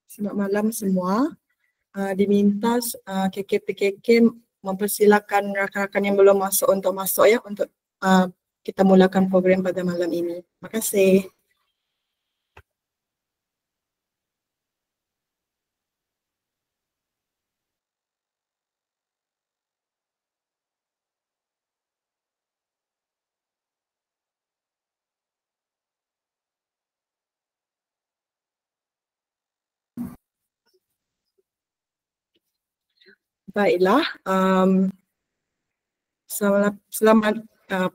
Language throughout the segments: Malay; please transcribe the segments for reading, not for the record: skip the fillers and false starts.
Selamat malam semua. Diminta KKPKK mempersilakan rakan-rakan yang belum masuk untuk masuk ya, untuk kita mulakan program pada malam ini. Terima kasih. Baiklah, selamat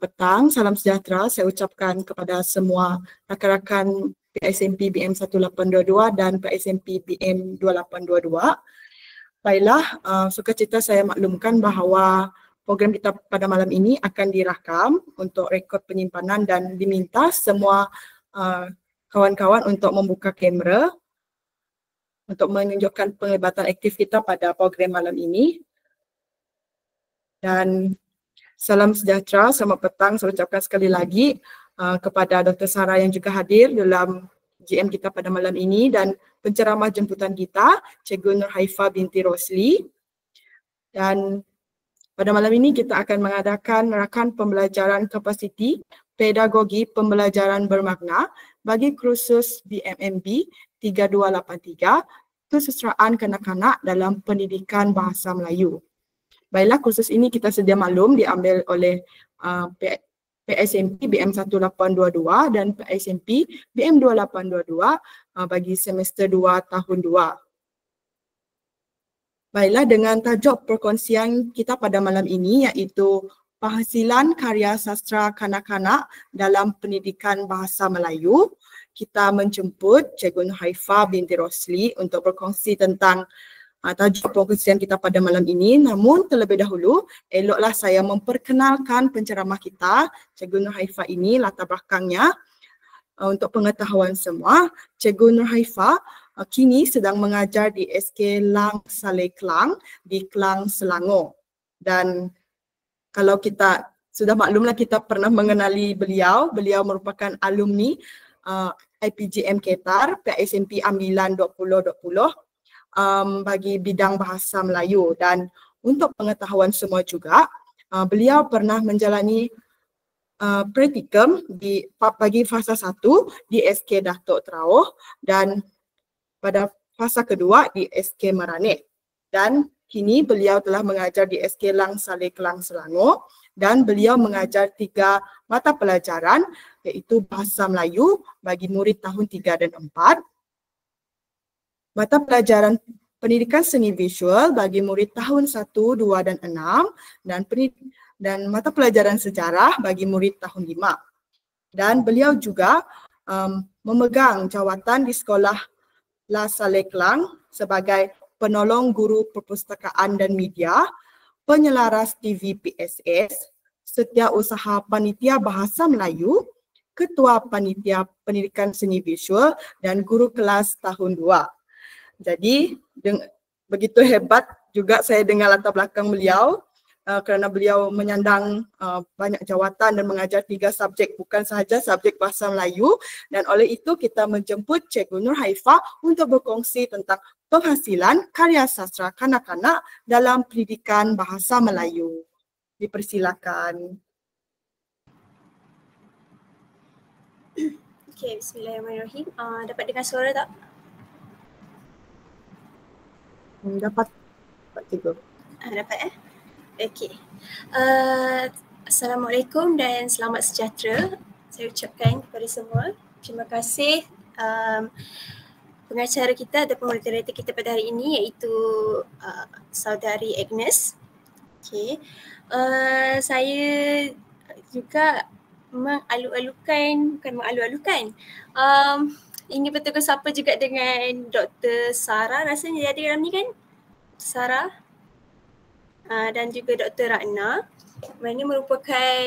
petang, salam sejahtera saya ucapkan kepada semua rakan-rakan PSMP BM 1822 dan PSMP BM 2822. Baiklah, sukacita saya maklumkan bahawa program kita pada malam ini akan dirakam untuk rekod penyimpanan dan diminta semua kawan-kawan untuk membuka kamera untuk menunjukkan penglibatan aktif kita pada program malam ini. Dan salam sejahtera, selamat petang saya ucapkan sekali lagi kepada Dr. Sarah yang juga hadir dalam GM kita pada malam ini dan penceramah jemputan kita, Cikgu Nur Haifah binti Rosli. Dan pada malam ini kita akan mengadakan rakan pembelajaran kapasiti pedagogi pembelajaran bermakna bagi kursus BMMB 3283 kesusastraan kanak-kanak dalam pendidikan bahasa Melayu. Baiklah, kursus ini kita sedia maklum diambil oleh PSMP BM 1822 dan PSMP BM 2822 bagi semester 2 tahun 2. Baiklah, dengan tajuk perkongsian kita pada malam ini iaitu penghasilan karya sastra kanak-kanak dalam pendidikan bahasa Melayu, kita menjemput Cikgu Nur Haifah binti Rosli untuk berkongsi tentang tajuk perkongsian kita pada malam ini. Namun terlebih dahulu, eloklah saya memperkenalkan penceramah kita, Cikgu Nur Haifah ini, latar belakangnya. Untuk pengetahuan semua, Cikgu Nur Haifah kini sedang mengajar di SK Lang Saleh Klang di Klang, Selangor. Dan kalau kita sudah maklumlah kita pernah mengenali beliau merupakan alumni IPGM Ketar PSMP Ambilan 2020 bagi bidang bahasa Melayu. Dan untuk pengetahuan semua juga, beliau pernah menjalani praktikum bagi fasa 1 di SK Datuk Terauh dan pada fasa kedua di SK Meraneh. Dan kini beliau telah mengajar di SK Lang Saleh Klang, Selangor dan beliau mengajar 3 mata pelajaran iaitu Bahasa Melayu bagi murid tahun 3 dan 4, mata pelajaran Pendidikan Seni Visual bagi murid tahun 1, 2 dan 6 dan mata pelajaran Sejarah bagi murid tahun 5. Dan beliau juga memegang jawatan di Sekolah La Saleh Klang sebagai penolong guru perpustakaan dan media, penyelaras TV PSS, setiausaha panitia bahasa Melayu, ketua panitia pendidikan seni visual dan guru kelas tahun 2. Jadi begitu hebat juga saya dengar latar belakang beliau kerana beliau menyandang banyak jawatan dan mengajar 3 subjek, bukan sahaja subjek bahasa Melayu. Dan oleh itu kita menjemput Cikgu Nur Haifah untuk berkongsi tentang penghasilan karya sastra kanak-kanak dalam pendidikan bahasa Melayu. Dipersilakan. Okey, bismillahirrahmanirrahim. Dapat dengar suara tak? Dapat Cikgu. Dapat Okey. Assalamualaikum dan selamat sejahtera saya ucapkan kepada semua. Terima kasih pengacara kita ataupun moderator kita pada hari ini iaitu saudari Agnes. Okey. Saya juga ingin bertegur sapa juga dengan Dr. Sarah, rasanya dia ada dalam ni kan? Sarah dan juga Dr. Ratna. Ini merupakan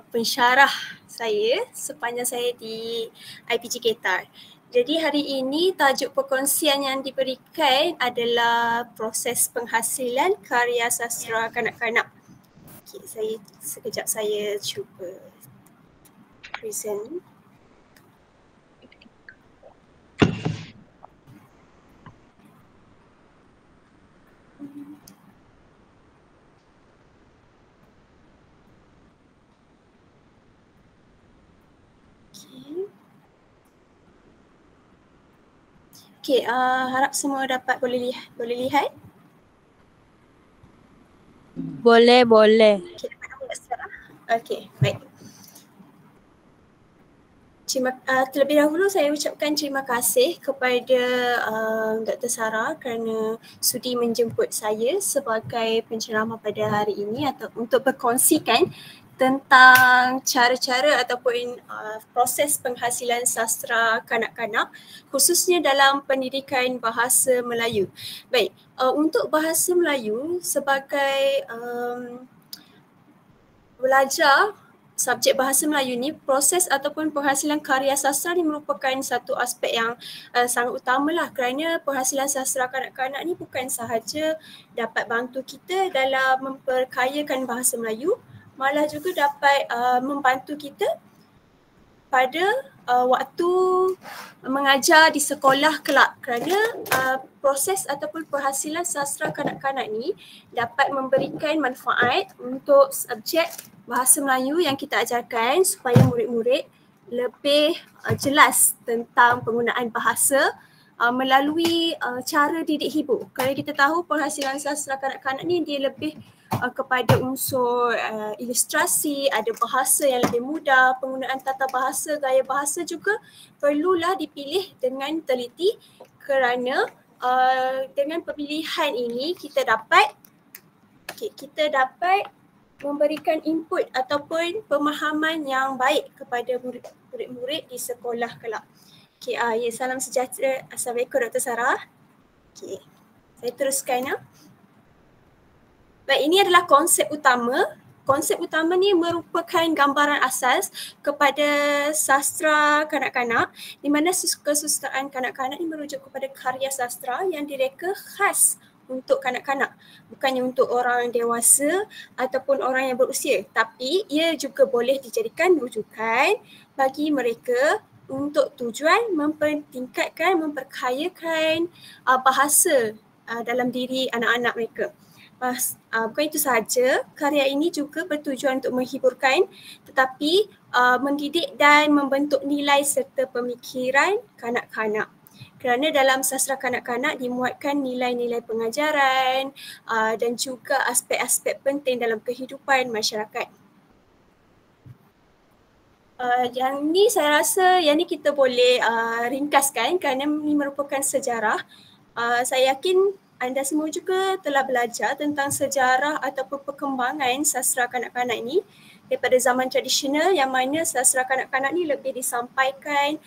pensyarah saya sepanjang saya di IPG Ketar. Jadi hari ini tajuk perkongsian yang diberikan adalah proses penghasilan karya sastra kanak-kanak. Okay, sekejap saya cuba present. Okey, harap semua dapat boleh lihat. Boleh. Okey, dapat nampak sekarang? Okey, baik. Terlebih dahulu saya ucapkan terima kasih kepada Dr. Sarah kerana sudi menjemput saya sebagai penceramah pada hari ini atau untuk berkongsikan tentang cara-cara ataupun proses penghasilan sastra kanak-kanak khususnya dalam pendidikan bahasa Melayu. Baik, untuk bahasa Melayu sebagai belajar subjek bahasa Melayu ni, proses ataupun penghasilan karya sastra ni merupakan satu aspek yang sangat utamalah kerana penghasilan sastra kanak-kanak ni bukan sahaja dapat bantu kita dalam memperkayakan bahasa Melayu, malah juga dapat membantu kita pada waktu mengajar di sekolah kelak kerana proses ataupun penghasilan sastra kanak-kanak ni dapat memberikan manfaat untuk subjek bahasa Melayu yang kita ajarkan supaya murid-murid lebih jelas tentang penggunaan bahasa melalui cara didik hibur. Kerana kita tahu penghasilan sastra kanak-kanak ni dia lebih kepada unsur ilustrasi, ada bahasa yang lebih mudah, penggunaan tata bahasa, gaya bahasa juga perlulah dipilih dengan teliti kerana dengan pemilihan ini kita dapat memberikan input ataupun pemahaman yang baik kepada murid-murid di sekolah kelak. Okey, salam sejahtera. Assalamualaikum Dr. Sarah. Okey, saya teruskan . Baik, ini adalah konsep utama. Konsep utama ni merupakan gambaran asas kepada sastra kanak-kanak di mana kesusastraan kanak-kanak ni merujuk kepada karya sastra yang direka khas untuk kanak-kanak, bukannya untuk orang dewasa ataupun orang yang berusia, tapi ia juga boleh dijadikan rujukan bagi mereka untuk tujuan mempertingkatkan, memperkayakan bahasa dalam diri anak-anak mereka. Bukan itu sahaja, karya ini juga bertujuan untuk menghiburkan tetapi mendidik dan membentuk nilai serta pemikiran kanak-kanak. Kerana dalam sastra kanak-kanak dimuatkan nilai-nilai pengajaran dan juga aspek-aspek penting dalam kehidupan masyarakat. Yang ni saya rasa yang ni kita boleh ringkaskan kerana ini merupakan sejarah. Saya yakin anda semua juga telah belajar tentang sejarah ataupun perkembangan sastra kanak-kanak ni daripada zaman tradisional yang mana sastra kanak-kanak ni lebih disampaikan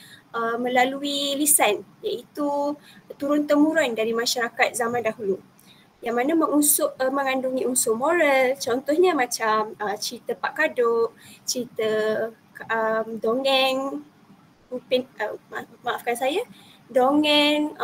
melalui lisan, iaitu turun-temurun dari masyarakat zaman dahulu yang mana mengandungi unsur moral, contohnya macam cerita Pak Kaduk, cerita dongeng, maafkan saya, dongeng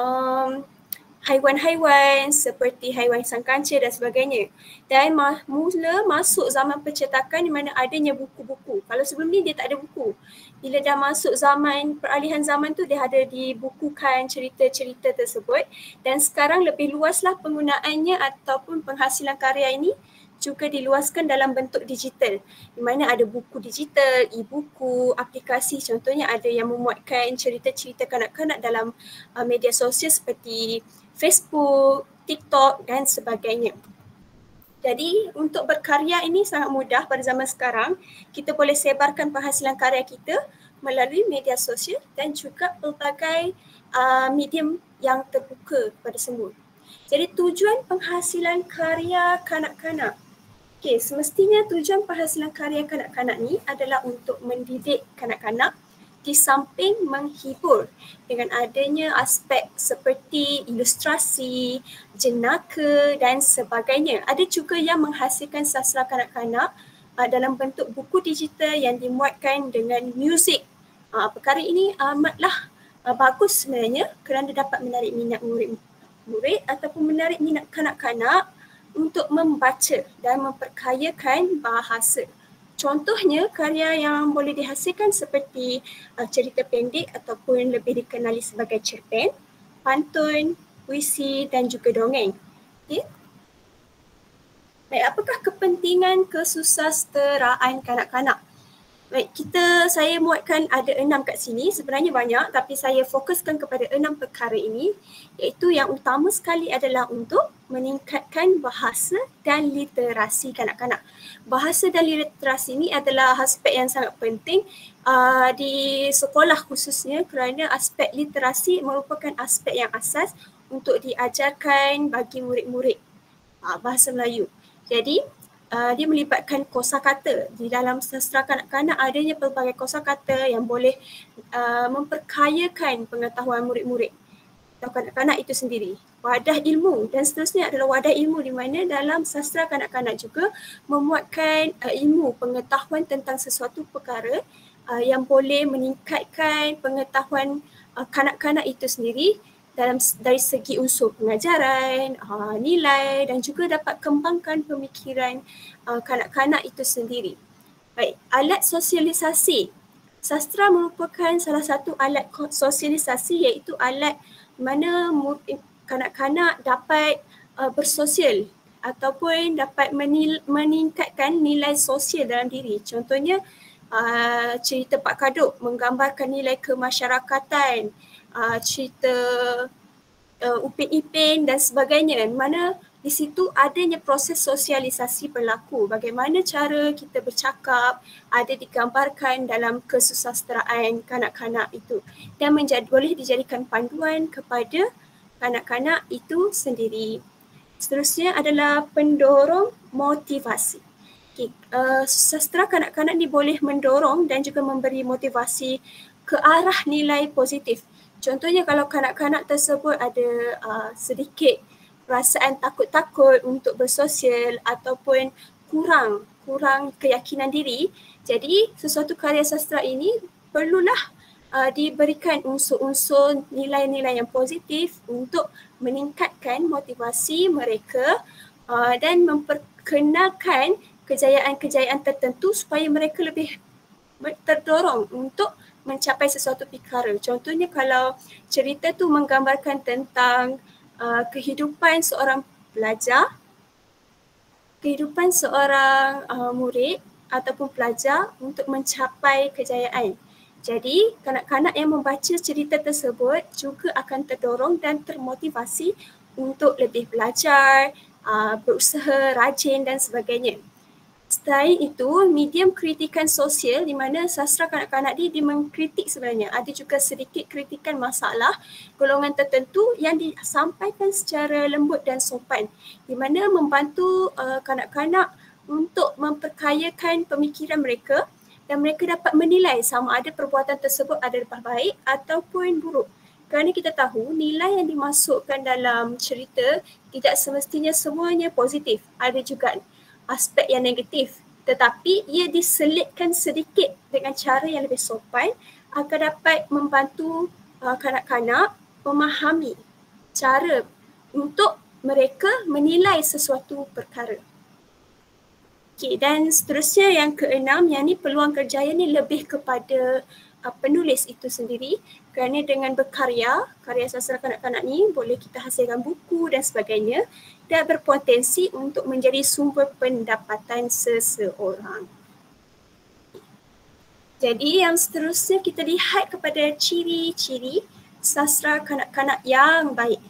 haiwan-haiwan seperti haiwan sang kancil dan sebagainya. Dan mula masuk zaman percetakan di mana adanya buku-buku. Kalau sebelum ni dia tak ada buku. Bila dah masuk zaman peralihan zaman tu dia ada dibukukan cerita-cerita tersebut dan sekarang lebih luaslah penggunaannya ataupun penghasilan karya ini juga diluaskan dalam bentuk digital di mana ada buku digital, e-buku, aplikasi, contohnya ada yang memuatkan cerita-cerita kanak-kanak dalam media sosial seperti Facebook, TikTok dan sebagainya. Jadi untuk berkarya ini sangat mudah pada zaman sekarang. Kita boleh sebarkan penghasilan karya kita melalui media sosial dan juga pelbagai medium yang terbuka kepada semua. Jadi tujuan penghasilan karya kanak-kanak. Okey, semestinya tujuan penghasilan karya kanak-kanak ni adalah untuk mendidik kanak-kanak di samping menghibur dengan adanya aspek seperti ilustrasi, jenaka dan sebagainya. Ada juga yang menghasilkan sastra kanak-kanak dalam bentuk buku digital yang dimuatkan dengan muzik. Perkara ini amatlah bagus sebenarnya kerana dapat menarik minat murid ataupun menarik minat kanak-kanak untuk membaca dan memperkayakan bahasa. Contohnya karya yang boleh dihasilkan seperti cerita pendek ataupun lebih dikenali sebagai cerpen, pantun, puisi dan juga dongeng. Okay. Baik, apakah kepentingan kesusasteraan kanak-kanak? Baik, saya muatkan ada 6 kat sini, sebenarnya banyak tapi saya fokuskan kepada 6 perkara ini, iaitu yang utama sekali adalah untuk meningkatkan bahasa dan literasi kanak-kanak. Bahasa dan literasi ini adalah aspek yang sangat penting di sekolah khususnya kerana aspek literasi merupakan aspek yang asas untuk diajarkan bagi murid-murid bahasa Melayu. Jadi dia melibatkan kosakata. Di dalam sastra kanak-kanak adanya pelbagai kosakata yang boleh memperkayakan pengetahuan murid-murid atau kanak-kanak itu sendiri. Wadah ilmu dan seterusnya adalah wadah ilmu di mana dalam sastra kanak-kanak juga memuatkan ilmu pengetahuan tentang sesuatu perkara yang boleh meningkatkan pengetahuan kanak-kanak itu sendiri dari segi unsur pengajaran, nilai dan juga dapat kembangkan pemikiran kanak-kanak itu sendiri. Baik, alat sosialisasi. Sastra merupakan salah satu alat sosialisasi iaitu alat mana kanak-kanak dapat bersosial ataupun dapat meningkatkan nilai sosial dalam diri. Contohnya cerita Pak Kaduk menggambarkan nilai kemasyarakatan, cerita Upin Ipin dan sebagainya, mana di situ adanya proses sosialisasi berlaku. Bagaimana cara kita bercakap ada digambarkan dalam kesusasteraan kanak-kanak itu dan boleh dijadikan panduan kepada kanak-kanak itu sendiri. Seterusnya adalah pendorong motivasi. Okay. Sastra kanak-kanak ni boleh mendorong dan juga memberi motivasi ke arah nilai positif. Contohnya kalau kanak-kanak tersebut ada sedikit perasaan takut-takut untuk bersosial ataupun kurang keyakinan diri, jadi sesuatu karya sastra ini perlulah diberikan unsur-unsur nilai-nilai yang positif untuk meningkatkan motivasi mereka dan memperkenalkan kejayaan-kejayaan tertentu supaya mereka lebih terdorong untuk mencapai sesuatu perkara. Contohnya kalau cerita tu menggambarkan tentang kehidupan seorang pelajar, kehidupan seorang murid ataupun pelajar untuk mencapai kejayaan. Jadi kanak-kanak yang membaca cerita tersebut juga akan terdorong dan termotivasi untuk lebih belajar, berusaha, rajin dan sebagainya. Selain itu, medium kritikan sosial di mana sastra kanak-kanak dia mengkritik sebenarnya. Ada juga sedikit kritikan masalah golongan tertentu yang disampaikan secara lembut dan sopan di mana membantu kanak-kanak untuk memperkayakan pemikiran mereka dan mereka dapat menilai sama ada perbuatan tersebut adalah baik ataupun buruk. Kerana kita tahu nilai yang dimasukkan dalam cerita tidak semestinya semuanya positif. Ada juga aspek yang negatif, tetapi ia diselitkan sedikit dengan cara yang lebih sopan agar dapat membantu kanak-kanak memahami cara untuk mereka menilai sesuatu perkara. Okay, dan seterusnya yang keenam, yang ni peluang kerjaya ni lebih kepada penulis itu sendiri kerana dengan berkarya, karya sastra kanak-kanak ni boleh kita hasilkan buku dan sebagainya dan berpotensi untuk menjadi sumber pendapatan seseorang. Jadi yang seterusnya kita lihat kepada ciri-ciri sastra kanak-kanak yang baik.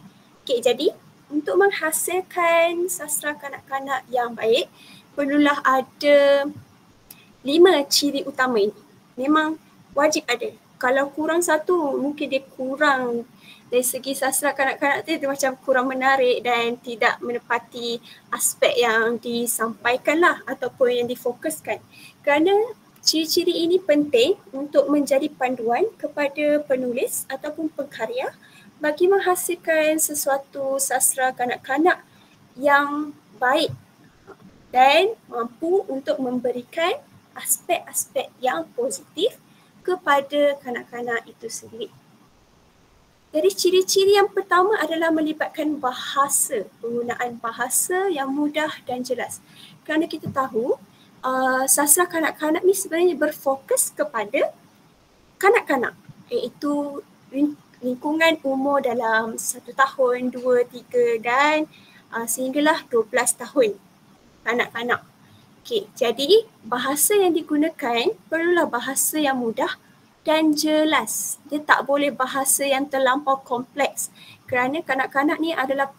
Okay, jadi untuk menghasilkan sastra kanak-kanak yang baik, perlulah ada 5 ciri utama ini. Memang wajib ada. Kalau kurang satu, mungkin dia kurang dari segi sastra kanak-kanak tu, dia macam kurang menarik dan tidak menepati aspek yang disampaikan lah ataupun yang difokuskan. Kerana ciri-ciri ini penting untuk menjadi panduan kepada penulis ataupun pengkarya bagi menghasilkan sesuatu sastra kanak-kanak yang baik dan mampu untuk memberikan aspek-aspek yang positif kepada kanak-kanak itu sendiri. Jadi ciri-ciri yang pertama adalah melibatkan bahasa, penggunaan bahasa yang mudah dan jelas. Kerana kita tahu sastra kanak-kanak ni sebenarnya berfokus kepada kanak-kanak, iaitu lingkungan umur dalam 1 tahun, 2, 3 dan sehinggalah 12 tahun kanak-kanak. Okey, jadi bahasa yang digunakan perlulah bahasa yang mudah dan jelas. Dia tak boleh bahasa yang terlampau kompleks kerana kanak-kanak ni adalah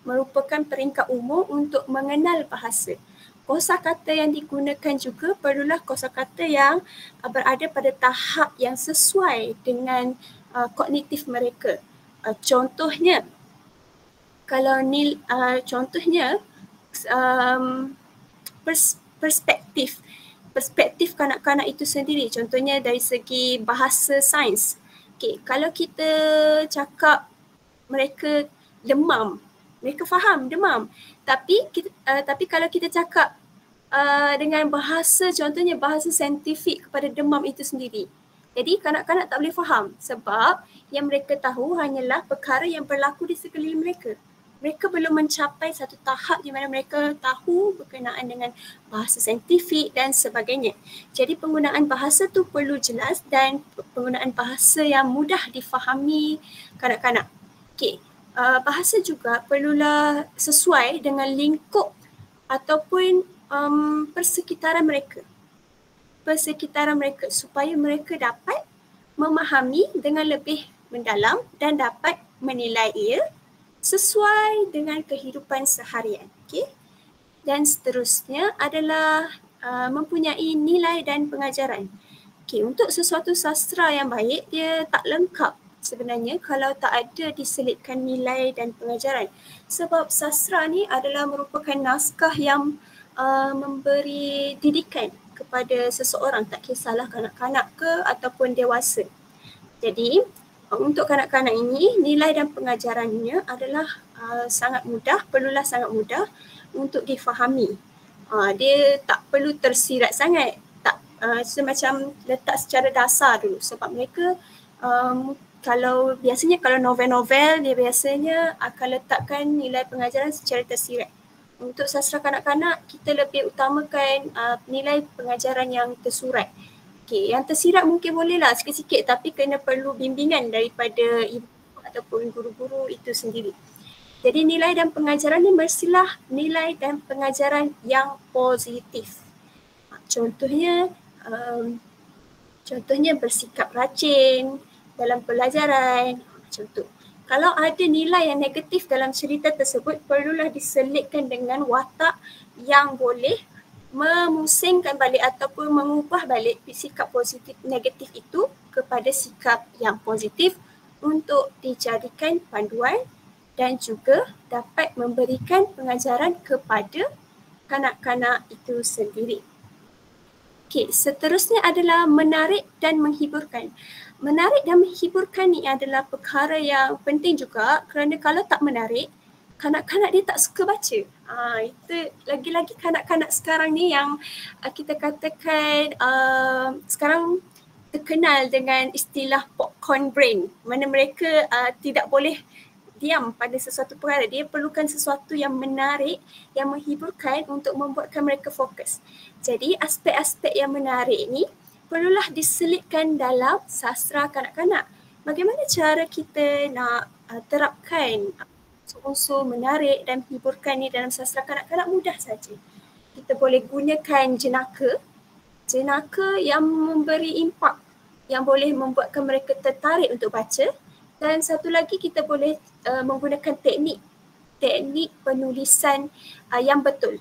merupakan peringkat umur untuk mengenal bahasa. Kosakata yang digunakan juga perlulah kosakata yang berada pada tahap yang sesuai dengan kognitif mereka. Contohnya, kalau contohnya perspektif kanak-kanak itu sendiri. Contohnya dari segi bahasa sains. Okay, kalau kita cakap mereka demam, mereka faham demam. Tapi kalau kita cakap dengan bahasa, contohnya bahasa saintifik kepada demam itu sendiri, jadi kanak-kanak tak boleh faham sebab yang mereka tahu hanyalah perkara yang berlaku di sekeliling mereka. Mereka belum mencapai satu tahap di mana mereka tahu berkenaan dengan bahasa saintifik dan sebagainya. Jadi penggunaan bahasa tu perlu jelas dan penggunaan bahasa yang mudah difahami kanak-kanak. Okey, bahasa juga perlulah sesuai dengan lingkup ataupun persekitaran mereka supaya mereka dapat memahami dengan lebih mendalam dan dapat menilai ia sesuai dengan kehidupan seharian. Okay? Dan seterusnya adalah mempunyai nilai dan pengajaran. Okay, untuk sesuatu sastra yang baik, dia tak lengkap sebenarnya kalau tak ada diselitkan nilai dan pengajaran. Sebab sastra ni adalah merupakan naskah yang memberi didikan kepada seseorang, tak kisahlah kanak-kanak ke ataupun dewasa. Jadi untuk kanak-kanak ini nilai dan pengajarannya adalah perlulah sangat mudah untuk difahami. Dia tak perlu tersirat sangat, semacam letak secara dasar dulu sebab mereka kalau novel-novel dia biasanya akan letakkan nilai pengajaran secara tersirat. Untuk sastra kanak-kanak, kita lebih utamakan nilai pengajaran yang tersurat. Okay, yang tersirat mungkin bolehlah sikit-sikit tapi kena perlu bimbingan daripada ibu ataupun guru-guru itu sendiri. Jadi nilai dan pengajaran ni mestilah nilai dan pengajaran yang positif. Contohnya bersikap rajin dalam pelajaran, contoh. Kalau ada nilai yang negatif dalam cerita tersebut, perlulah diselitkan dengan watak yang boleh memusingkan balik ataupun mengubah balik sikap positif negatif itu kepada sikap yang positif untuk dijadikan panduan dan juga dapat memberikan pengajaran kepada kanak-kanak itu sendiri. Okey, seterusnya adalah menarik dan menghiburkan. Menarik dan menghiburkan ni adalah perkara yang penting juga kerana kalau tak menarik, kanak-kanak dia tak suka baca. Itu lagi-lagi kanak-kanak sekarang ni yang kita katakan sekarang terkenal dengan istilah popcorn brain, mana mereka tidak boleh diam pada sesuatu perkara. Dia perlukan sesuatu yang menarik, yang menghiburkan untuk membuatkan mereka fokus. Jadi aspek-aspek yang menarik ni perlulah diselitkan dalam sastra kanak-kanak. Bagaimana cara kita nak terapkan unsur menarik dan menghiburkan ni dalam sastra kanak-kanak? Mudah saja. Kita boleh gunakan jenaka yang memberi impak, yang boleh membuatkan mereka tertarik untuk baca. Dan satu lagi kita boleh menggunakan teknik penulisan yang betul.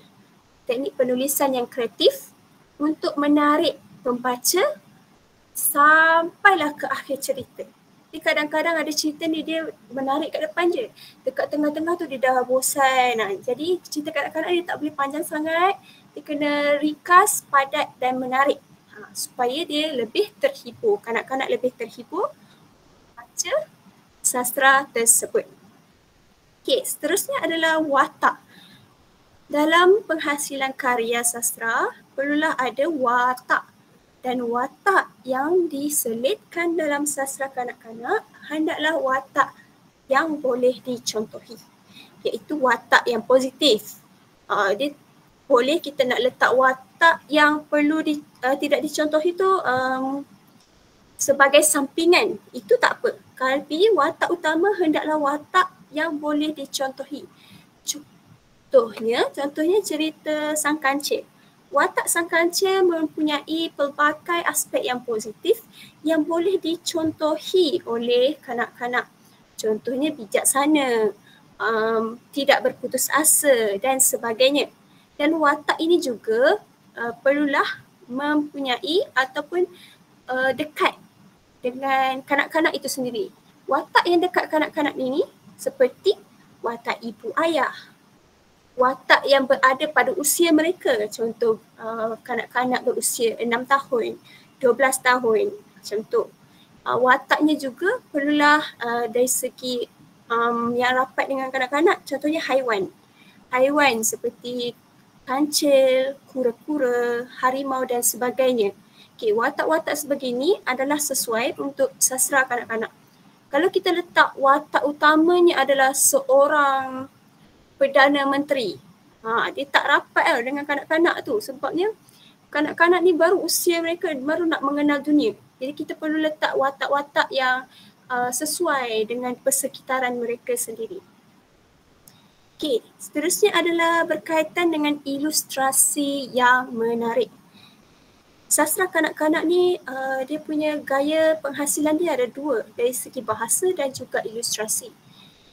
Teknik penulisan yang kreatif untuk menarik pembaca sampailah ke akhir cerita. Jadi kadang-kadang ada cerita ni dia menarik kat depan je. Dekat tengah-tengah tu dia dah bosan. Jadi cerita kanak-kanak dia tak boleh panjang sangat. Dia kena ringkas, padat dan menarik. Supaya dia lebih terhibur. Kanak-kanak lebih terhibur baca sastra tersebut. Okey, seterusnya adalah watak. Dalam penghasilan karya sastra, perlulah ada watak. Dan watak yang diselitkan dalam sastra kanak-kanak hendaklah watak yang boleh dicontohi, iaitu watak yang positif. Dia boleh kita nak letak watak yang perlu tidak dicontohi tu sebagai sampingan, itu tak apa. Tapi watak utama hendaklah watak yang boleh dicontohi. Contohnya cerita Sang Kancil. watak sang kancil mempunyai pelbagai aspek yang positif yang boleh dicontohi oleh kanak-kanak. Contohnya bijaksana, tidak berputus asa dan sebagainya. Dan watak ini juga perlulah mempunyai ataupun dekat dengan kanak-kanak itu sendiri. Watak yang dekat kanak-kanak ini seperti watak ibu ayah, watak yang berada pada usia mereka, contoh kanak-kanak berusia 6 tahun, 12 tahun, macam tu. Wataknya juga perlulah dari segi yang rapat dengan kanak-kanak, contohnya haiwan. Haiwan seperti kancil, kura-kura, harimau dan sebagainya. Okay, watak-watak sebegini adalah sesuai untuk sastra kanak-kanak. Kalau kita letak watak utamanya adalah seorang Perdana Menteri, dia tak rapat dengan kanak-kanak tu, sebabnya kanak-kanak ni baru usia mereka baru nak mengenal dunia. Jadi kita perlu letak watak-watak yang sesuai dengan persekitaran mereka sendiri. Okey, seterusnya adalah berkaitan dengan ilustrasi yang menarik. Sastra kanak-kanak ni dia punya gaya penghasilan dia ada dua, dari segi bahasa dan juga ilustrasi.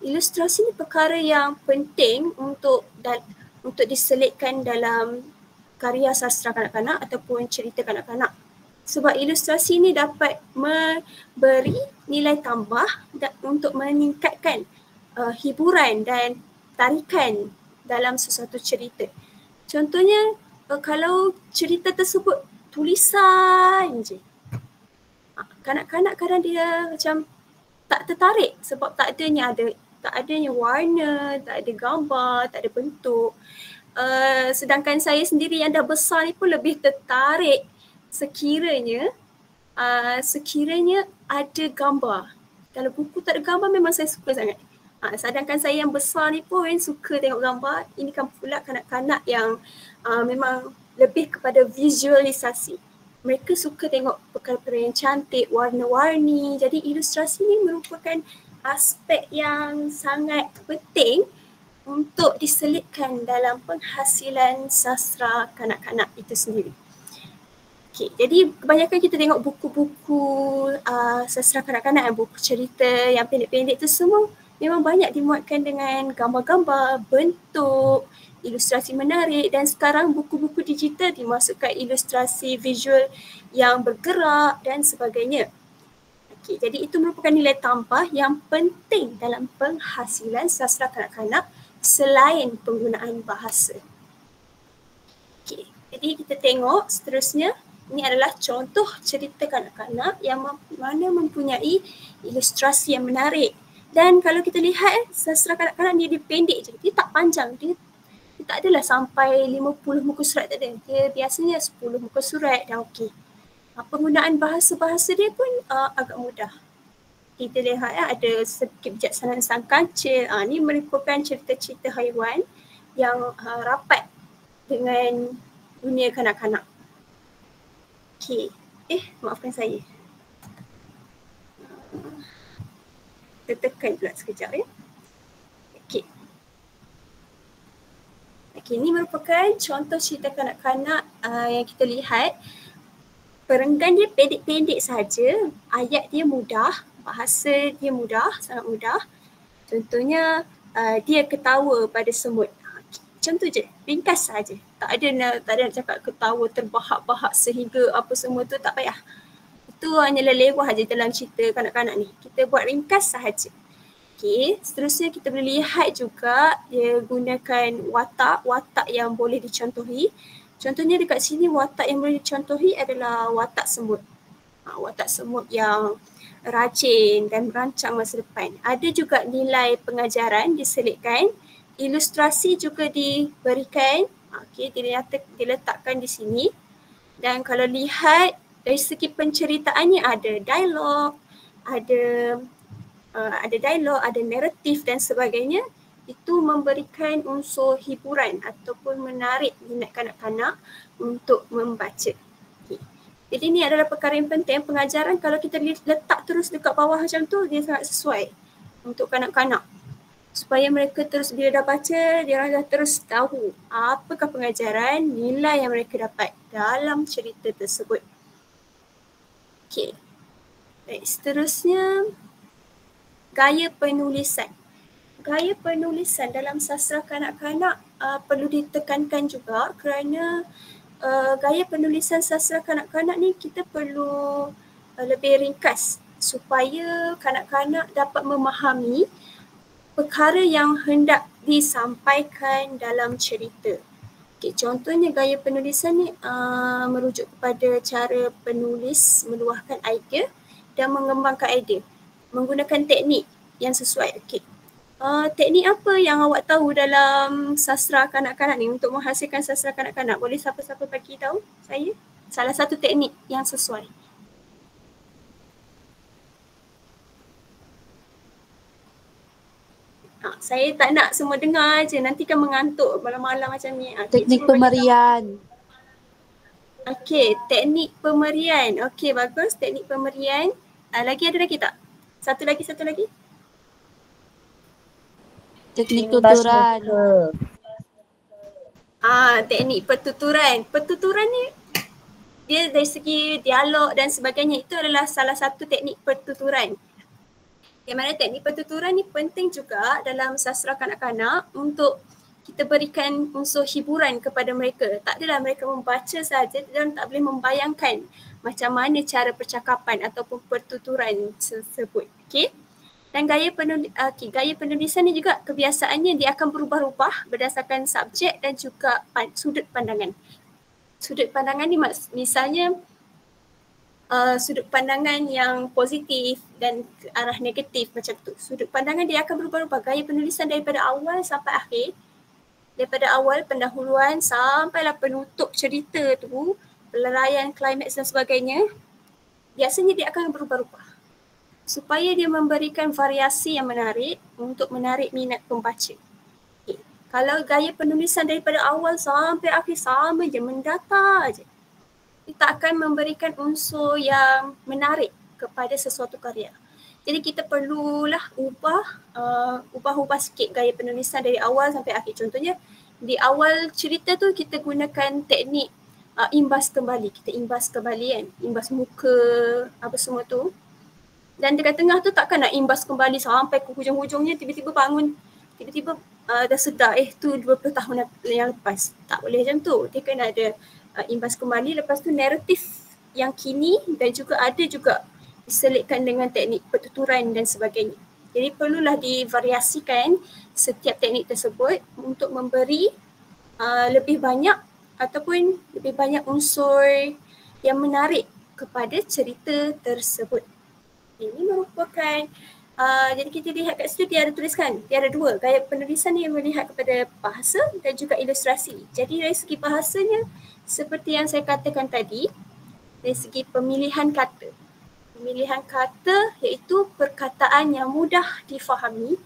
Ilustrasi ni perkara yang penting untuk diselitkan dalam karya sastra kanak-kanak ataupun cerita kanak-kanak. Sebab ilustrasi ni dapat memberi nilai tambah untuk meningkatkan hiburan dan tarikan dalam sesuatu cerita. Contohnya kalau cerita tersebut tulisan je, kanak-kanak kadang dia macam tak tertarik sebab tak adanya warna, tak ada gambar, tak ada bentuk. Sedangkan saya sendiri yang dah besar ni pun lebih tertarik sekiranya ada gambar. Kalau buku tak ada gambar memang saya suka sangat. Sedangkan saya yang besar ni pun suka tengok gambar. Ini kan pula kanak-kanak yang memang lebih kepada visualisasi. Mereka suka tengok perkara-perkara yang cantik, warna-warni. Jadi ilustrasi ni merupakan aspek yang sangat penting untuk diselitkan dalam penghasilan sastra kanak-kanak itu sendiri. Okay, jadi kebanyakan kita tengok buku-buku sastra kanak-kanak, buku cerita yang pendek-pendek tu semua memang banyak dimuatkan dengan gambar-gambar, bentuk, ilustrasi menarik, dan sekarang buku-buku digital dimasukkan ilustrasi visual yang bergerak dan sebagainya. Okay, jadi itu merupakan nilai tambah yang penting dalam penghasilan sastra kanak-kanak selain penggunaan bahasa. Okay, jadi kita tengok seterusnya, ini adalah contoh cerita kanak-kanak yang mana mempunyai ilustrasi yang menarik. Dan kalau kita lihat sastra kanak-kanak dia pendek je, dia tak panjang, dia tak adalah sampai 50 muka surat, tak ada. Dia biasanya 10 muka surat dah okey. Penggunaan bahasa-bahasa dia pun agak mudah. Kita lihat ada sedikit bijaksanaan sang kancil. Ni merupakan cerita-cerita haiwan yang rapat dengan dunia kanak-kanak. Okey. Maafkan saya. Tertekan pula sekejap ya. Okey. Okey, ini merupakan contoh cerita kanak-kanak yang kita lihat. Perenggan dia pendek-pendek saja, ayat dia mudah, bahasa dia mudah, sangat mudah. Contohnya dia ketawa pada semut. Macam tu je, ringkas saja. Tak ada nak cakap ketawa terbahak-bahak sehingga apa semua tu, tak payah. Itu hanya lelewah je dalam cerita kanak-kanak ni. Kita buat ringkas sahaja. Okey, seterusnya kita boleh lihat juga dia gunakan watak yang boleh dicontohi. Contohnya dekat sini watak yang boleh dicontohi adalah watak semut. Watak semut yang rajin dan merancang masa depan. Ada juga nilai pengajaran diselitkan, ilustrasi juga diberikan. Okey, diletakkan di sini. Dan kalau lihat dari segi penceritaannya ada dialog, ada naratif dan sebagainya. Itu memberikan unsur hiburan ataupun menarik minat kanak-kanak untuk membaca. Okay. Jadi ini adalah perkara yang penting. Pengajaran kalau kita letak terus dekat bawah macam tu, dia sangat sesuai untuk kanak-kanak. supaya mereka terus bila dah baca, dia orang dah terus tahu apakah pengajaran, nilai yang mereka dapat dalam cerita tersebut. Okey. Baik, seterusnya gaya penulisan. Gaya penulisan dalam sastra kanak-kanak perlu ditekankan juga kerana gaya penulisan sastra kanak-kanak ni kita perlu lebih ringkas supaya kanak-kanak dapat memahami perkara yang hendak disampaikan dalam cerita. Okay, contohnya gaya penulisan ni merujuk kepada cara penulis meluahkan idea dan mengembangkan idea menggunakan teknik yang sesuai. Okay. Teknik apa yang awak tahu dalam sastra kanak-kanak ni untuk menghasilkan sastra kanak-kanak? Boleh siapa-siapa bagi tahu saya? Salah satu teknik yang sesuai. Saya tak nak semua dengar je, nanti kan mengantuk malam-malam macam ni. Teknik pemerian. Okey, teknik pemerian. Okey, bagus, teknik pemerian. Lagi ada lagi tak? Satu lagi. Teknik tuturan. Teknik pertuturan. Pertuturan ni dia dari segi dialog dan sebagainya, itu adalah salah satu teknik pertuturan. Yang mana teknik pertuturan ni penting juga dalam sastra kanak-kanak untuk kita berikan unsur hiburan kepada mereka. Tak adalah mereka membaca saja dan tak boleh membayangkan macam mana cara percakapan ataupun pertuturan tersebut. Okey. Dan gaya penulisan ni juga kebiasaannya dia akan berubah-ubah berdasarkan subjek dan juga sudut pandangan. Sudut pandangan ni misalnya sudut pandangan yang positif dan ke arah negatif macam tu. Sudut pandangan dia akan berubah-ubah. Gaya penulisan daripada awal sampai akhir, daripada awal pendahuluan sampailah penutup cerita tu, peleraian, klimaks dan sebagainya, biasanya dia akan berubah-ubah supaya dia memberikan variasi yang menarik untuk menarik minat pembaca. Okay. Kalau gaya penulisan daripada awal sampai akhir sama je, mendata je, kita akan memberikan unsur yang menarik kepada sesuatu karya. Jadi kita perlulah ubah sikit gaya penulisan dari awal sampai akhir. Contohnya di awal cerita tu kita gunakan teknik imbas kembali. Kita imbas kembali kan, imbas muka apa semua tu. Dan dekat tengah tu takkan nak imbas kembali sampai ke hujung-hujungnya tiba-tiba bangun, tiba-tiba dah sedar tu 20 tahun yang lepas. Tak boleh macam tu. Dia kena ada imbas kembali, lepas tu naratif yang kini dan juga ada juga diselitkan dengan teknik pertuturan dan sebagainya. Jadi perlulah divariasikan setiap teknik tersebut untuk memberi lebih banyak ataupun lebih banyak unsur yang menarik kepada cerita tersebut. Ini merupakan jadi kita lihat kat situ dia ada tuliskan, dia ada dua. Gaya penulisan yang melihat kepada bahasa dan juga ilustrasi. Jadi dari segi bahasanya seperti yang saya katakan tadi, dari segi pemilihan kata. Pemilihan kata iaitu perkataan yang mudah difahami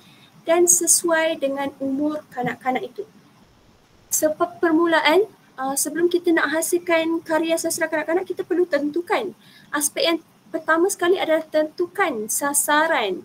dan sesuai dengan umur kanak-kanak itu. Sebab permulaan, sebelum kita nak hasilkan karya sastra kanak-kanak, kita perlu tentukan. Aspek yang pertama sekali adalah tentukan sasaran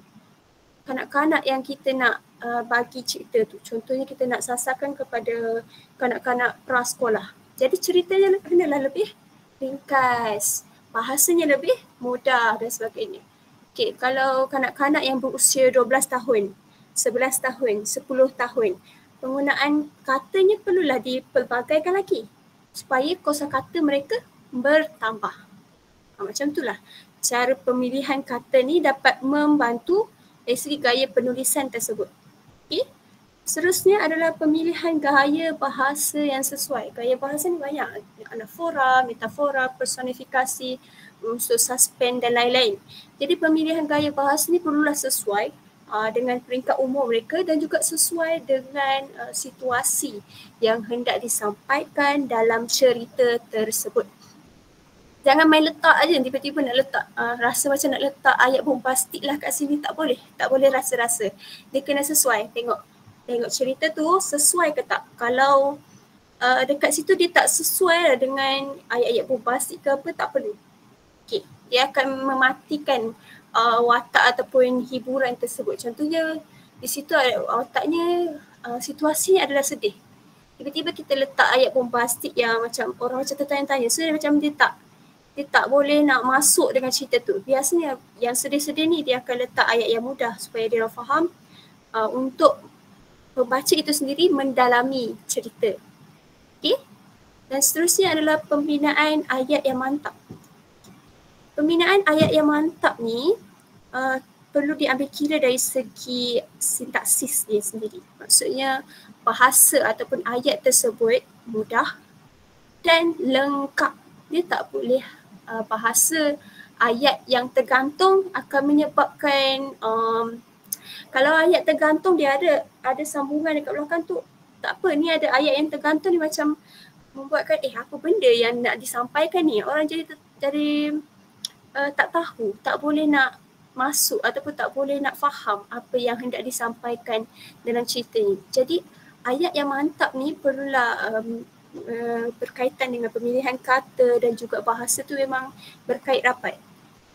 kanak-kanak yang kita nak bagi cerita tu. Contohnya kita nak sasarkan kepada kanak-kanak prasekolah. Jadi ceritanya kenalah lebih ringkas, bahasanya lebih mudah dan sebagainya. Okey, kalau kanak-kanak yang berusia 12 tahun, 11 tahun, 10 tahun, penggunaan katanya perlulah dipelbagaikan lagi supaya kosakata mereka bertambah. Macam itulah cara pemilihan kata ni dapat membantu dari segi gaya penulisan tersebut. Okey. Seterusnya adalah pemilihan gaya bahasa yang sesuai. Gaya bahasa ni banyak. Anafora, metafora, personifikasi, unsur suspen dan lain-lain. Jadi pemilihan gaya bahasa ni perlulah sesuai dengan peringkat umur mereka dan juga sesuai dengan situasi yang hendak disampaikan dalam cerita tersebut. Jangan main letak aja, tiba-tiba nak letak rasa macam nak letak ayat bombastik lah kat sini, tak boleh. Tak boleh rasa-rasa. Dia kena sesuai. Tengok cerita tu sesuai ke tak. Kalau dekat situ dia tak sesuai dengan ayat-ayat bombastik ke apa, tak perlu. Okay. Dia akan mematikan watak ataupun hiburan tersebut. Contohnya Di situ otaknya situasinya adalah sedih. Tiba-tiba kita letak ayat bombastik yang macam orang macam tertanya-tanya. So macam dia tak boleh nak masuk dengan cerita tu. Biasanya yang sedih-sedih ni dia akan letak ayat yang mudah supaya dia orang faham untuk pembaca itu sendiri mendalami cerita. Okay? Dan seterusnya adalah pembinaan ayat yang mantap. Pembinaan ayat yang mantap ni perlu diambil kira dari segi sintaksis dia sendiri. Maksudnya bahasa ataupun ayat tersebut mudah dan lengkap. Dia tak boleh bahasa ayat yang tergantung akan menyebabkan kalau ayat tergantung dia ada sambungan dekat belakang tu, tak apa, ni ada ayat yang tergantung ni macam membuatkan apa benda yang nak disampaikan ni, orang jadi tak tahu, tak boleh nak masuk ataupun tak boleh nak faham apa yang hendak disampaikan dalam cerita ni. Jadi ayat yang mantap ni perlulah berkaitan dengan pemilihan kata dan juga bahasa tu memang berkait rapat.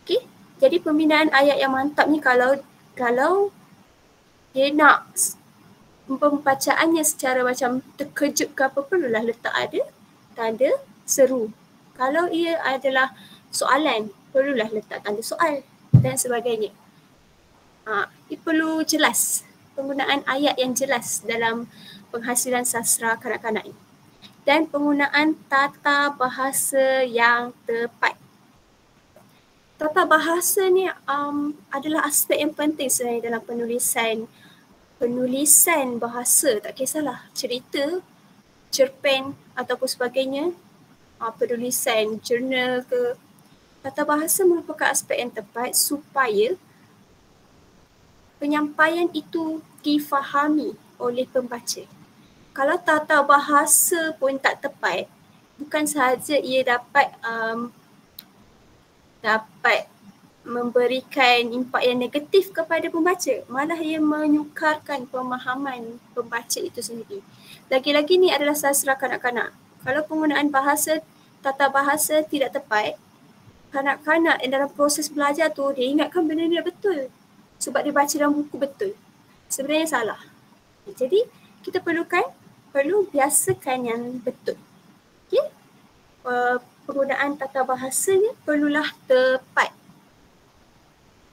Okay? Jadi pembinaan ayat yang mantap ni kalau dia nak pembacaannya secara macam terkejut ke apa, perlulah letak ada tanda seru. Kalau ia adalah soalan, perlulah letak tanda soal dan sebagainya. Ia perlu jelas, penggunaan ayat yang jelas dalam penghasilan sastra kanak-kanak ini. Dan penggunaan tata bahasa yang tepat. Tata bahasa ni adalah aspek yang penting sebenarnya dalam penulisan bahasa, tak kisahlah cerita, cerpen ataupun sebagainya, penulisan jurnal ke. Tata bahasa merupakan aspek yang tepat supaya penyampaian itu difahami oleh pembaca. Kalau tata bahasa pun tak tepat, bukan sahaja ia dapat memberikan impak yang negatif kepada pembaca, malah ia menyukarkan pemahaman pembaca itu sendiri. Lagi-lagi ni adalah sastra kanak-kanak. Kalau penggunaan tata bahasa tidak tepat, kanak-kanak dalam proses belajar tu dia ingatkan benda ni betul sebab dia baca dalam buku betul. Sebenarnya salah. Jadi kita perlu biasakan yang betul. Okay? Penggunaan tata bahasanya perlulah tepat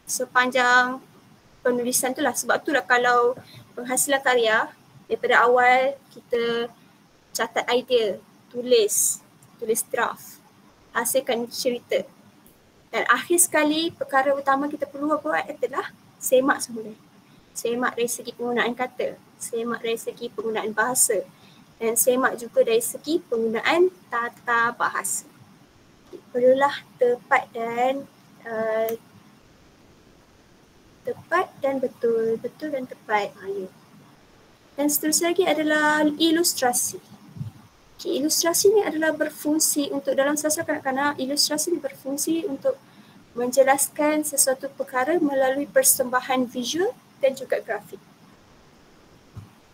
sepanjang penulisan tu lah. Sebab tu lah kalau penghasilan karya, daripada awal kita catat idea, tulis draft, hasilkan cerita. Dan akhir sekali perkara utama kita perlu buat adalah semak semula. Semak dari segi penggunaan kata, semak dari segi penggunaan bahasa dan semak juga dari segi penggunaan tata bahasa. Perlulah tepat dan betul dan tepat. Dan seterusnya lagi adalah ilustrasi. Okay, ilustrasi ni adalah berfungsi untuk dalam sastra kanak-kanak, ilustrasi ni berfungsi untuk menjelaskan sesuatu perkara melalui persembahan visual dan juga grafik.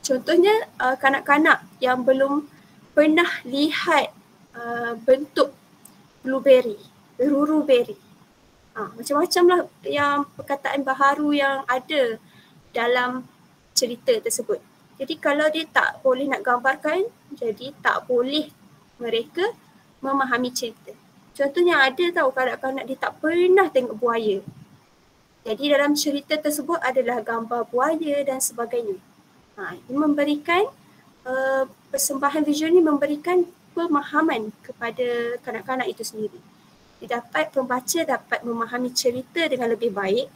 Contohnya kanak-kanak yang belum pernah lihat bentuk blueberry, ruru-berry. Macam-macam lah yang perkataan baharu yang ada dalam cerita tersebut. Jadi kalau dia tak boleh nak gambarkan, jadi tak boleh mereka memahami cerita. Contohnya ada tahu kanak-kanak dia tak pernah tengok buaya. Jadi dalam cerita tersebut adalah gambar buaya dan sebagainya. Ini memberikan persembahan visual ni memberikan pemahaman kepada kanak-kanak itu sendiri. Pembaca dapat memahami cerita dengan lebih baik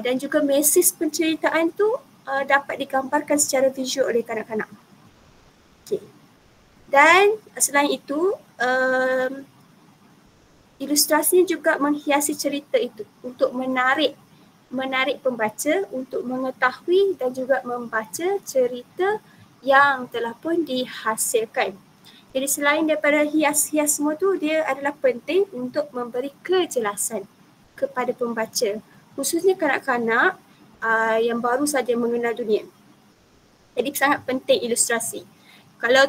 dan juga mesej penceritaan tu dapat digambarkan secara visual oleh kanak-kanak. Okay. Dan selain itu, ilustrasi juga menghiasi cerita itu untuk menarik pembaca untuk mengetahui dan juga membaca cerita yang telah pun dihasilkan. Jadi selain daripada hias-hias semua tu, dia adalah penting untuk memberi kejelasan kepada pembaca, khususnya kanak-kanak yang baru saja mengenal dunia. Jadi sangat penting ilustrasi. Kalau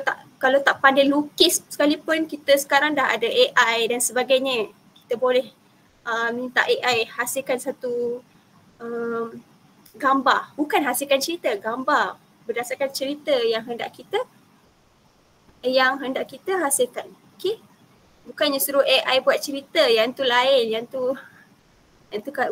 tak pandai lukis sekalipun, kita sekarang dah ada AI dan sebagainya. Kita boleh minta AI hasilkan satu gambar, bukan hasilkan cerita, gambar berdasarkan cerita yang hendak kita hasilkan. Okey. Bukannya suruh AI buat cerita, yang tu lain, yang tu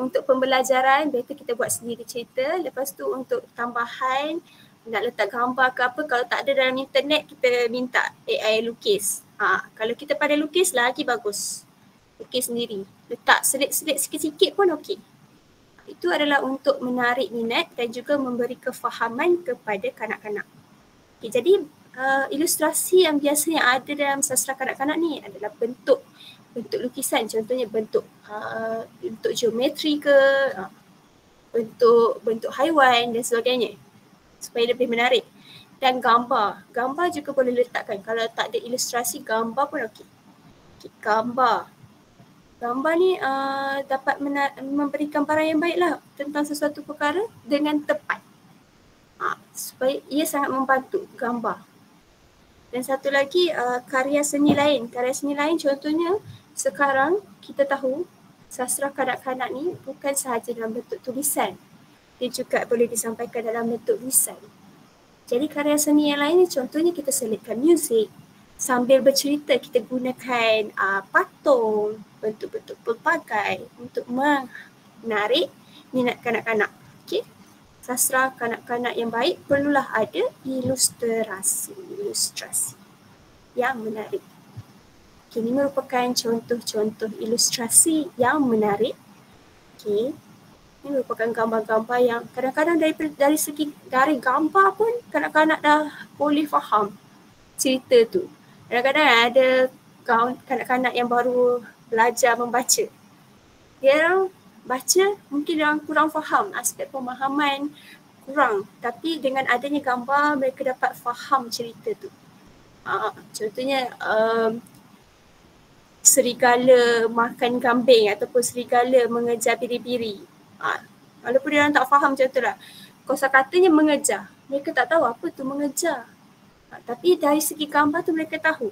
untuk pembelajaran, better kita buat sendiri cerita. Lepas tu untuk tambahan, nak letak gambar ke apa, kalau tak ada dalam internet, kita minta AI lukis. Kalau kita pandai lukis, lagi bagus. Lukis sendiri. Letak selit-selit sikit-sikit pun okey. Itu adalah untuk menarik minat dan juga memberi kefahaman kepada kanak-kanak. Okay, jadi ilustrasi yang biasanya ada dalam sastra kanak-kanak ni adalah bentuk lukisan, contohnya bentuk geometri ke, bentuk haiwan dan sebagainya, supaya lebih menarik. Dan gambar juga boleh letakkan. Kalau tak ada ilustrasi, gambar pun okey. Gambar ni dapat memberi gambaran yang baiklah tentang sesuatu perkara dengan tepat. Supaya ia sangat membantu gambar. Dan satu lagi karya seni lain. Karya seni lain contohnya sekarang kita tahu sastra kanak-kanak ni bukan sahaja dalam bentuk tulisan. Dia juga boleh disampaikan dalam bentuk lisan. Jadi karya seni yang lain ni contohnya kita selitkan muzik. Sambil bercerita kita gunakan patung, bentuk-bentuk pelbagai untuk menarik minat kanak-kanak. Okey. Sastra kanak-kanak yang baik perlulah ada ilustrasi yang menarik. Okay, ini merupakan contoh-contoh ilustrasi yang menarik. Okay. Ini merupakan gambar-gambar yang kadang-kadang dari gambar pun kanak-kanak dah boleh faham cerita tu. Kadang-kadang ada kanak-kanak yang baru belajar membaca. Dia orang baca, mungkin dia orang kurang faham, aspek pemahaman kurang. Tapi dengan adanya gambar, mereka dapat faham cerita tu. Contohnya, serigala makan kambing ataupun serigala mengejar biri-biri. Walaupun dia orang tak faham contohlah. Kosakatanya mengejar. Mereka tak tahu apa tu mengejar. Tapi dari segi gambar tu mereka tahu.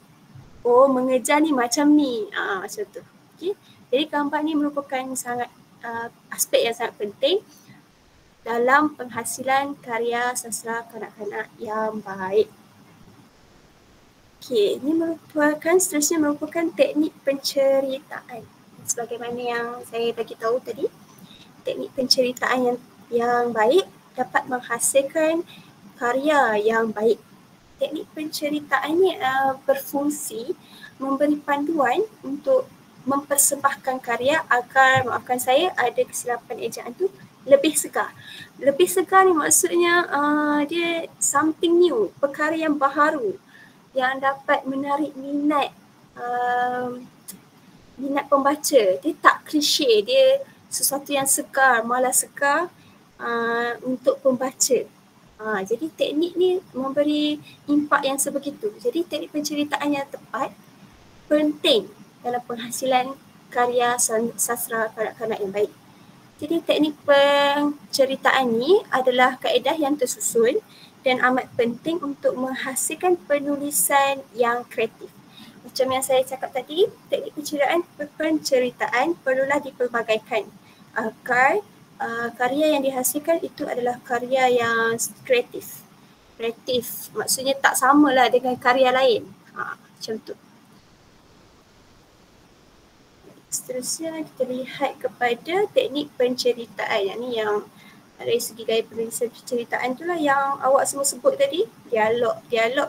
Oh, mengejar ni macam ni. Macam tu. Okay. Jadi gambar ni merupakan aspek yang sangat penting dalam penghasilan karya sastra kanak-kanak yang baik. Okay, ini seterusnya merupakan teknik penceritaan. Sebagaimana yang saya bagi tahu tadi, teknik penceritaan yang baik dapat menghasilkan karya yang baik. Teknik penceritaan ni berfungsi memberi panduan untuk mempersembahkan karya agar, maafkan saya, ada kesilapan ejaan tu, lebih segar. Lebih segar ni maksudnya dia something new, perkara yang baharu yang dapat menarik minat pembaca. Dia tak klise, dia sesuatu yang segar, malah segar untuk pembaca. Jadi teknik ni memberi impak yang sebegitu. Jadi teknik penceritaan yang tepat penting dalam penghasilan karya sastra kanak-kanak yang baik. Jadi teknik penceritaan ni adalah kaedah yang tersusun dan amat penting untuk menghasilkan penulisan yang kreatif. Macam yang saya cakap tadi, teknik penceritaan perlulah dipelbagaikan agar karya yang dihasilkan itu adalah karya yang kreatif. Kreatif maksudnya tak samalah dengan karya lain. Macam tu. Seterusnya kita lihat kepada teknik penceritaan. Yang ni yang dari segi gaya penulisan penceritaan tu lah yang awak semua sebut tadi. Dialog,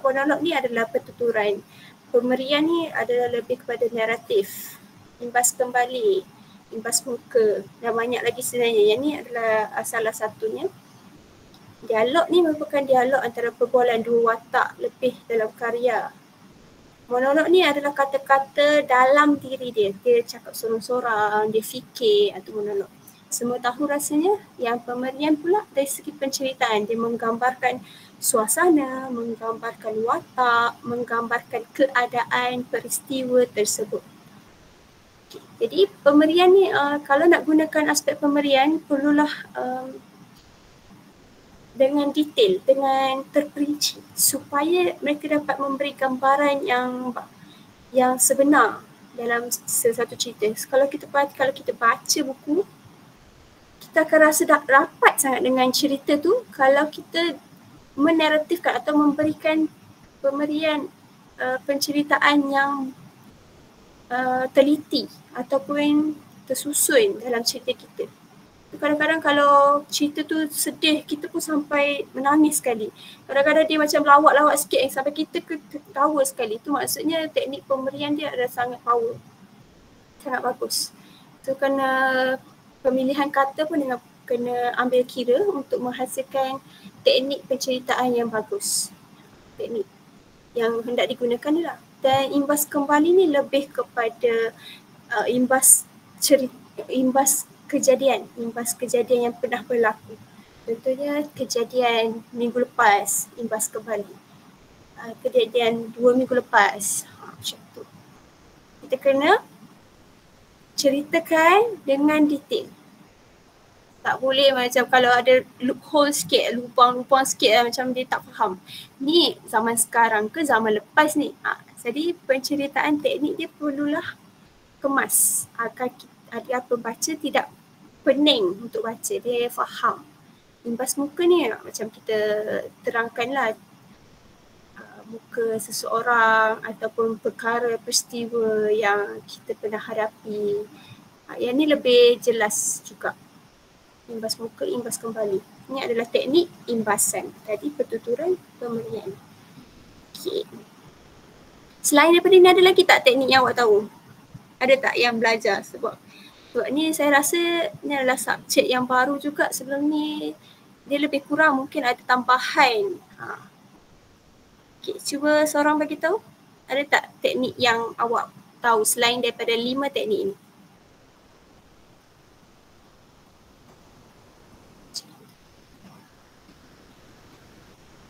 monolog ni adalah pertuturan. Pemberian ni adalah lebih kepada naratif, imbas kembali, imbas muka dan banyak lagi sebenarnya. Yang ni adalah salah satunya. Dialog ni merupakan dialog antara perbualan dua watak lebih dalam karya. Monolog ni adalah kata-kata dalam diri dia. Dia cakap sorang-sorang, dia fikir atau monolog. Semua tahu rasanya. Yang pemberian pula dari segi penceritaan. Dia menggambarkan suasana, menggambarkan watak, menggambarkan keadaan peristiwa tersebut. Okay. Jadi pemberian ni kalau nak gunakan aspek pemberian perlulah dengan detail, dengan terperinci supaya mereka dapat memberi gambaran yang sebenar dalam sesuatu cerita. Kalau kita baca buku, kita kita akan rasa rapat sangat dengan cerita tu kalau kita menaratifkan atau memberikan pemberian penceritaan yang teliti ataupun tersusun dalam cerita kita. Kadang-kadang kalau cerita tu sedih, kita pun sampai menangis sekali. Kadang-kadang dia macam lawak-lawak sikit sampai kita ketawa sekali. Itu maksudnya teknik pemberian dia adalah sangat power. Sangat bagus. So kena pemilihan kata pun kena ambil kira untuk menghasilkan teknik penceritaan yang bagus. Teknik yang hendak digunakan ni lah. Dan imbas kembali ni lebih kepada imbas kejadian yang pernah berlaku. Contohnya kejadian minggu lepas, imbas kembali. Kejadian 2 minggu lepas, macam tu. Kita kena ceritakan dengan detail. Tak boleh macam kalau ada loophole sikit, lubang-lubang sikit lah, macam dia tak faham. Ni zaman sekarang ke zaman lepas ni? Jadi penceritaan teknik dia perlulah kemas agar pembaca tidak pening untuk baca, dia faham. Imbas muka ni macam kita terangkanlah muka seseorang ataupun perkara, peristiwa yang kita pernah hadapi. Yang ni lebih jelas juga. Imbas muka, imbas kembali. Ini adalah teknik imbasan. Tadi pertuturan, pemberian. Okay. Selain daripada ni ada lagi tak teknik yang awak tahu? Ada tak yang belajar? Sebab ni saya rasa ni adalah subjek yang baru juga. Sebelum ni dia lebih kurang, mungkin ada tambahan. Okay, cuba seorang bagi tahu. Ada tak teknik yang awak tahu selain daripada 5 teknik ni?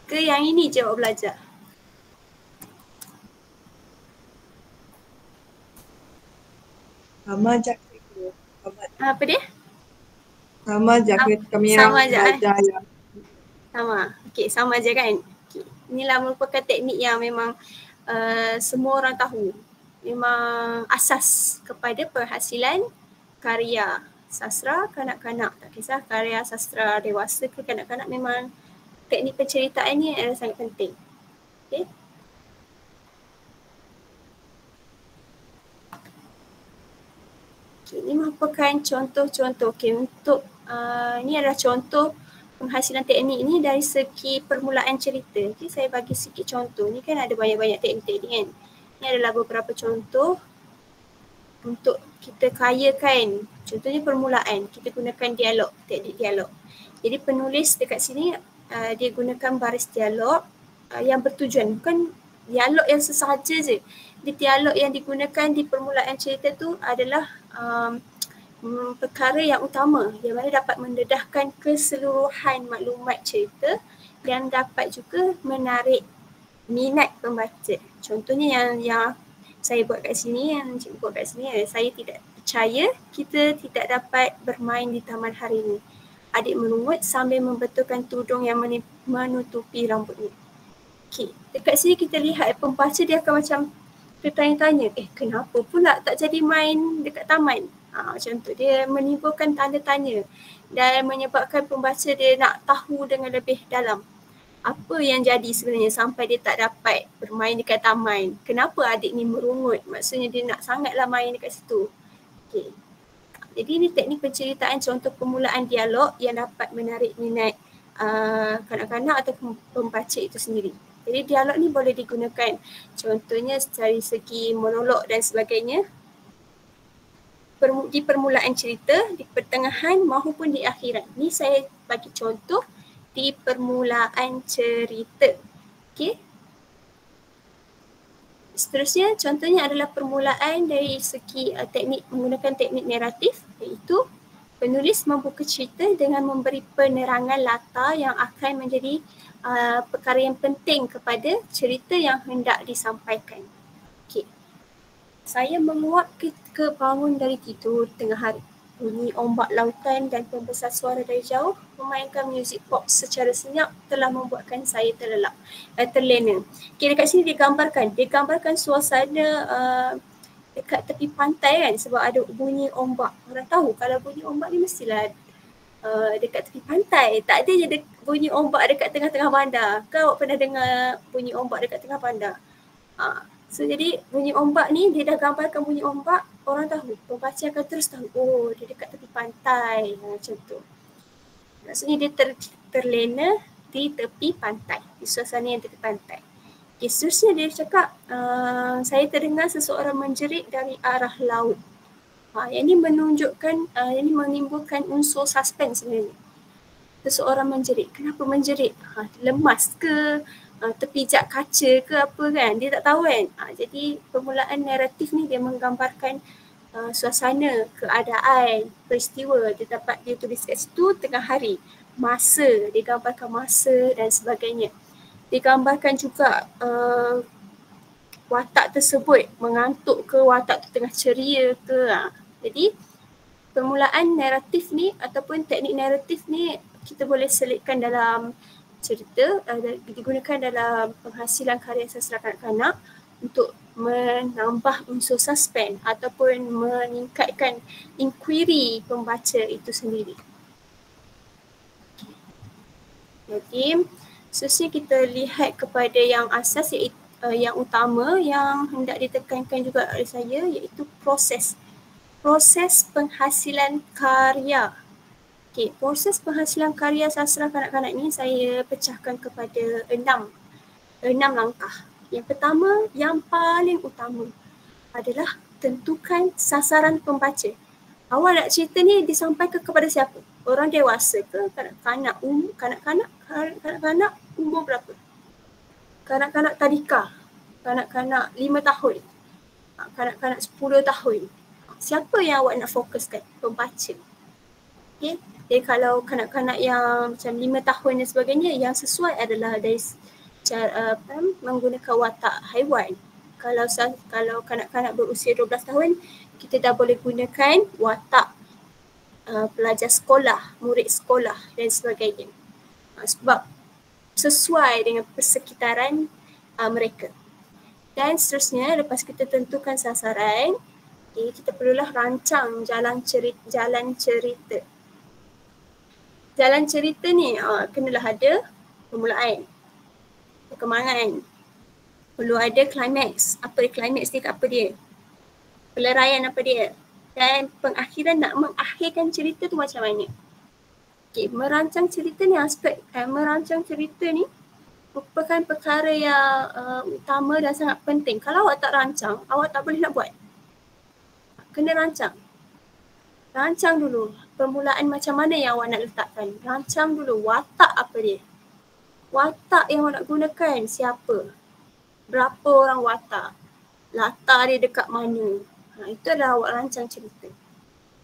Ke yang ini je awak belajar? Sama je. Apa dia? Sama je kami yang belajar yang sama. Okey, sama je kan? Okay. Inilah merupakan teknik yang memang semua orang tahu. Memang asas kepada penghasilan karya sastra kanak-kanak. Tak kisah karya sastra dewasa ke kanak-kanak, memang teknik penceritaan ni adalah sangat penting. Okay. Okay, ini merupakan contoh-contoh. Okay, untuk ini adalah contoh penghasilan teknik ni dari segi permulaan cerita. Okay, saya bagi sikit contoh. Ni kan ada banyak-banyak teknik-teknik kan. Ini adalah beberapa contoh untuk kita kayakan. Contohnya permulaan. Kita gunakan dialog, teknik dialog. Jadi penulis dekat sini dia gunakan baris dialog yang bertujuan. Bukan dialog yang sesahaja je. Dialog yang digunakan di permulaan cerita tu adalah perkara yang utama yang mana dapat mendedahkan keseluruhan maklumat cerita dan dapat juga menarik minat pembaca. Contohnya yang saya buat kat sini, yang cikgu buat kat sini, saya tidak percaya kita tidak dapat bermain di taman hari ini. Adik merungut sambil membetulkan tudung yang menutupi rambutnya. Okay. Dekat sini kita lihat pembaca dia akan macam bertanya-tanya, kenapa pula tak jadi main dekat taman? Macam tu, dia menimbulkan tanda tanya dan menyebabkan pembaca dia nak tahu dengan lebih dalam. Apa yang jadi sebenarnya sampai dia tak dapat bermain dekat taman? Kenapa adik ni merungut? Maksudnya dia nak sangatlah main dekat situ. Okay. Jadi ini teknik penceritaan contoh permulaan dialog yang dapat menarik minat kanak-kanak atau pembaca itu sendiri. Jadi dialog ni boleh digunakan contohnya dari segi monolog dan sebagainya di permulaan cerita, di pertengahan maupun di akhiran. Ni saya bagi contoh di permulaan cerita. Okey. Seterusnya contohnya adalah permulaan dari segi teknik menggunakan teknik naratif, iaitu penulis membuka cerita dengan memberi penerangan latar yang akan menjadi perkara yang penting kepada cerita yang hendak disampaikan. Okay. Saya menguap kebangun dari tidur tengah hari. Bunyi ombak lautan dan pembesar suara dari jauh memainkan muzik pop secara senyap telah membuatkan saya terlena. Okay, dekat sini digambarkan suasana dekat tepi pantai kan, sebab ada bunyi ombak. Orang tahu kalau bunyi ombak ni mestilah dekat tepi pantai. Tak ada je bunyi ombak dekat tengah-tengah bandar. Kau pernah dengar bunyi ombak dekat tengah bandar? So jadi bunyi ombak ni dia dah gambarkan bunyi ombak, orang tahu, pembaca akan terus tahu, oh dia dekat tepi pantai, macam tu. Maksudnya dia terlena di tepi pantai, di suasana yang tepi pantai. Okay, seterusnya dia cakap, saya terdengar seseorang menjerit dari arah laut. Yang ini menunjukkan, yang ini menimbulkan unsur suspense sebenarnya. Seseorang menjerit, kenapa menjerit? Lemas ke? Terpijak kaca ke apa kan, dia tak tahu kan. Jadi permulaan naratif ni dia menggambarkan suasana, keadaan, peristiwa. Dia dapat dia tulis kat situ tengah hari, masa, dia gambarkan masa dan sebagainya. Digambarkan juga watak tersebut mengantuk ke, watak tu tengah ceria ke. Jadi permulaan naratif ni ataupun teknik naratif ni kita boleh selitkan dalam cerita, digunakan dalam penghasilan karya sastra kanak-kanak untuk menambah unsur suspense ataupun meningkatkan inquiry pembaca itu sendiri. Jadi seterusnya kita lihat kepada yang asas, iaitu yang utama yang hendak ditekankan juga oleh saya, iaitu proses penghasilan karya. Okay, proses penghasilan karya sastra kanak-kanak ni saya pecahkan kepada 6 langkah. Yang pertama, yang paling utama adalah tentukan sasaran pembaca. Awak nak cerita ni disampaikan kepada siapa? Orang dewasa ke? Kanak-kanak umur berapa? Kanak-kanak tadika, kanak-kanak 5 tahun, kanak-kanak 10 tahun. Siapa yang awak nak fokuskan? Pembaca. Okay. Jadi kalau kanak-kanak yang macam 5 tahun dan sebagainya, yang sesuai adalah dari cara menggunakan watak haiwan. Kalau kanak-kanak berusia 12 tahun, kita dah boleh gunakan watak pelajar sekolah, murid sekolah dan sebagainya. Sebab sesuai dengan persekitaran mereka. Dan seterusnya, lepas kita tentukan sasaran, kita perlulah rancang jalan cerita. Jalan cerita ni kenalah ada permulaan, perkembangan, perlu ada klimaks. Apa dia klimaks ni? Apa dia? Peleraian apa dia? Dan pengakhiran, nak mengakhirkan cerita tu macam mana? Okay, merancang cerita ni, aspek merancang cerita ni merupakan perkara yang utama dan sangat penting. Kalau awak tak rancang, awak tak boleh nak buat. Kena rancang. Rancang dulu permulaan macam mana yang awak nak letakkan. Rancang dulu watak apa dia. Watak yang awak nak gunakan siapa. Berapa orang watak. Latar dia dekat mana. Itu adalah awak rancang cerita.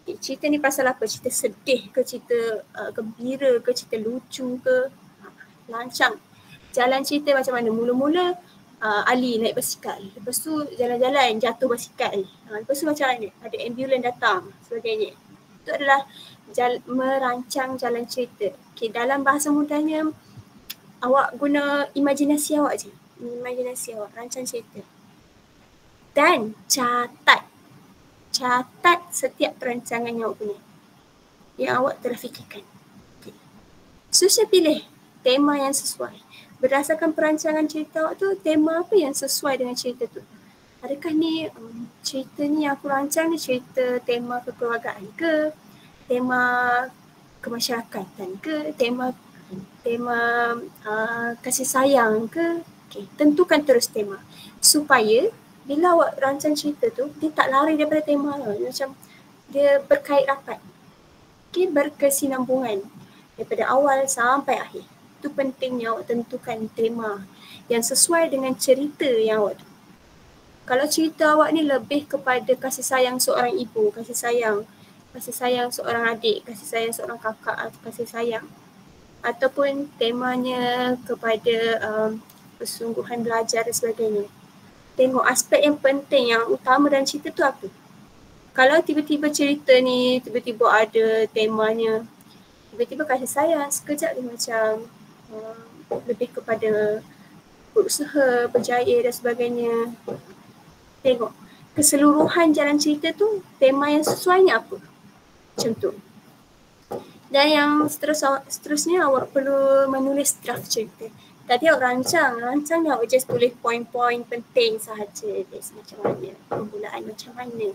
Cerita ni pasal apa? Cerita sedih ke, cerita gembira ke, cerita lucu ke. Rancang. Jalan cerita macam mana. Mula-mula Ali naik basikal. Lepas tu jalan-jalan jatuh basikal. Lepas tu macam mana? Ada ambulans datang sebagainya. Itu adalah merancang jalan cerita. Okay, dalam bahasa mudahnya, awak guna imajinasi awak je. Imajinasi awak, rancang cerita. Dan catat setiap perancangan yang awak punya, yang awak telah fikirkan. Okay. Seterusnya pilih tema yang sesuai. Berdasarkan perancangan cerita awak tu, tema apa yang sesuai dengan cerita tu? Adakah ni cerita ni yang aku rancang ni cerita tema kekeluargaan ke, tema kemasyarakatan ke, tema kasih sayang ke? Okay, tentukan terus tema supaya bila awak rancang cerita tu, dia tak lari daripada tema lah. Macam dia berkait rapat. Okay, berkesinambungan daripada awal sampai akhir. Itu pentingnya awak tentukan tema yang sesuai dengan cerita yang awak tu. Kalau cerita awak ni lebih kepada kasih sayang seorang ibu, kasih sayang seorang adik, kasih sayang seorang kakak, atau kasih sayang, ataupun temanya kepada persungguhan belajar dan sebagainya. Tengok aspek yang penting, yang utama dalam cerita tu apa. Kalau tiba-tiba cerita ni, tiba-tiba ada temanya, tiba-tiba kasih sayang, sekejap dia macam lebih kepada berusaha, berjaya dan sebagainya. Tengok keseluruhan jalan cerita tu, tema yang sesuainya apa. Macam tu. Dan yang seterusnya awak perlu menulis draft cerita. Tadi awak rancang ni awak just tulis poin-poin penting sahaja. Macam mana, permulaan macam mana,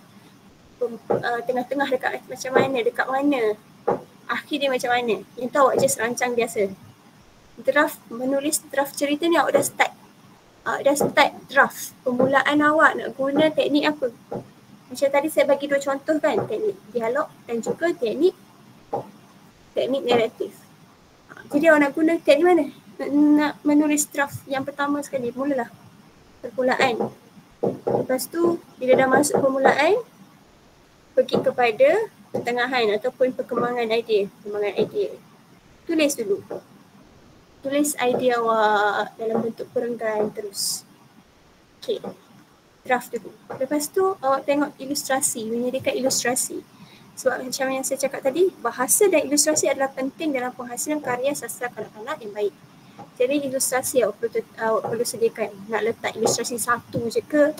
tengah-tengah dekat macam mana, dekat mana, akhir dia macam mana. Yang tu awak just rancang biasa. Menulis draft cerita ni awak dah start draft. Permulaan awak nak guna teknik apa. Macam tadi saya bagi 2 contoh kan, teknik dialog dan juga teknik naratif. Jadi awak nak guna teknik mana? Nak menulis draft yang pertama sekali, mulalah permulaan. Lepas tu bila dah masuk permulaan, pergi kepada pertengahan ataupun perkembangan idea. Tulis dulu. Tulis idea awak dalam bentuk perenggan terus. Okay. Draft dulu. Lepas tu awak tengok ilustrasi, menyediakan ilustrasi. Sebab macam yang saya cakap tadi, bahasa dan ilustrasi adalah penting dalam penghasilan karya sastra kanak-kanak yang baik. Jadi ilustrasi awak perlu sediakan. Nak letak ilustrasi satu je ke,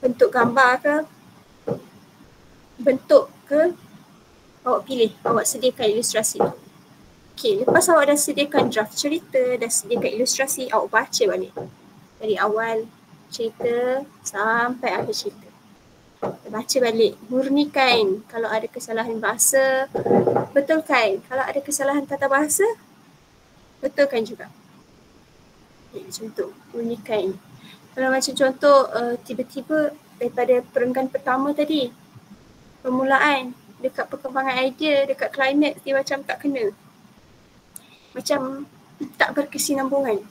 bentuk gambar ke, bentuk ke, awak pilih, awak sediakan ilustrasi tu. Okay, lepas awak dah sediakan draft cerita, dah sediakan ilustrasi, awak baca balik. Dari awal cerita sampai akhir cerita. Baca balik, murnikan kalau ada kesalahan bahasa, betulkan. Kalau ada kesalahan tata bahasa, betulkan juga. Okay, contoh, murnikan. Kalau macam contoh, tiba-tiba daripada perenggan pertama tadi, permulaan, dekat perkembangan idea, dekat climax, dia macam tak kena. Macam tak berkesinambungan.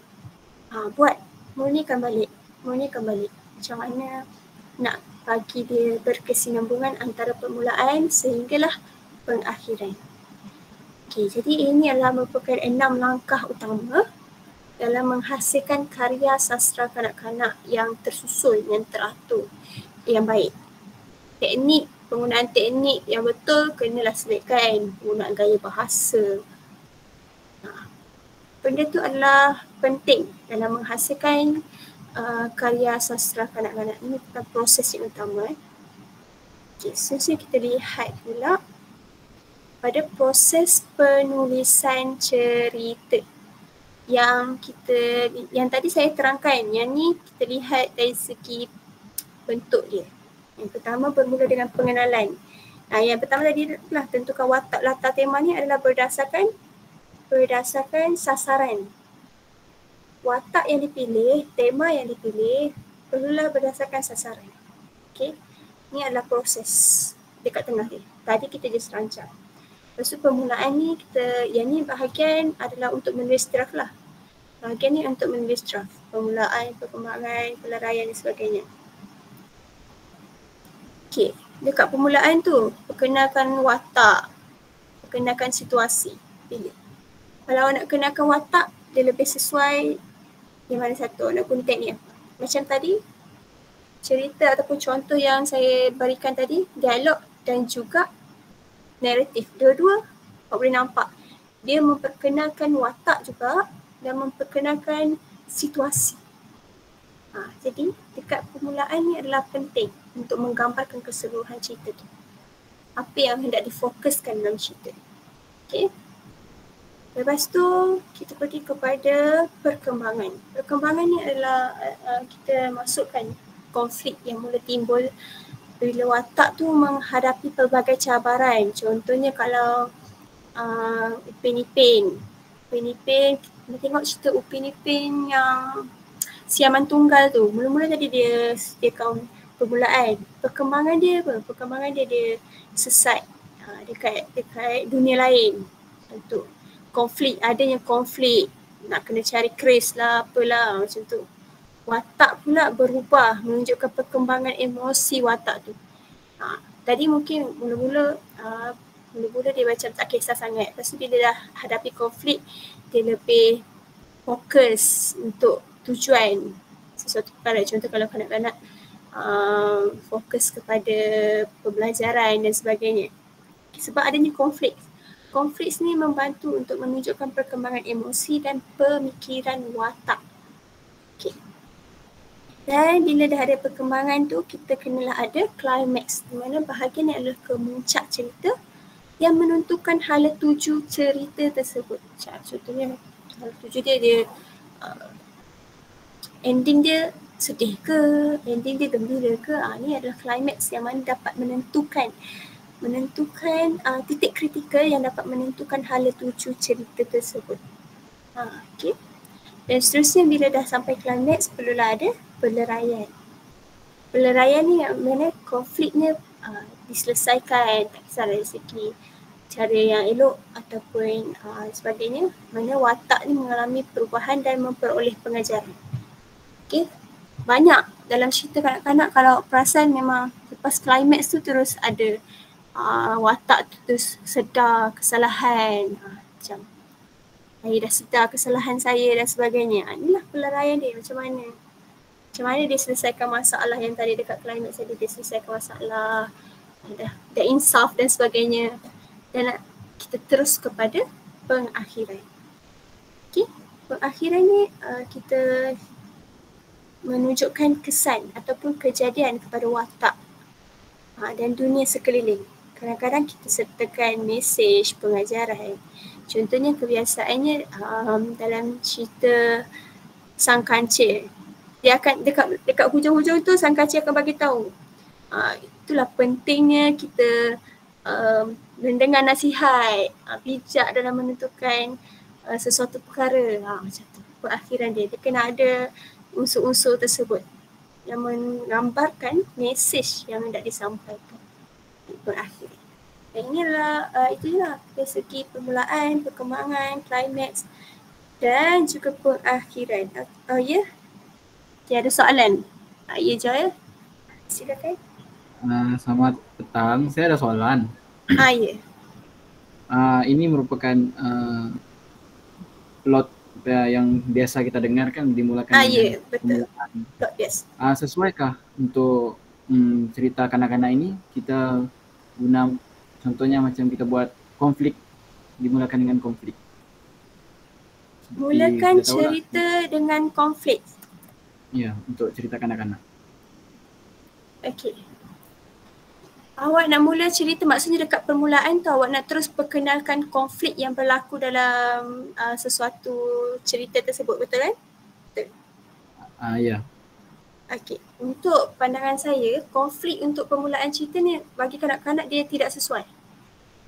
Buat, murnikan balik. Macam mana nak bagi dia berkesinambungan antara permulaan sehinggalah pengakhiran. Okay, jadi ini adalah merupakan 6 langkah utama dalam menghasilkan karya sastra kanak-kanak yang tersusun, yang teratur, yang baik. Penggunaan teknik yang betul kenalah selitkan, penggunaan gaya bahasa. Benda tu adalah penting dalam menghasilkan karya sastra kanak-kanak. Ini tentang proses yang utama. Okay, seterusnya kita lihat pula pada proses penulisan cerita yang tadi saya terangkan. Yang ni kita lihat dari segi bentuk dia. Yang pertama bermula dengan pengenalan. Yang pertama tadi lah tentukan watak latar tema ni adalah berdasarkan sasaran. Watak yang dipilih, tema yang dipilih perlulah berdasarkan sasaran. Okay. Ini adalah proses dekat tengah dia. Tadi kita just rancang. Lepas tu permulaan ni yang ni bahagian adalah untuk menulis draft lah. Bahagian ni untuk menulis draft. Permulaan, perkembangan, pelaraian dan sebagainya. Okay. Dekat permulaan tu, perkenalkan watak, perkenalkan situasi. Pilih. Kalau awak nak kenalkan watak, dia lebih sesuai yang mana satu, nak guna teknik apa. Macam tadi, cerita ataupun contoh yang saya berikan tadi, dialog dan juga naratif. Dua-dua, awak boleh nampak. Dia memperkenalkan watak juga dan memperkenalkan situasi. Jadi, dekat permulaan ni adalah penting untuk menggambarkan keseluruhan cerita tu. Apa yang hendak difokuskan dalam cerita. Okay. Lepas tu kita pergi kepada perkembangan. Perkembangan ni adalah kita masukkan konflik yang mula timbul bila watak tu menghadapi pelbagai cabaran. Contohnya kalau Upin Ipin. Kita tengok cerita Upin Ipin yang Siaman Tunggal tu. Mula-mula tadi dia sediakan permulaan. Perkembangan dia apa? Perkembangan dia sesat dekat dunia lain. Untuk adanya konflik, nak kena cari keris lah, apalah macam tu. Watak pula berubah, menunjukkan perkembangan emosi watak tu. Tadi mungkin mula-mula dia macam tak kisah sangat. Lepas tu bila dah hadapi konflik, dia lebih fokus untuk tujuan sesuatu perkara. Contoh kalau kanak-kanak fokus kepada pembelajaran dan sebagainya. Sebab adanya konflik. Konflik ni membantu untuk menunjukkan perkembangan emosi dan pemikiran watak. Okay. Dan bila dah ada perkembangan tu, kita kenalah ada climax, di mana bahagian ni adalah kemuncak cerita yang menentukan hala tuju cerita tersebut. Contohnya hala tuju dia ending dia sedih ke, ending dia gembira ke, ni adalah climax yang mana dapat menentukan titik kritikal yang dapat menentukan hala tuju cerita tersebut. Okay. Dan seterusnya bila dah sampai climax perlulah ada peleraian. Peleraian ni yang mana konfliknya diselesaikan, tak kisah dari segi cara yang elok ataupun sebagainya, mana watak ni mengalami perubahan dan memperoleh pengajaran. Okay. Banyak dalam cerita kanak-kanak kalau perasan memang lepas climax tu terus ada watak tu terus sedar kesalahan, macam saya dah sedar kesalahan saya dan sebagainya. Inilah peleraian dia, macam mana dia selesaikan masalah yang tadi dekat climax tadi, dia selesaikan masalah, dah insaf dan sebagainya. Dan kita terus kepada pengakhiran. Okay. Pengakhiran ni kita menunjukkan kesan ataupun kejadian kepada watak dan dunia sekeliling. Kadang-kadang kita sertakan mesej pengajaran. Contohnya kebiasaannya dalam cerita Sang Kancil, dia akan dekat hujung-hujung tu Sang Kancil akan bagi tahu itulah pentingnya kita mendengar nasihat, bijak dalam menentukan sesuatu perkara, macam tu. Perakhiran dia kena ada unsur-unsur tersebut yang menggambarkan mesej yang hendak disampaikan. Berakhir. Dan inilah itulah dari segi permulaan, perkembangan, climax dan juga pengakhiran. Ya. Tiada soalan. Ya Joel. Silakan. Selamat petang. Saya ada soalan. Ya. Ini merupakan plot yang biasa kita dengar kan, dimulakan ya, betul. Plot biasa. Sesuaikah untuk cerita kanak-kanak ini kita guna contohnya macam kita buat konflik, dimulakan dengan konflik? Mulakan cerita dengan konflik. Ya, untuk cerita kanak-kanak. Okey. Awak nak mula cerita maksudnya dekat permulaan tu awak nak terus perkenalkan konflik yang berlaku dalam sesuatu cerita tersebut, betul kan? Betul. Ya. Okey. Untuk pandangan saya, konflik untuk permulaan cerita ni bagi kanak-kanak dia tidak sesuai.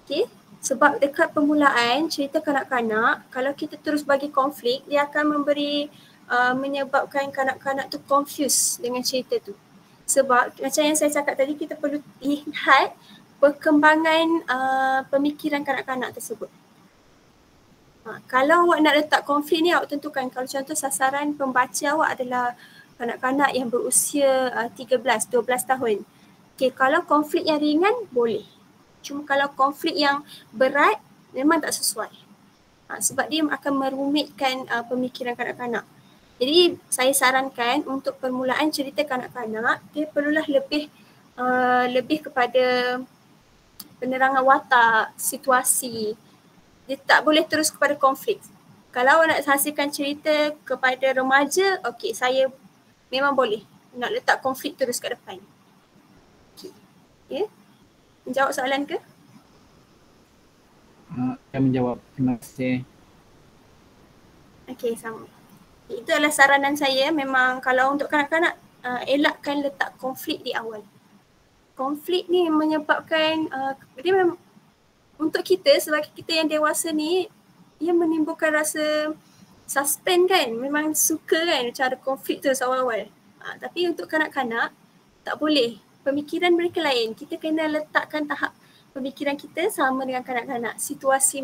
Okey. Sebab dekat permulaan cerita kanak-kanak, kalau kita terus bagi konflik, dia akan menyebabkan kanak-kanak tu confused dengan cerita tu. Sebab macam yang saya cakap tadi, kita perlu lihat perkembangan pemikiran kanak-kanak tersebut. Kalau awak nak letak konflik ni, awak tentukan kalau contoh sasaran pembaca awak adalah kanak-kanak yang berusia 13-12 tahun. Okay, kalau konflik yang ringan boleh. Cuma kalau konflik yang berat memang tak sesuai. Sebab dia akan merumitkan pemikiran kanak-kanak. Jadi saya sarankan untuk permulaan cerita kanak-kanak, dia perlulah lebih kepada penerangan watak, situasi. Dia tak boleh terus kepada konflik. Kalau nak hasilkan cerita kepada remaja, okey, saya memang boleh nak letak konflik terus kat depan. Okay. Ya? Menjawab soalan ke? Saya menjawab. Terima kasih. Okey, sama. Itu adalah saranan saya. Memang kalau untuk kanak-kanak, elakkan letak konflik di awal. Konflik ni menyebabkan, dia memang untuk kita sebagai kita yang dewasa ni, ia menimbulkan rasa suspend kan. Memang suka kan cara konflik tu awal-awal. Tapi untuk kanak-kanak, tak boleh. Pemikiran mereka lain. Kita kena letakkan tahap pemikiran kita sama dengan kanak-kanak. Situasi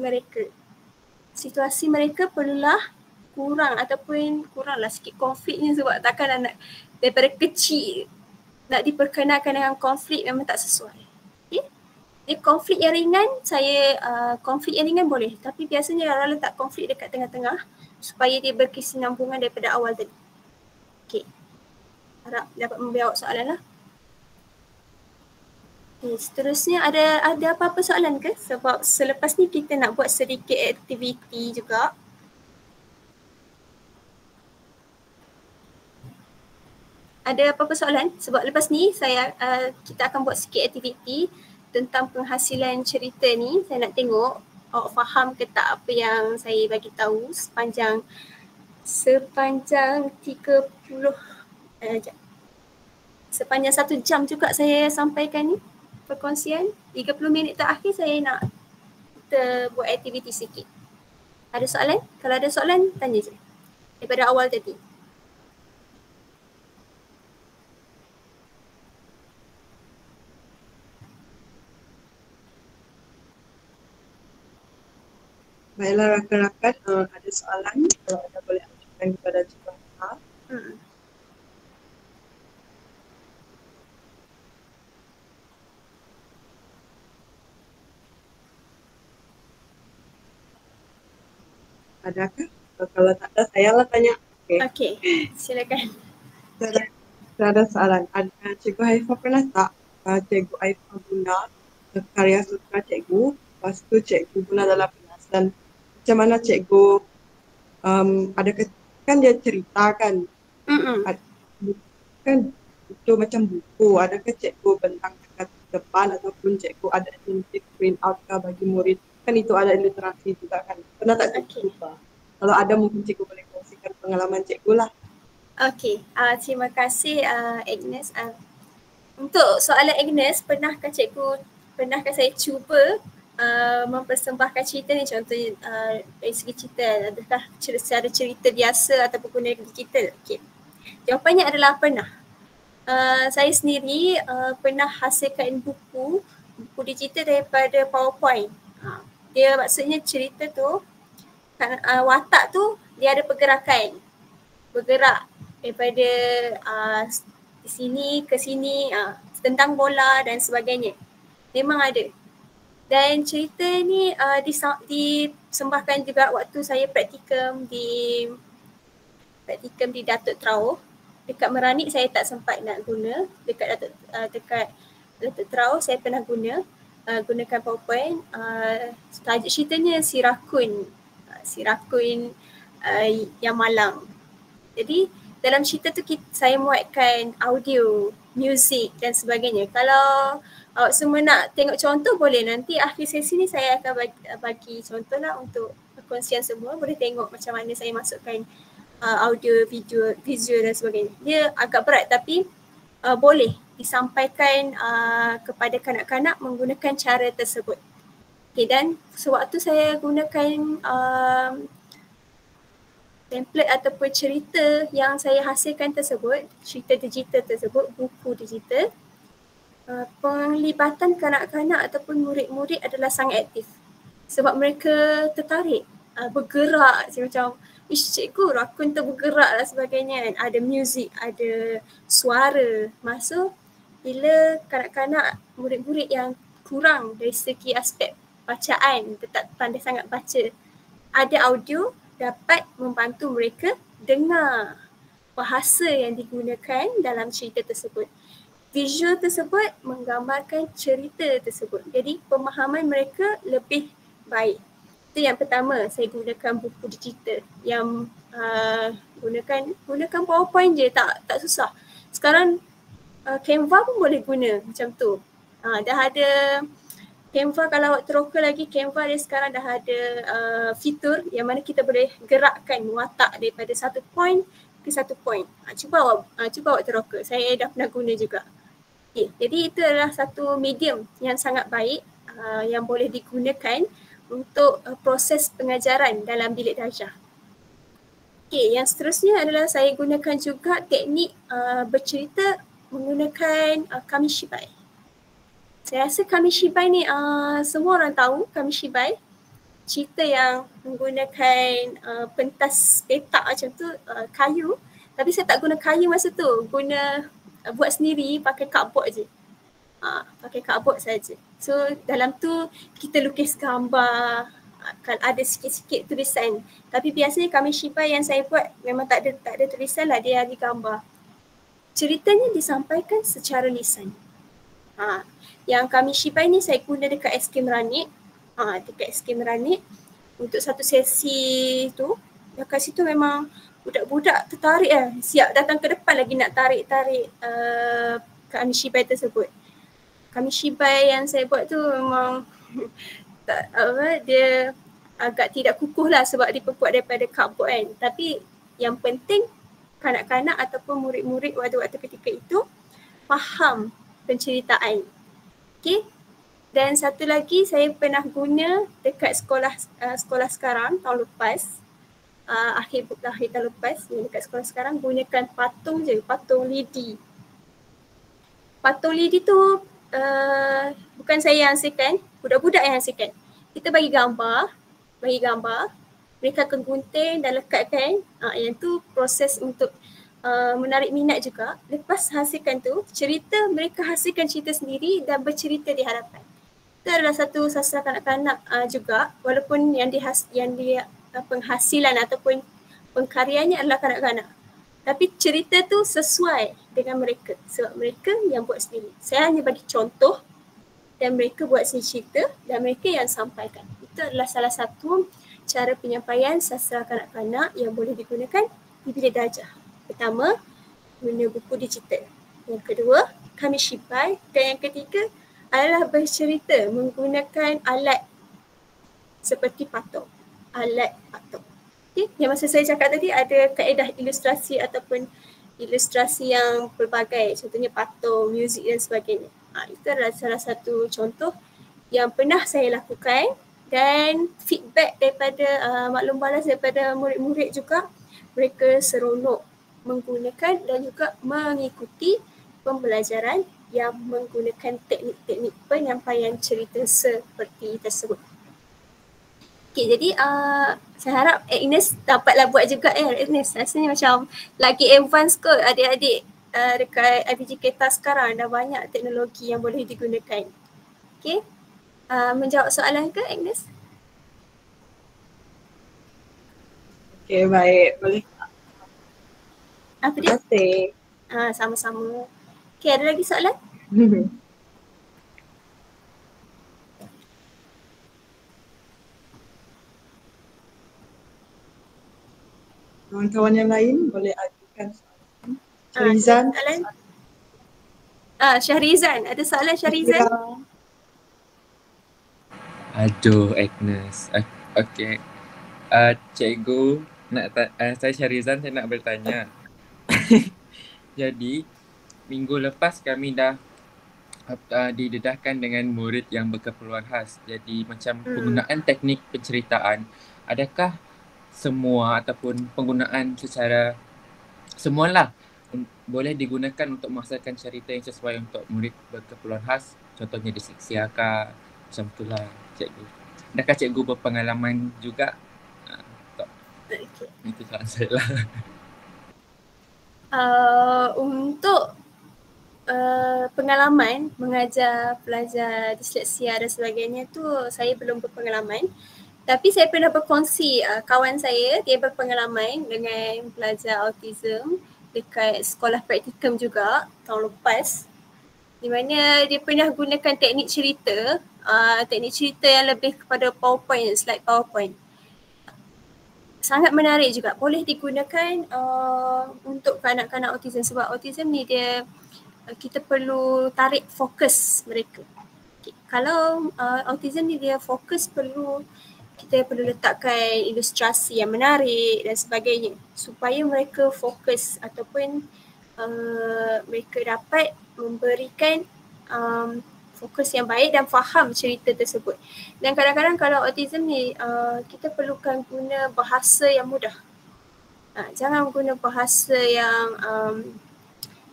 mereka perlulah kuranglah sikit konfliknya, sebab takkan anak daripada kecil nak diperkenalkan dengan konflik memang tak sesuai. Okay? Jadi konflik yang ringan, konflik yang ringan boleh, tapi biasanya kalau letak konflik dekat tengah-tengah supaya dia berkesinambungan daripada awal tadi. Okay. Harap dapat menjawab soalan lah. Okay, seterusnya ada apa-apa soalan ke? Sebab selepas ni kita nak buat sedikit aktiviti juga. Ada apa-apa soalan? Sebab lepas ni kita akan buat sikit aktiviti tentang penghasilan cerita ni, saya nak tengok awak faham ke tak apa yang saya bagi tahu sepanjang 1 jam juga saya sampaikan ni perkongsian. 30 minit terakhir saya nak kita buat aktiviti sikit. Ada soalan? Kalau ada soalan, tanya je daripada awal tadi. Baiklah rakan-rakan, ada soalan kalau anda boleh ajukan kepada Cikgu Haifa. Adakah? Kalau tak ada, saya lah tanya. Okey, silakan. Saya ada soalan. Cikgu Haifa pernah tak Cikgu Haifa guna karya sutra cikgu, lepas tu cikgu guna dalam penjelasan? Macam mana cikgu, adakah kan dia cerita kan? Kan itu macam buku, adakah cikgu bentang dekat depan ataupun cikgu ada identik print out ke bagi murid? Kan itu ada literasi juga kan? Pernah tak cikgu lupa? Kalau ada mungkin cikgu boleh kongsikan pengalaman cikgu lah. Okey, terima kasih Agnes. Untuk soalan Agnes, pernahkah saya cuba mempersembahkan cerita ni, contohnya dari segi cerita, adakah secara cerita biasa ataupun guna digital? Okay. Jawapannya adalah pernah. Saya sendiri pernah hasilkan buku digital daripada PowerPoint. Dia maksudnya cerita tu, watak tu dia ada pergerakan, bergerak daripada di sini ke sini, tentang bola dan sebagainya. Memang ada. Dan cerita ni disembahkan juga waktu saya praktikum di Datuk Terauh. Dekat Meranik saya tak sempat nak guna, dekat Datuk Terauh saya pernah gunakan PowerPoint. Tajuk ceritanya Si Rakun yang malang. Jadi dalam cerita tu saya muatkan audio, muzik dan sebagainya. Kalau awak semua nak tengok contoh, boleh nanti akhir sesi ni saya akan bagi contoh lah untuk perkongsian semua. Boleh tengok macam mana saya masukkan audio, video, visual dan sebagainya. Dia agak berat tapi boleh disampaikan kepada kanak-kanak menggunakan cara tersebut. Okay, dan sewaktu saya gunakan template ataupun cerita yang saya hasilkan tersebut, cerita digital tersebut, buku digital, penglibatan kanak-kanak ataupun murid-murid adalah sangat aktif. Sebab mereka tertarik, bergerak, macam cikgu rakun tu bergerak dan sebagainya. Ada muzik, ada suara. Masuk bila kanak-kanak, murid-murid yang kurang dari segi aspek bacaan, tak pandai sangat baca, ada audio dapat membantu mereka dengar bahasa yang digunakan dalam cerita tersebut. Visual tersebut menggambarkan cerita tersebut. Jadi pemahaman mereka lebih baik. Itu yang pertama, saya gunakan buku digital yang gunakan PowerPoint je, tak susah. Sekarang Canva pun boleh guna macam tu. Dah ada Canva, kalau awak teroka lagi, Canva dia sekarang dah ada fitur yang mana kita boleh gerakkan watak daripada satu point ke satu point. Cuba awak teroka. Saya dah pernah guna juga. Okay, jadi itu adalah satu medium yang sangat baik yang boleh digunakan untuk proses pengajaran dalam bilik darjah. Okay, yang seterusnya adalah saya gunakan juga teknik bercerita menggunakan Kamishibai. Saya rasa Kamishibai ni semua orang tahu Kamishibai. Cerita yang menggunakan pentas petak macam tu, kayu. Tapi saya tak guna kayu masa tu, buat sendiri pakai cardboard je. Pakai cardboard saja. So dalam tu kita lukis gambar, ada sikit-sikit tulisan. Tapi biasanya Kamishibai yang saya buat memang tak ada tulisan lah, dia ada gambar. Ceritanya disampaikan secara lisan. Yang Kamishibai ni saya guna dekat SK Meranik. Dekat SK Meranik untuk satu sesi tu, dekat situ memang budak-budak tertarik siap datang ke depan lagi nak tarik Kamishibai tersebut. Kamishibai yang saya buat tu memang tak, dia agak tidak kukuh lah sebab diperkuat daripada cardboard kan. Tapi yang penting kanak-kanak ataupun murid-murid waktu-waktu ketika itu faham penceritaan. Okay. Dan satu lagi saya pernah guna dekat sekolah sekarang tahun lepas. Akhir tahun lepas dekat sekolah sekarang gunakan patung je, patung lidi. Patung lidi tu bukan saya yang hasilkan, budak-budak yang hasilkan. Kita bagi gambar, mereka akan gunting dan lekatkan. Yang tu proses untuk menarik minat juga. Lepas hasilkan tu, mereka hasilkan cerita sendiri dan bercerita di hadapan. Itu adalah satu sastra kanak-kanak juga, walaupun yang penghasilan ataupun pengkaryanya adalah kanak-kanak. Tapi cerita tu sesuai dengan mereka sebab mereka yang buat sendiri. Saya hanya bagi contoh dan mereka buat sendiri cerita dan mereka yang sampaikan. Itu adalah salah satu cara penyampaian sastra kanak-kanak yang boleh digunakan di bilik darjah. Pertama, guna buku digital. Yang kedua, kamishibai. Dan yang ketiga adalah bercerita menggunakan alat seperti patung. Alat patung. Okay. Yang masa saya cakap tadi ada kaedah ilustrasi ataupun ilustrasi yang pelbagai. Contohnya patung, muzik dan sebagainya. Itu adalah salah satu contoh yang pernah saya lakukan dan feedback daripada maklum balas daripada murid-murid juga, mereka seronok menggunakan dan juga mengikuti pembelajaran yang menggunakan teknik-teknik penyampaian cerita seperti tersebut. Okay, jadi saya harap Agnes dapatlah buat juga Agnes. Rasanya macam lagi advance kot adik-adik dekat IPG Keta sekarang dah banyak teknologi yang boleh digunakan. Okay, menjawab soalan ke Agnes? Okay, baik. Boleh. Apa dia? Terima kasih. Sama-sama. Okay, ada lagi soalan? Kawan-kawan yang lain boleh ajukan soalan. Syahrizan. Syahrizan. Ada soalan Syahrizan? Aduh Agnes. Okay. Cikgu, saya Syahrizan, saya nak bertanya. Jadi, minggu lepas kami dah didedahkan dengan murid yang berkeperluan khas. Jadi macam penggunaan teknik penceritaan, adakah semua ataupun penggunaan secara semualah boleh digunakan untuk menghasilkan cerita yang sesuai untuk murid berkeperluan khas? Contohnya disleksia kah? Macam itulah cikgu. Adakah cikgu berpengalaman juga? Okay. Itu soalan saya lah. Untuk pengalaman mengajar pelajar disleksia dan sebagainya tu saya belum berpengalaman. Tapi saya pernah berkongsi kawan saya, dia berpengalaman dengan pelajar autism dekat sekolah praktikum juga tahun lepas. Di mana dia pernah gunakan teknik cerita yang lebih kepada PowerPoint, slide PowerPoint. Sangat menarik juga, boleh digunakan untuk kanak-kanak autism sebab autism ni kita perlu tarik fokus mereka. Okay. Kalau autism ni dia fokus kita perlu letakkan ilustrasi yang menarik dan sebagainya supaya mereka fokus ataupun mereka dapat memberikan fokus yang baik dan faham cerita tersebut. Dan kadang-kadang kalau autism ni kita perlukan guna bahasa yang mudah. Jangan guna bahasa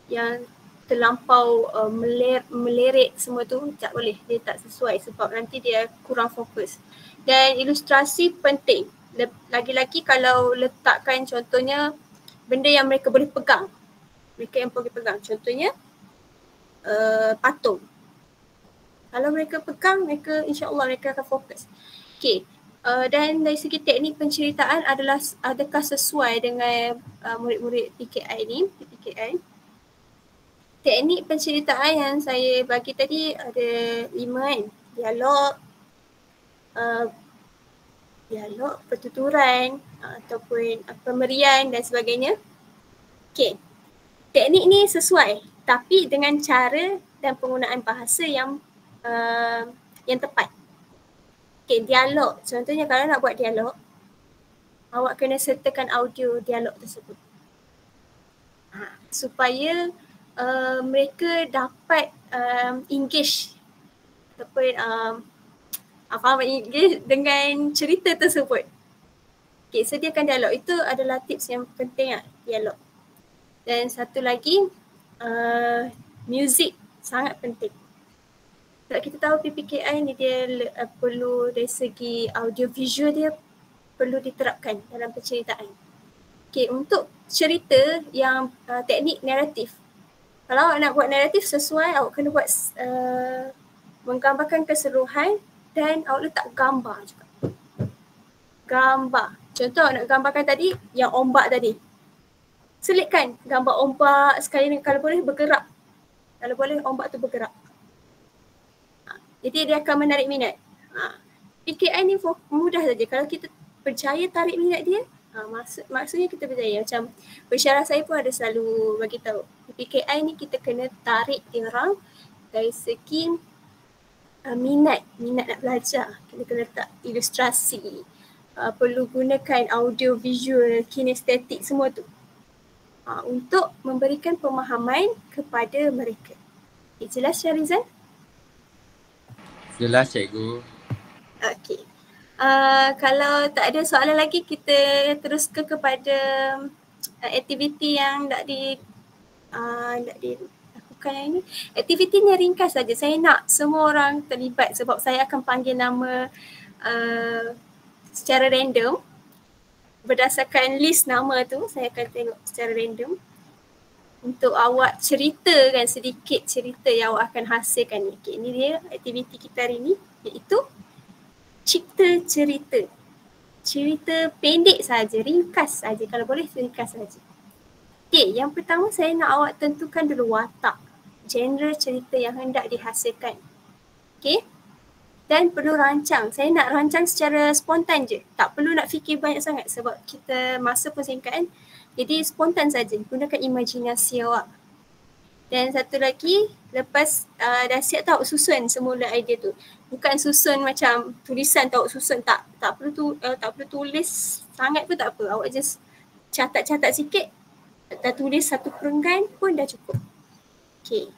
yang terlampau melirik semua tu, tak boleh, dia tak sesuai sebab nanti dia kurang fokus. Dan ilustrasi penting, lagi-lagi kalau letakkan contohnya benda yang mereka boleh pegang, contohnya patung. Kalau mereka pegang, insya-Allah mereka akan fokus. Okay. Dan dari segi teknik penceritaan adakah sesuai dengan murid-murid PKI ni, PKI? Teknik penceritaan yang saya bagi tadi ada 5 kan. Dialog, pertuturan ataupun pemberian dan sebagainya. Okay. Teknik ni sesuai tapi dengan cara dan penggunaan bahasa yang tepat. Okay, dialog. Contohnya kalau nak buat dialog, awak kena sertakan audio dialog tersebut. Supaya mereka dapat engage engage dengan cerita tersebut. Okay, sediakan dialog. Itu adalah tips yang penting dialog. Dan satu lagi, muzik sangat penting. Sebab kita tahu PPKI ni dia perlu dari segi audio visual dia perlu diterapkan dalam penceritaan. Okay, untuk cerita yang teknik naratif. Kalau awak nak buat naratif sesuai, awak kena buat menggambarkan keseluruhan dan awak letak gambar juga. Gambar. Contoh awak nak gambarkan tadi yang ombak tadi. Selitkan gambar ombak sekali ni, kalau boleh bergerak. Kalau boleh ombak tu bergerak. Jadi dia akan menarik minat. PKI ni mudah saja. Kalau kita percaya tarik minat dia, maksudnya kita percaya. Macam pensyarah saya pun ada selalu bagi tahu. PKI ni kita kena tarik dia orang dari segi minat nak belajar. Kita kena letak ilustrasi, perlu gunakan audio, visual, kinestetik, semua tu. Untuk memberikan pemahaman kepada mereka. Jelas Syarizan? Jelas cikgu. Okey. Kalau tak ada soalan lagi, kita terus kepada aktiviti yang nak dilakukan ini. Aktivitinya ringkas saja. Saya nak semua orang terlibat sebab saya akan panggil nama secara random. Berdasarkan list nama tu, saya akan tengok secara random. Untuk awak ceritakan sedikit cerita yang awak akan hasilkan ni. Okay, ini dia aktiviti kita hari ni, iaitu cipta cerita. Cerita pendek saja, ringkas saja. Kalau boleh ringkas saja. Okay, yang pertama saya nak awak tentukan dulu watak, genre cerita yang hendak dihasilkan. Okay, dan perlu rancang. Saya nak rancang secara spontan je. Tak perlu nak fikir banyak sangat sebab kita masa pun singkat kan. Jadi spontan saja, gunakan imajinasi awak. Dan satu lagi, lepas dah siap tak susun semula idea tu. Bukan susun macam tulisan tak susun, tak perlu tulis sangat pun tak apa. Awak just catat-catat sikit, dah tulis satu perenggan pun dah cukup. Okay,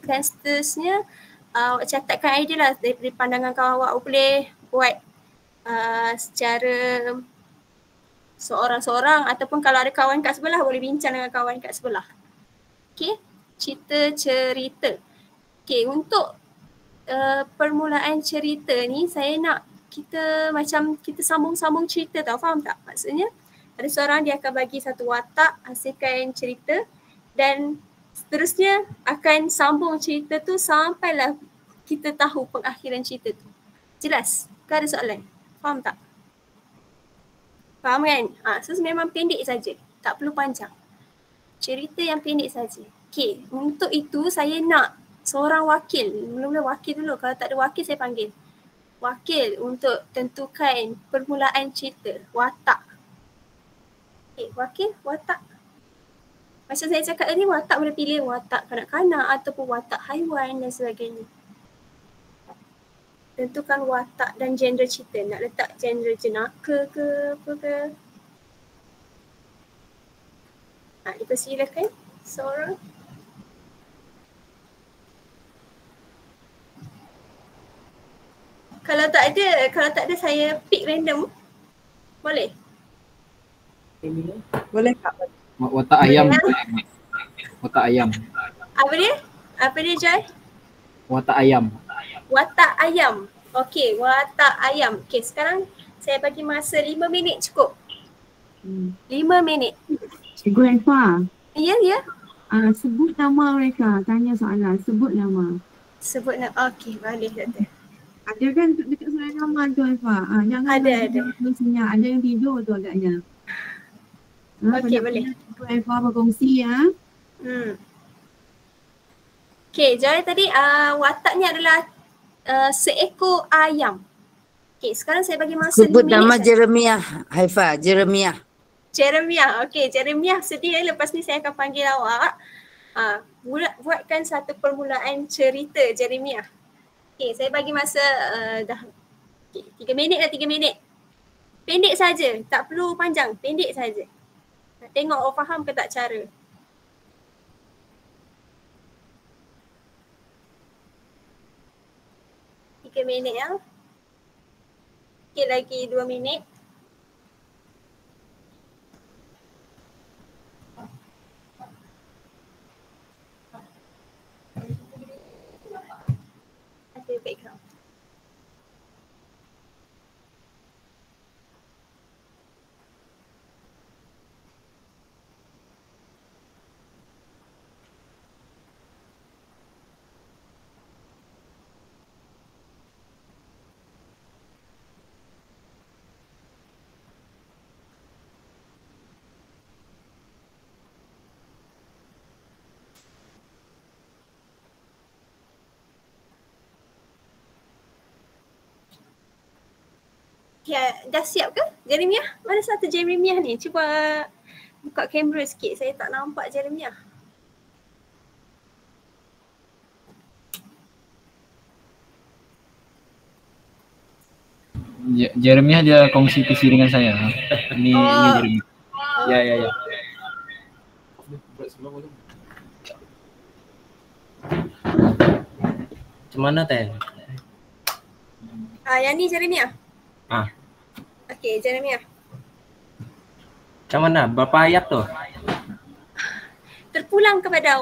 dan seterusnya awak catatkan idea lah dari pandangan kawan awak. Awak boleh buat secara seorang-seorang ataupun kalau ada kawan kat sebelah boleh bincang dengan kawan kat sebelah. Okay, cerita. Okay, untuk permulaan cerita ni saya nak kita macam kita sambung-sambung cerita tau, faham tak? Maksudnya ada seorang dia akan bagi satu watak, hasilkan cerita dan seterusnya akan sambung cerita tu sampailah kita tahu pengakhiran cerita tu. Jelas? Ke ada soalan? Faham tak? Faham kan? So memang pendek saja. Tak perlu panjang. Cerita yang pendek saja. Okay, untuk itu saya nak seorang wakil. Mula-mula wakil dulu. Kalau tak ada wakil saya panggil. Wakil untuk tentukan permulaan cerita. Watak. Okay, wakil, watak. Macam saya cakap tadi, watak boleh pilih watak kanak-kanak ataupun watak haiwan dan sebagainya. Tentukan watak dan genre cerita. Nak letak genre jenaka ke apa ke. Dipersilakan seorang. Kalau tak ada saya pick random. Boleh? Boleh Kak? Watak ayam. Watak ayam. Apa dia Joy? Watak ayam. Watak ayam. Okey, watak ayam. Okey, sekarang saya bagi masa 5 minit cukup. 5 minit. Cikgu Haifa. Ya. Sebut nama mereka. Tanya soalan. Sebut nama. Sebut nama. Okey, boleh Doktor. Ada kan dekat surat nama tu Haifa? Jangan Ada. Senyap. Ada yang tidur tu agaknya. Okey, boleh. Cikgu Haifa berkongsi ya. Okey, Joy tadi wataknya adalah seekor ayam. Okey, sekarang saya bagi masa 5 minit. Sebut nama Jeremiah, Haifa, Jeremiah. Okey, Jeremiah sedia. Lepas ni saya akan panggil awak. Buatkan satu permulaan cerita Jeremiah. Okay, saya bagi masa dah 3 minit dah, 3 minit. Pendek saja, tak perlu panjang, pendek saja. Nak tengok orang faham ke tak cara. Tiga minit ya. Okay, lagi 2 minit. Ada background. Ya, dah siap ke Jeremiah? Mana satu Jeremiah ni? Cuba buka kamera sikit. Saya tak nampak Jeremiah. Jeremiah dia kongsi PC dengan saya. Ini Jeremiah. Ya. Macam mana teh? Yang ni Jeremiah. Okey, Jeremiah. Macam mana? Berapa ayat tu? Terpulang kepada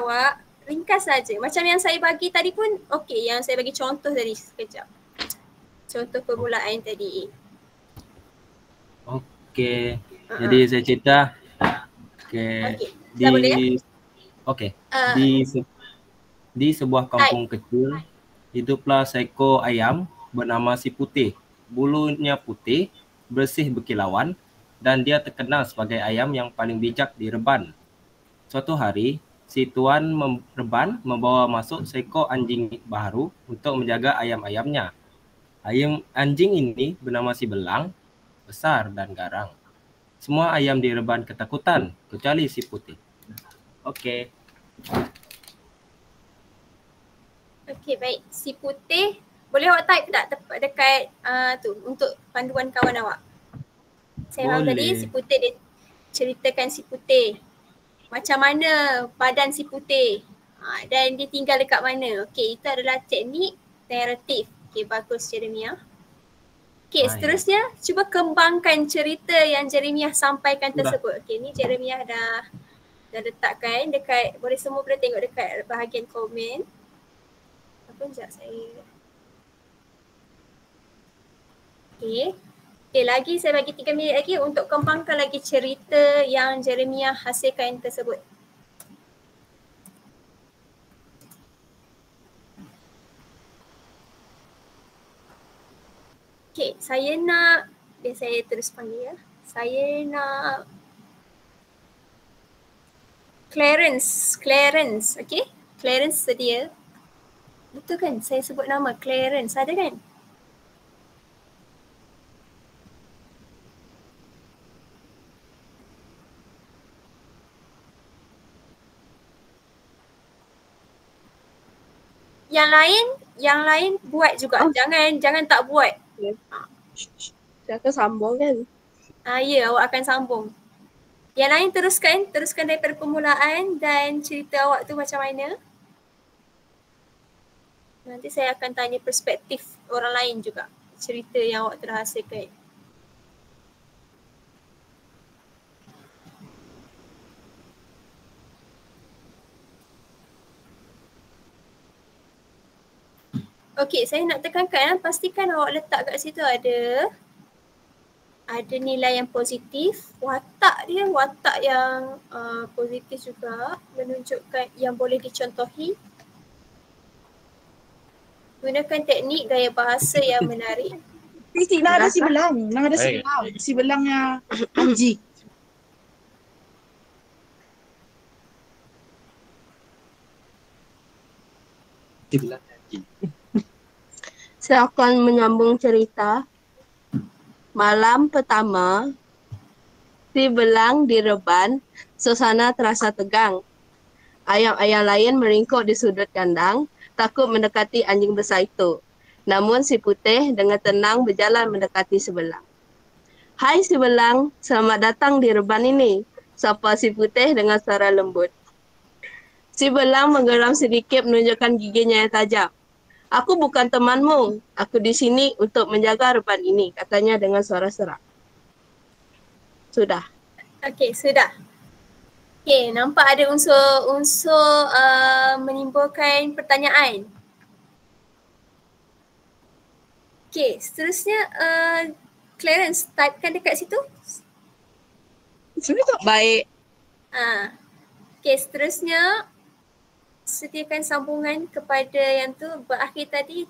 awak, ringkas saja. Macam yang saya bagi tadi pun okey, yang saya bagi contoh tadi sekejap. Contoh permulaan tadi. Okey. Jadi saya cerita. Okey. Dah boleh ya? Okey. Di sebuah kampung kecil hiduplah seekor ayam bernama si Putih. Bulunya putih, bersih berkilauan dan dia terkenal sebagai ayam yang paling bijak di reban. Suatu hari, si tuan reban membawa masuk seekor anjing baru untuk menjaga ayam-ayamnya. Anjing ini bernama si Belang, besar dan garang. Semua ayam di reban ketakutan kecuali si Putih. Okey. Okey, baik. Si Putih, boleh awak type tak dekat tu untuk panduan kawan awak? Saya faham tadi si Putih, dia ceritakan si Putih. Macam mana badan si Putih. Dan dia tinggal dekat mana. Okey, itu adalah teknik naratif. Okey, bagus Jeremiah. Okey, seterusnya cuba kembangkan cerita yang Jeremiah sampaikan tersebut. Okey, ni Jeremiah dah letakkan dekat, boleh semua boleh tengok dekat bahagian komen. Sekejap saya. Okey, lagi saya bagi 3 minit lagi untuk kembangkan lagi cerita yang Jeremiah hasilkan tersebut. Okey, saya nak, saya terus panggil ya. Saya nak Clarence, okey? Clarence sedia. Betul kan? Saya sebut nama Clarence, ada kan? Yang lain buat juga. Jangan tak buat. Saya akan sambung kan? Ya, awak akan sambung. Yang lain teruskan daripada permulaan dan cerita awak tu macam mana. Nanti saya akan tanya perspektif orang lain juga. Cerita yang awak telah hasilkan. Okey, saya nak tekankan, pastikan awak letak kat situ ada nilai yang positif. Watak yang positif juga, menunjukkan yang boleh dicontohi. Gunakan teknik gaya bahasa yang menarik. Nak ada si Belang. Si Belangnya anjing. Saya akan menyambung cerita. Malam pertama, Si belang direban, suasana terasa tegang. Ayam-ayam lain meringkuk di sudut kandang, takut mendekati anjing besar itu. Namun si putih dengan tenang berjalan mendekati si belang. Hai si belang, selamat datang di reban ini, sapa si putih dengan suara lembut. Si belang menggeram sedikit menunjukkan giginya yang tajam. Aku bukan temanmu, aku di sini untuk menjaga reban ini, katanya dengan suara serak. Sudah. Okey, sudah. Okey, nampak ada unsur-unsur menimbulkan pertanyaan. Okey, seterusnya Clarence, typekan dekat situ. Sebenarnya tak baik. Okey, seterusnya sediakan sambungan kepada yang tu berakhir tadi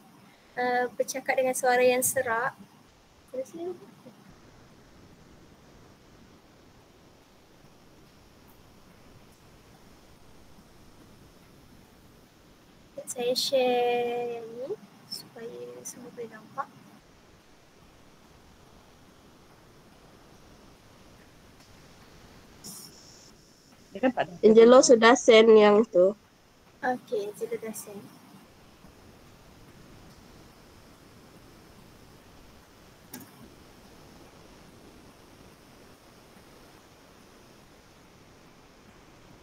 bercakap dengan suara yang serak. Seterusnya. Saya share yang ni supaya semua boleh nampak. Angelo sudah send yang tu. Okey, kita dah send.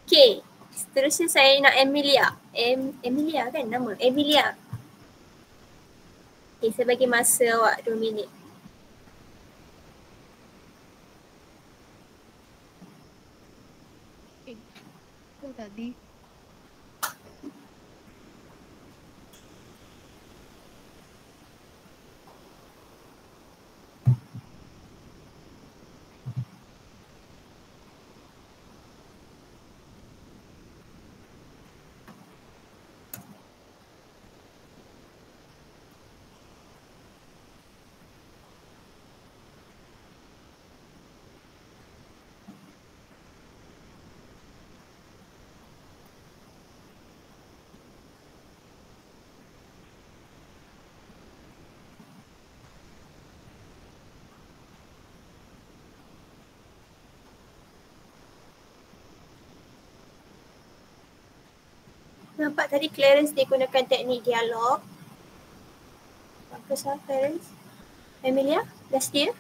Okey, seterusnya saya nak Emilia. Emilia kan nama? Emilia. Okey, saya bagi masa awak 2 minit. Tadi. Nampak tadi Clarence dia gunakan teknik dialog. Apa salah Clarence? Emilia, dah sedia?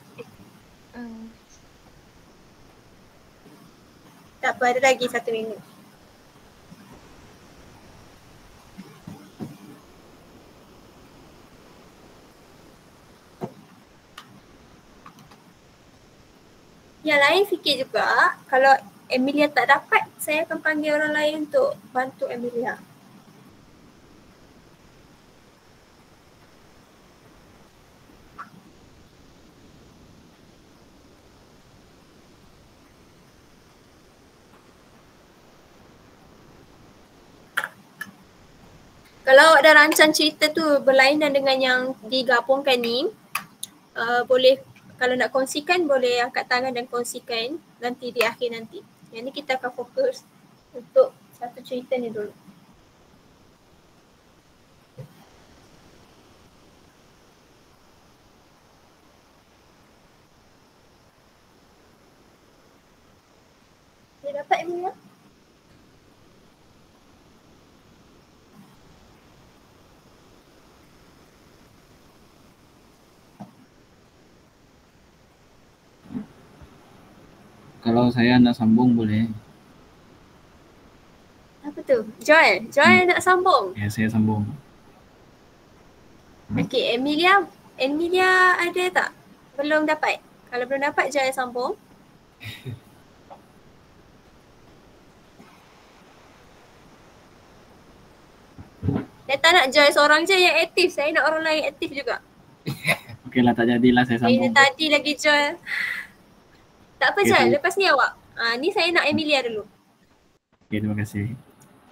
Tak apa, ada lagi 1 minit. Yang lain fikir juga, kalau Emilia tak dapat, saya akan panggil orang lain untuk bantu Emilia. Kalau awak dah rancang cerita tu berlainan dengan yang digabungkan ni, boleh, kalau nak kongsikan boleh angkat tangan dan kongsikan nanti di akhir nanti. Yang ni kita akan fokus untuk satu cerita ni dulu. Dia dapat Emilia? Kalau saya nak sambung boleh. Apa tu? Joel? Joel nak sambung? Ya, saya sambung. Okey, Emilia ada tak? Belum dapat? Kalau belum dapat, Joel sambung. Saya tak nak Joel seorang je yang aktif. Saya nak orang lain aktif juga. Okeylah, tak jadilah saya sambung. Saya tadi lagi Joel. Tak apa Joel, lepas ni awak. Ni saya nak Emilia dulu. Okey, terima kasih.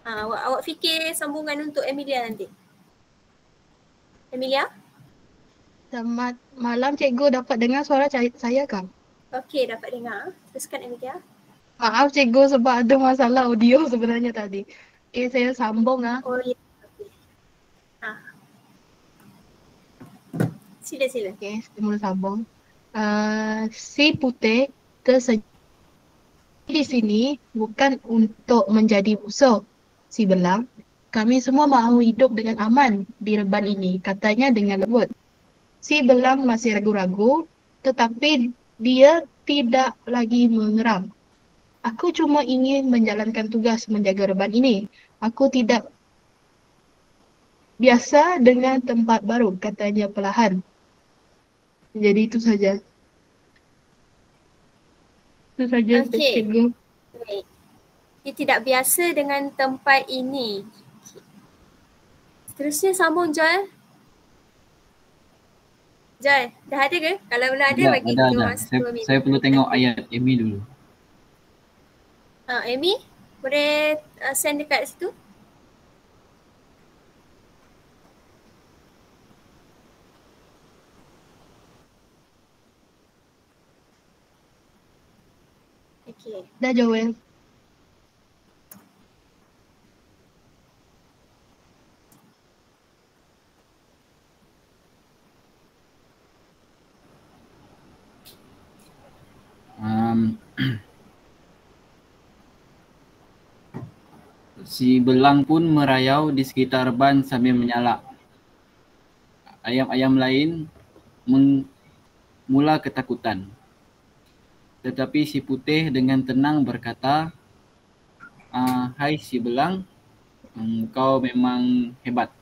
Awak fikir sambungan untuk Emilia nanti. Emilia? Selamat malam cikgu, dapat dengar suara saya kan? Okey, dapat dengar. Teruskan Emilia. Maaf cikgu sebab ada masalah audio sebenarnya tadi. Saya sambung Oh ya. Okay. Sila. Okey, saya mula sambung. Si putih tersenyum di sini bukan untuk menjadi musuh si belang. Kami semua mahu hidup dengan aman di reban ini, katanya dengan lembut. Si belang masih ragu-ragu, tetapi dia tidak lagi mengeram. Aku cuma ingin menjalankan tugas menjaga reban ini. Aku tidak biasa dengan tempat baru, katanya perlahan. Jadi itu saja. Itu saja cikgu. Baik. Dia tidak biasa dengan tempat ini. Seterusnya sambung Joel. Joel, dah ada ke? Kalau belum ada bagi kita masa 2 minit. Saya perlu tengok ayat Amy dulu. Amy, boleh send dekat situ? Okay. Dah Joel. Si belang pun merayau di sekitar reban sambil menyalak. Ayam-ayam lain mula ketakutan. Tetapi si putih dengan tenang berkata, "Hai si belang, kau memang hebat.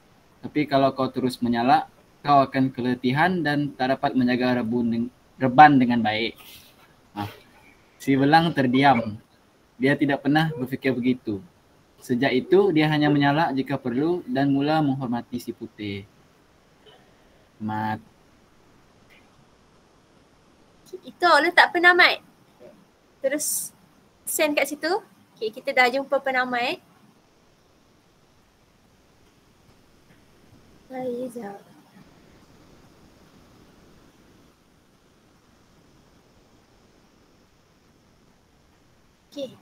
Tapi kalau kau terus menyalak, kau akan keletihan dan tak dapat menjaga reban dengan baik." Si belang terdiam. Dia tidak pernah berfikir begitu. Sejak itu, dia hanya menyalak jika perlu dan mula menghormati si putih. Mat. Itu letak penamat. Terus send kat situ. Okay, kita dah jumpa penamat. Sekejap. Okay.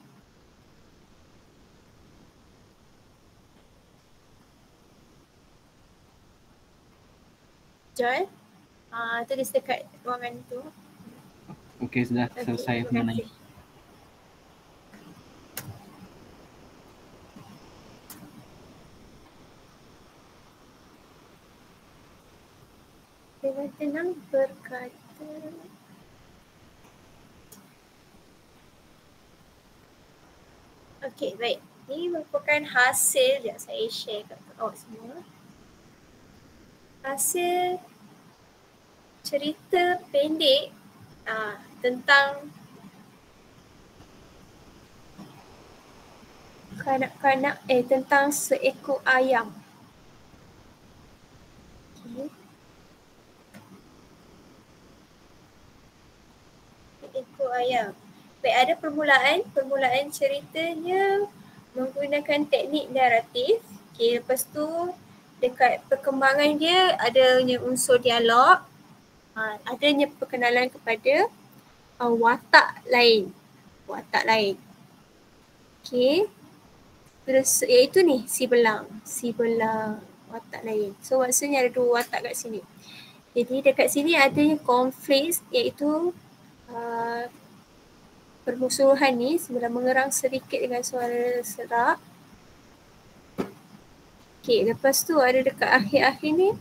Joel, tulis dekat ruangan tu. Okey, sudah selesai mengenai. Dengan tenang berkata, okey, baik. Ini merupakan hasil, sekejap saya share kat semua. Hasil cerita pendek tentang kanak-kanak tentang seekor ayam. Okay. Seekor ayam. Baik, ada permulaan ceritanya menggunakan teknik naratif. Okay, lepas tu dekat perkembangan dia adanya unsur dialog, adanya perkenalan kepada watak lain. Okay. Terus iaitu ni si belang watak lain. So maksudnya ada 2 watak kat sini. Jadi dekat sini adanya konflik iaitu permusuhan ni sebelah mengerang sedikit dengan suara serak. Okay, lepas tu ada dekat akhir-akhir ni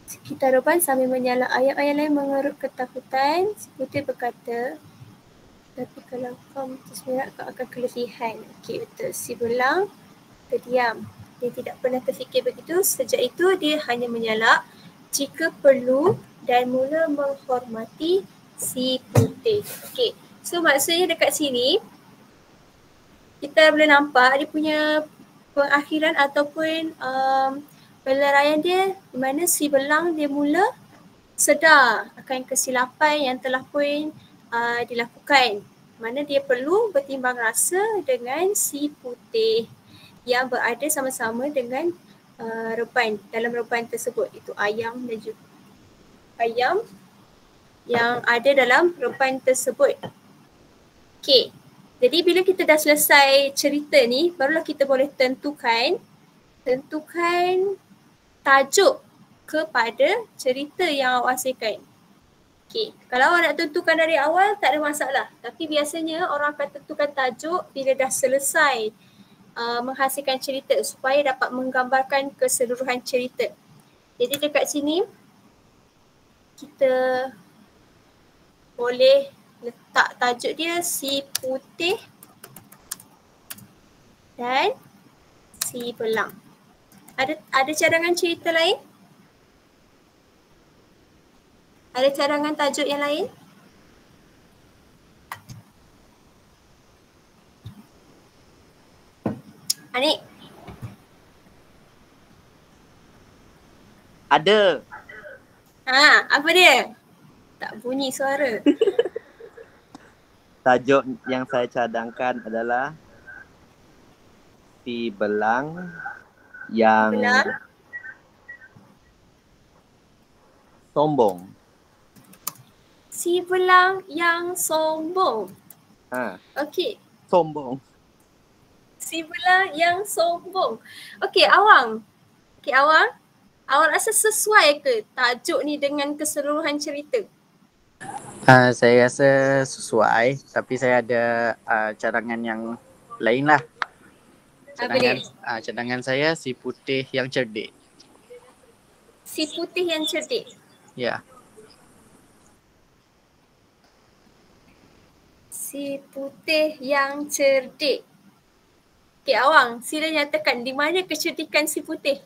sekitar reban sambil menyalak. Ayam-ayam lain mengerut ketakutan. Si putih berkata, tapi kalau kau tersemerak kau akan keletihan. Okey, betul. Si belang terdiam. Dia tidak pernah terfikir begitu. Sejak itu dia hanya menyalak jika perlu dan mula menghormati si putih. Okey, so maksudnya dekat sini kita boleh nampak dia punya pengakhiran ataupun peleraian dia di mana si belang dia mula sedar akan kesilapan yang telah pun dilakukan. Mana dia perlu bertimbang rasa dengan si putih yang berada sama-sama dengan reban, dalam reban tersebut. Itu ayam dan juga ayam yang ada dalam reban tersebut. Okey. Jadi bila kita dah selesai cerita ni, barulah kita boleh tentukan tajuk kepada cerita yang awak hasilkan. Okey, kalau awak nak tentukan dari awal tak ada masalah. Tapi biasanya orang akan tentukan tajuk bila dah selesai menghasilkan cerita supaya dapat menggambarkan keseluruhan cerita. Jadi dekat sini kita boleh letak tajuk dia si putih dan si belang. Ada cadangan cerita lain? Ada cadangan tajuk yang lain? Anik? Ada. Apa dia? Tak bunyi suara. Tajuk yang saya cadangkan adalah si belang yang sombong. Si belang yang sombong. Okey. Sombong. Si belang yang sombong. Okey, Awang. Awak rasa sesuai ke tajuk ni dengan keseluruhan cerita? Saya rasa sesuai, tapi saya ada cadangan yang lain lah. Cadangan saya si putih yang cerdik. Si putih yang cerdik? Ya. Si putih yang cerdik. Okey, Awang, sila nyatakan di mana kecerdikan si putih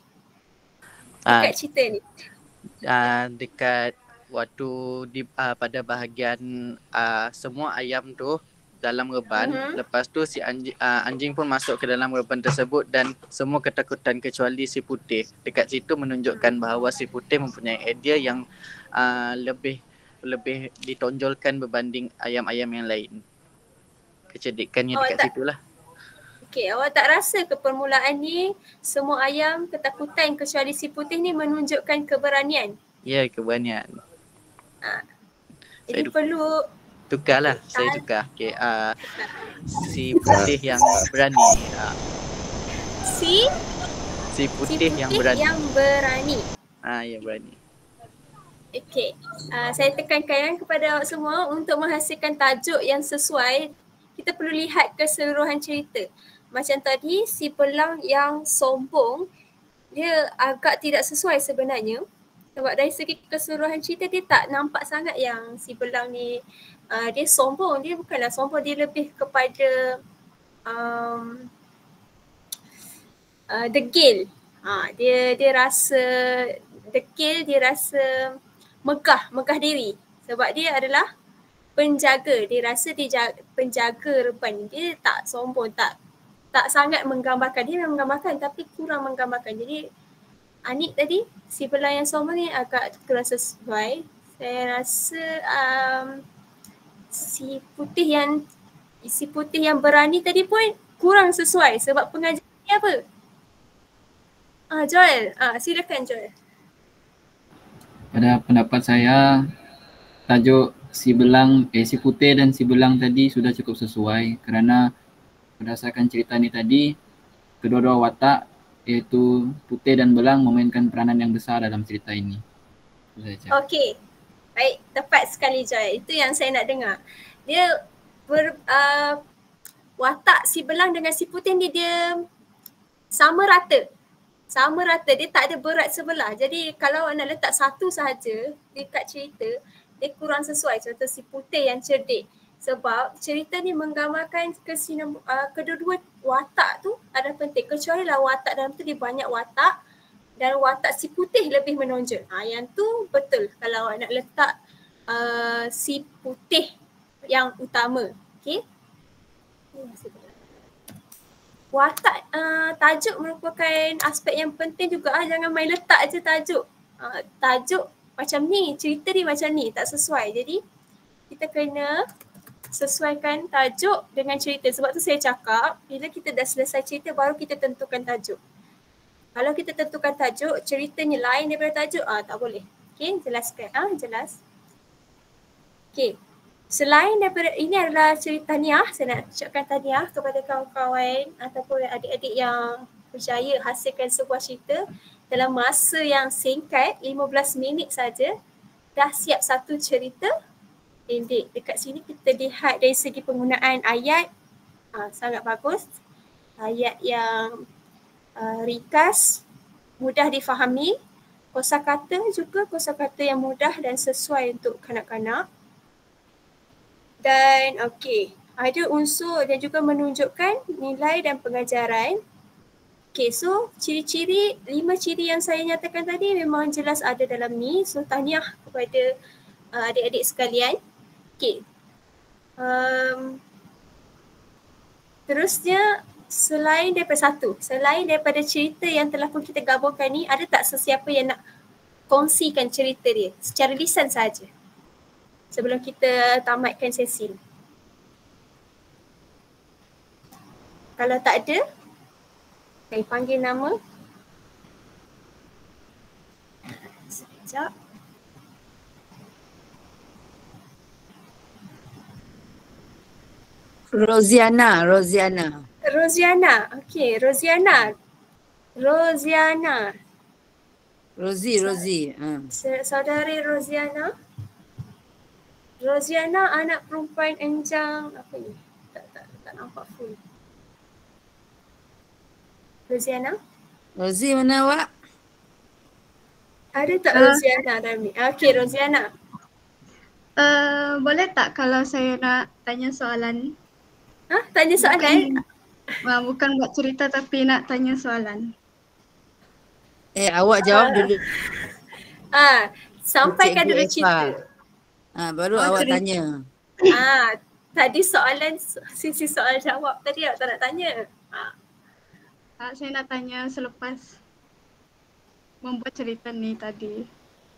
dekat cerita ni? Dekat waktu pada bahagian semua ayam tu dalam reban, lepas tu si anjing pun masuk ke dalam reban tersebut dan semua ketakutan kecuali si putih. Dekat situ menunjukkan bahawa si putih mempunyai idea yang lebih ditonjolkan berbanding ayam-ayam yang lain. Kecerdikannya dekat situlah. Okey, awak tak rasa ke permulaan ni semua ayam ketakutan kecuali si putih ni menunjukkan keberanian? Ya, keberanian. Jadi perlu tukarlah, saya tukar. Okey, si putih yang berani. Si putih yang berani. Ya, berani. Okey, saya tekankan kepada awak semua untuk menghasilkan tajuk yang sesuai, kita perlu lihat keseluruhan cerita. Macam tadi, si belang yang sombong, dia agak tidak sesuai sebenarnya. Sebab dari segi keseluruhan cerita, dia tak nampak sangat yang si belang ni dia sombong. Dia bukanlah sombong, dia lebih kepada degil. Dia rasa degil, dia rasa megah diri. Sebab dia adalah penjaga. Dia rasa dia penjaga reban. Dia tak sombong, tak sangat menggambarkan. Dia memang menggambarkan tapi kurang menggambarkan. Jadi Anik tadi, si belang yang sombong ni agak kurang sesuai. Saya rasa si putih yang berani tadi pun kurang sesuai sebab pengajaran dia apa? Joel, silakan Joel. Pada pendapat saya, tajuk si putih dan si belang tadi sudah cukup sesuai kerana berdasarkan cerita ni tadi, kedua-dua watak iaitu putih dan belang memainkan peranan yang besar dalam cerita ini. Okey, baik, tepat sekali Joy. Itu yang saya nak dengar. Dia watak si belang dengan si putih ni dia sama rata. Dia tak ada berat sebelah. Jadi kalau nak letak satu sahaja dekat cerita, dia kurang sesuai. Contoh si putih yang cerdik. Sebab cerita ni menggambarkan kedua-dua watak tu ada penting. Kecuali lah watak dalam tu dia banyak watak dan watak si putih lebih menonjol. Yang tu betul kalau awak nak letak si putih yang utama. Okay. Watak tajuk merupakan aspek yang penting juga. Jangan main letak je tajuk. Tajuk macam ni, cerita ni macam ni, tak sesuai. Jadi kita kena sesuaikan tajuk dengan cerita. Sebab tu saya cakap, bila kita dah selesai cerita baru kita tentukan tajuk. Kalau kita tentukan tajuk, ceritanya lain daripada tajuk, tak boleh. Okay, jelaskan. Jelas. Okay, selain daripada, ini adalah cerita tahniah. Saya nak ucapkan tahniah kepada kawan-kawan ataupun adik-adik yang berjaya hasilkan sebuah cerita dalam masa yang singkat, 15 minit saja. dah siap satu cerita pendek. Dekat sini kita lihat dari segi penggunaan ayat sangat bagus. Ayat yang ringkas, mudah difahami. Kosakata juga kosakata yang mudah dan sesuai untuk kanak-kanak. Dan ada unsur dan juga menunjukkan nilai dan pengajaran. So ciri-ciri, 5 ciri yang saya nyatakan tadi memang jelas ada dalam ni. So tahniah kepada adik-adik sekalian. Terusnya, selain daripada cerita yang telah pun kita gabungkan ni, ada tak sesiapa yang nak kongsikan cerita dia secara lisan saja sebelum kita tamatkan sesi ni? Kalau tak ada, saya panggil nama. Sekejap. Roziana. Okey, Roziana. Rozi. Saudari Roziana. Roziana anak perempuan Enjang apa ni? Tak nampak full. Roziana? Rozi mana awak? Ada tak Roziana dalam ni? Okey, Roziana. Boleh tak kalau saya nak tanya soalan? Tanya soalan? Bukan buat cerita tapi nak tanya soalan. Awak jawab dulu. Sampaikan dulu cerita. Baru awak tanya. Tadi soalan, sisi soal jawab tadi awak tak nak tanya. Saya nak tanya selepas membuat cerita ni tadi.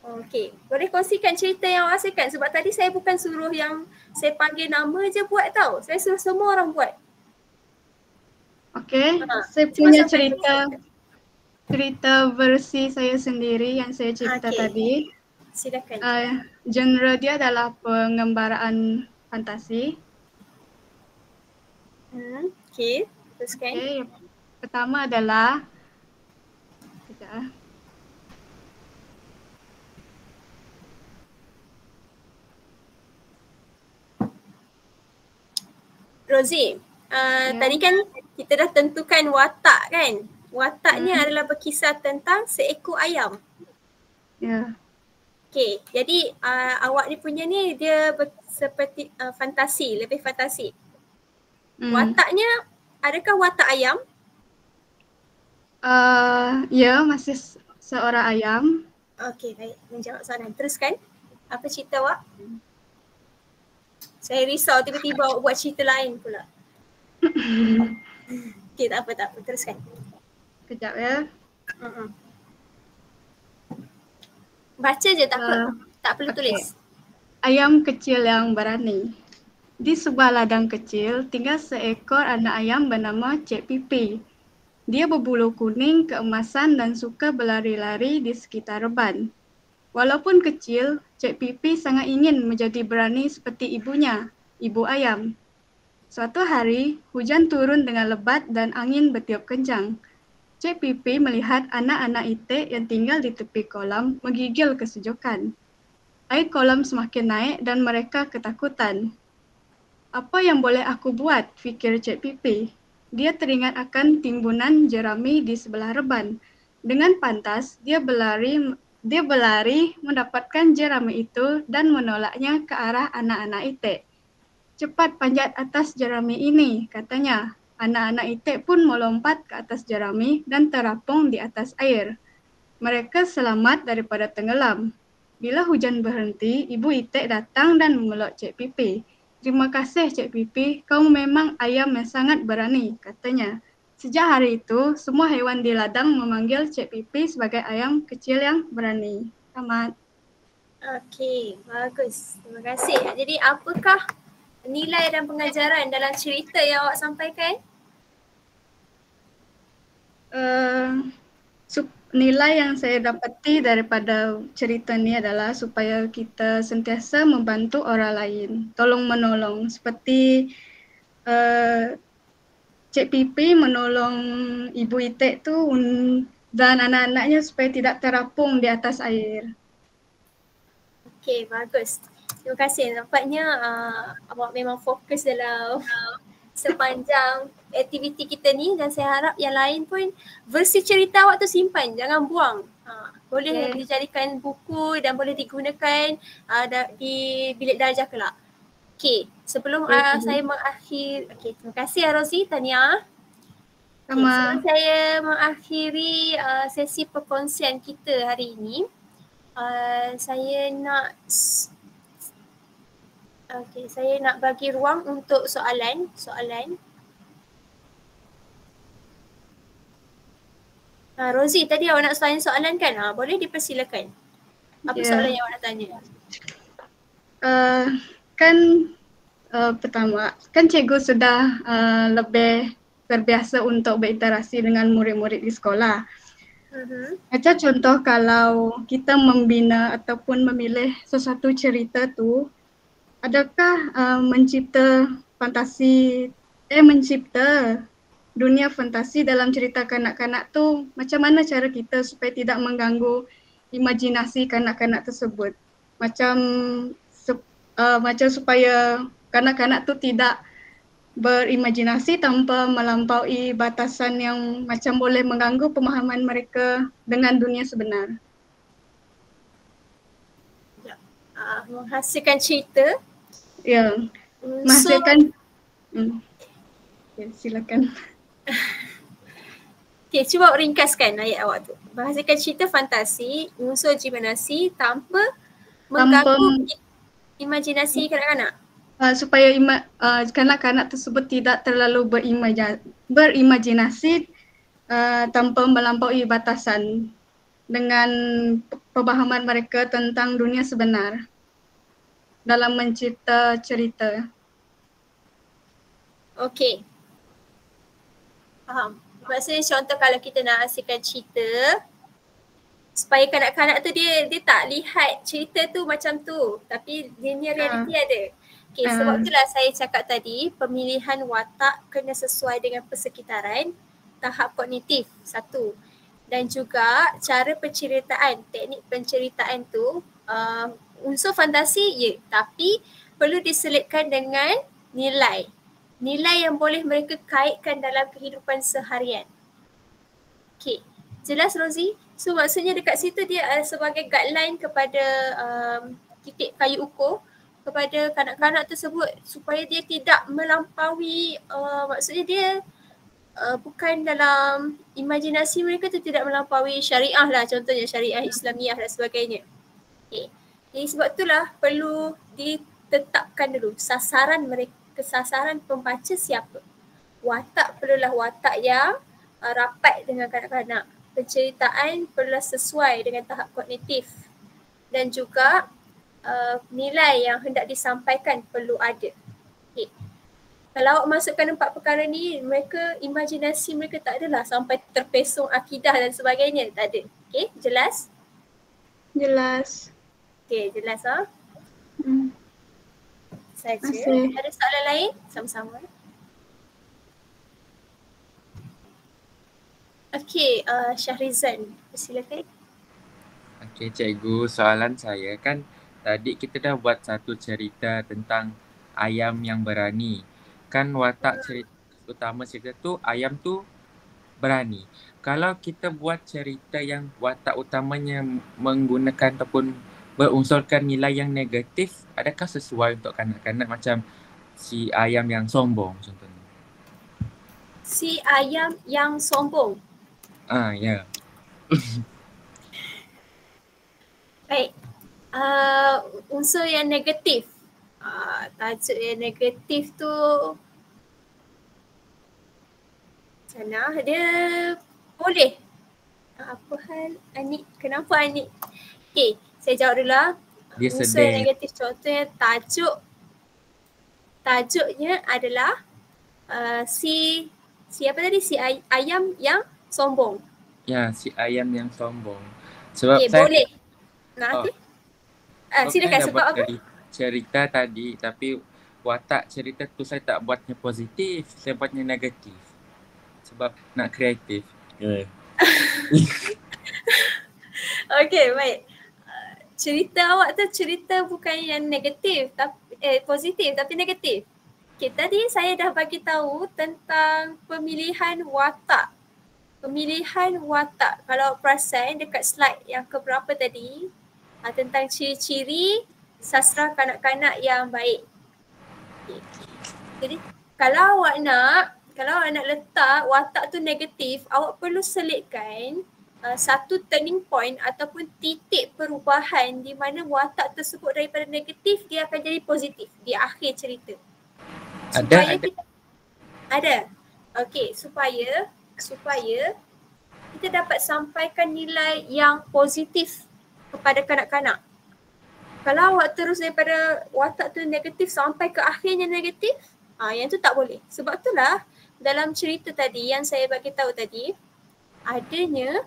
Okey, boleh kongsikan cerita yang awak rasakan sebab tadi saya bukan suruh yang saya panggil nama je buat tau. Saya suruh semua orang buat. Okey, saya punya cerita versi saya sendiri yang saya cerita tadi. Silakan. Genre dia adalah pengembaraan fantasi. Okey, teruskan. Okay. Pertama adalah Rozi, tadi kan kita dah tentukan watak kan? Wataknya adalah berkisar tentang seekor ayam. Ya. Okey, jadi awak ni punya ni dia seperti fantasi, lebih fantasi. Wataknya adakah watak ayam? Ya, masih seorang ayam. Okey, baik. Menjawab soalan. Teruskan. Apa cerita awak? Saya risau tiba-tiba awak buat cerita lain pula. Okey, tak apa. Teruskan. Kejap ya. Baca je tak apa. Tak perlu tulis. Ayam kecil yang berani. Di sebuah ladang kecil tinggal seekor anak ayam bernama Cik Pipi. Dia berbulu kuning, keemasan dan suka berlari-lari di sekitar reban. Walaupun kecil, Cik Pipi sangat ingin menjadi berani seperti ibunya, ibu ayam. Suatu hari, hujan turun dengan lebat dan angin bertiup kencang. Cik Pipi melihat anak-anak itik yang tinggal di tepi kolam menggigil kesejukan. Air kolam semakin naik dan mereka ketakutan. Apa yang boleh aku buat, fikir Cik Pipi. Dia teringat akan timbunan jerami di sebelah reban. Dengan pantas, dia berlari mendapatkan jerami itu dan menolaknya ke arah anak-anak itik. Cepat panjat atas jerami ini, katanya. Anak-anak itik pun melompat ke atas jerami dan terapung di atas air. Mereka selamat daripada tenggelam. Bila hujan berhenti, ibu itik datang dan memeluk Cik Pipi. Terima kasih Cik Pipi, kau memang ayam yang sangat berani, katanya. Sejak hari itu, semua haiwan di ladang memanggil Cik Pipi sebagai ayam kecil yang berani. Tamat. Okey, bagus. Terima kasih. Jadi apakah nilai dan pengajaran dalam cerita yang awak sampaikan? Nilai yang saya dapati daripada cerita ni adalah supaya kita sentiasa membantu orang lain, tolong menolong, seperti Cik Pipi menolong ibu itik tu dan anak-anaknya supaya tidak terapung di atas air. Okay, bagus. Terima kasih. Nampaknya awak memang fokus dalam sepanjang aktiviti kita ni, dan saya harap yang lain pun versi cerita awak tu simpan, jangan buang. Boleh dijadikan buku dan boleh digunakan di bilik darjah kelak. Okay, sebelum saya mengakhiri, terima kasih Rozi, Tania. Sebelum saya mengakhiri sesi perkongsian kita hari ini, saya nak bagi ruang untuk soalan. Rozi, tadi awak nak tanya soalan kan? Boleh dipersilakan. Apa soalan yang awak nak tanya? Pertama, kan cikgu sudah lebih terbiasa untuk berinteraksi dengan murid-murid di sekolah. Macam contoh kalau kita membina ataupun memilih sesuatu cerita tu, adakah mencipta dunia fantasi dalam cerita kanak-kanak tu, macam mana cara kita supaya tidak mengganggu imajinasi kanak-kanak tersebut? Macam supaya kanak-kanak tu tidak berimajinasi tanpa melampaui batasan yang macam boleh mengganggu pemahaman mereka dengan dunia sebenar. Menghasilkan cerita. Ya, menghasilkan. Silakan. Okay, cuba ringkaskan ayat awak tu. Menghasilkan cerita fantasi, unsur imajinasi tanpa mengganggu imajinasi kanak-kanak. Supaya kanak-kanak tersebut tidak terlalu berimajinasi tanpa melampaui batasan dengan pemahaman mereka tentang dunia sebenar dalam mencipta cerita. Okey. Faham. Maksudnya contoh kalau kita nak hasilkan cerita, supaya kanak-kanak tu dia tak lihat cerita tu macam tu, tapi dia ni realiti ada. Okay, sebab itulah saya cakap tadi, pemilihan watak kena sesuai dengan persekitaran, tahap kognitif, satu. Dan juga cara penceritaan, teknik penceritaan tu, unsur fantasi ya, tapi perlu diselitkan dengan nilai. Nilai yang boleh mereka kaitkan dalam kehidupan seharian. Okay, jelas Rozi? So maksudnya dekat situ dia sebagai guideline kepada titik kayu ukur kepada kanak-kanak tersebut supaya dia tidak melampaui, maksudnya dia bukan dalam imajinasi mereka tu tidak melampaui syariah lah, contohnya syariah Islamiah dan sebagainya. Okay. Jadi sebab itulah perlu ditetapkan dulu sasaran mereka, sasaran pembaca siapa. Watak perlulah watak yang rapat dengan kanak-kanak. Penceritaan perlulah sesuai dengan tahap kognitif dan juga nilai yang hendak disampaikan perlu ada. Okay. Kalau awak masukkan 4 perkara ni, mereka imajinasi mereka tak adalah sampai terpesong akidah dan sebagainya. Tak ada. Okay, jelas? Jelas. Okay, jelas ha? Saja. Ada soalan lain? Sama-sama. Okay, Syahrizan, silakan. Okay, cikgu, soalan saya kan tadi kita dah buat satu cerita tentang ayam yang berani. Kan watak cerita utama cerita tu, ayam tu berani. Kalau kita buat cerita yang watak utamanya menggunakan ataupun berunsurkan nilai yang negatif, adakah sesuai untuk kanak-kanak macam si ayam yang sombong contohnya? Si ayam yang sombong? Ya. Baik. Unsur yang negatif. Tajuk yang negatif tu sana dia boleh. Apa hal Anik? Kenapa Anik? Okay, saya jawab dulu lah. Dia unsur sedih. yang negatif contohnya tajuknya adalah si apa tadi? Si ayam yang sombong. Ya, si ayam yang sombong. Sebab okay, saya boleh. Silakan sebab apa? Cerita tadi tapi watak cerita tu saya tak buatnya positif, saya buatnya negatif. Sebab nak kreatif. Okay, baik. cerita awak tu cerita bukan yang negatif tapi positif tapi negatif. Okay, tadi saya dah bagi tahu tentang pemilihan watak. Pemilihan watak. Kalau perasan dekat slide yang keberapa tadi tentang ciri-ciri sastra kanak-kanak yang baik. Okay. Jadi kalau awak nak letak watak tu negatif, awak perlu selitkan satu turning point ataupun titik perubahan di mana watak tersebut daripada negatif dia akan jadi positif di akhir cerita. Ada. Okey, supaya kita dapat sampaikan nilai yang positif kepada kanak-kanak. Kalau awak terus daripada watak tu negatif sampai ke akhirnya negatif, yang tu tak boleh. Sebab itulah dalam cerita tadi yang saya bagi tahu tadi, adanya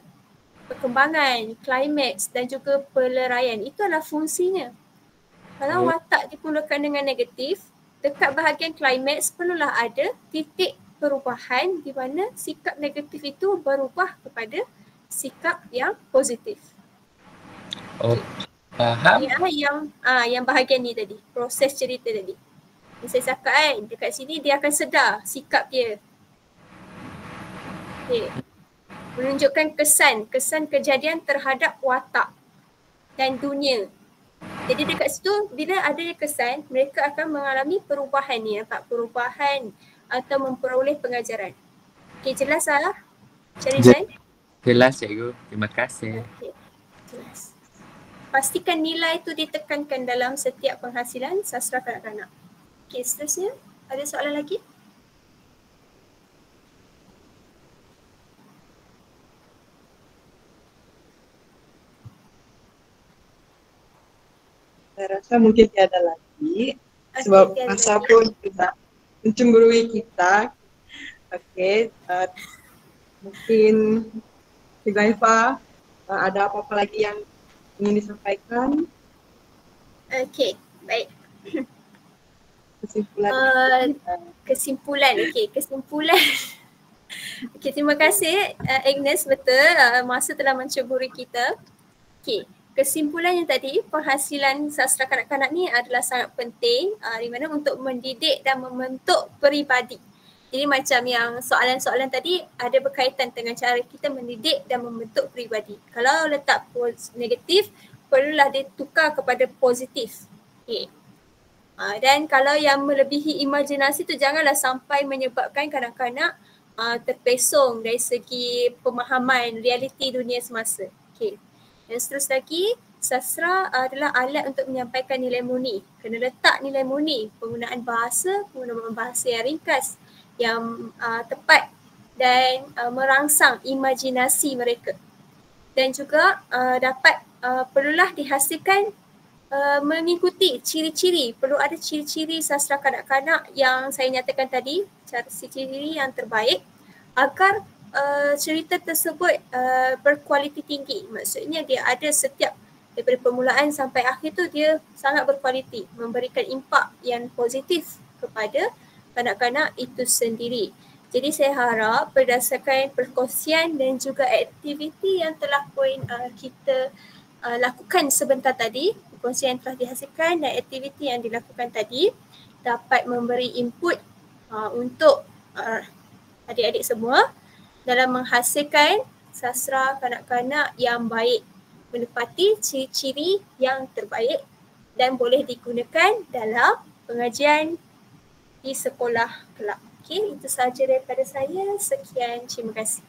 perkembangan, klimaks dan juga peleraian. Itu adalah fungsinya. Kalau watak dimulakan dengan negatif, dekat bahagian klimaks perlulah ada titik perubahan di mana sikap negatif itu berubah kepada sikap yang positif. Oh, faham. Yang bahagian ni tadi, proses cerita tadi. Saya cakap kan, dekat sini dia akan sedar sikap dia. Okay. Menunjukkan kesan kejadian terhadap watak dan dunia. Jadi dekat situ bila adanya kesan, mereka akan mengalami perubahan ni, perubahan atau memperoleh pengajaran. Okey, jelas lah? Cari Zain? Jelas cikgu, terima kasih. Okey, jelas. Pastikan nilai itu ditekankan dalam setiap penghasilan sastra kanak-kanak. Okey, seterusnya ada soalan lagi? Saya rasa mungkin tiada lagi sebab masa pun sudah mencemburui kita. Okey, mungkin Cikgu Haifa ada apa-apa lagi yang ingin disampaikan? Okey, baik. Kesimpulan. Kesimpulan. Okey, terima kasih Agnes, betul masa telah mencemburi kita. Okey. Kesimpulannya tadi, penghasilan sastra kanak-kanak ni adalah sangat penting di mana untuk mendidik dan membentuk peribadi. Jadi macam yang soalan-soalan tadi ada berkaitan dengan cara kita mendidik dan membentuk peribadi. Kalau letak negatif, perlulah ditukar kepada positif. Okay. Dan kalau yang melebihi imajinasi tu janganlah sampai menyebabkan kanak-kanak terpesong dari segi pemahaman realiti dunia semasa. Okay. Dan seterusnya lagi, sastra adalah alat untuk menyampaikan nilai murni. Kena letak nilai murni, penggunaan bahasa yang ringkas, yang tepat dan merangsang imajinasi mereka. Dan juga dapat perlulah dihasilkan mengikuti ciri-ciri, perlu ada ciri-ciri sastra kanak-kanak yang saya nyatakan tadi, ciri-ciri yang terbaik agar cerita tersebut berkualiti tinggi. Maksudnya dia ada setiap daripada permulaan sampai akhir tu dia sangat berkualiti, memberikan impak yang positif kepada kanak-kanak itu sendiri. Jadi saya harap berdasarkan perkongsian dan juga aktiviti yang telah pun kita lakukan sebentar tadi, perkongsian yang telah dihasilkan dan aktiviti yang dilakukan tadi dapat memberi input untuk adik-adik semua dalam menghasilkan sastra kanak-kanak yang baik, menepati ciri-ciri yang terbaik dan boleh digunakan dalam pengajian di sekolah kelab. Okey, itu sahaja daripada saya. Sekian, terima kasih.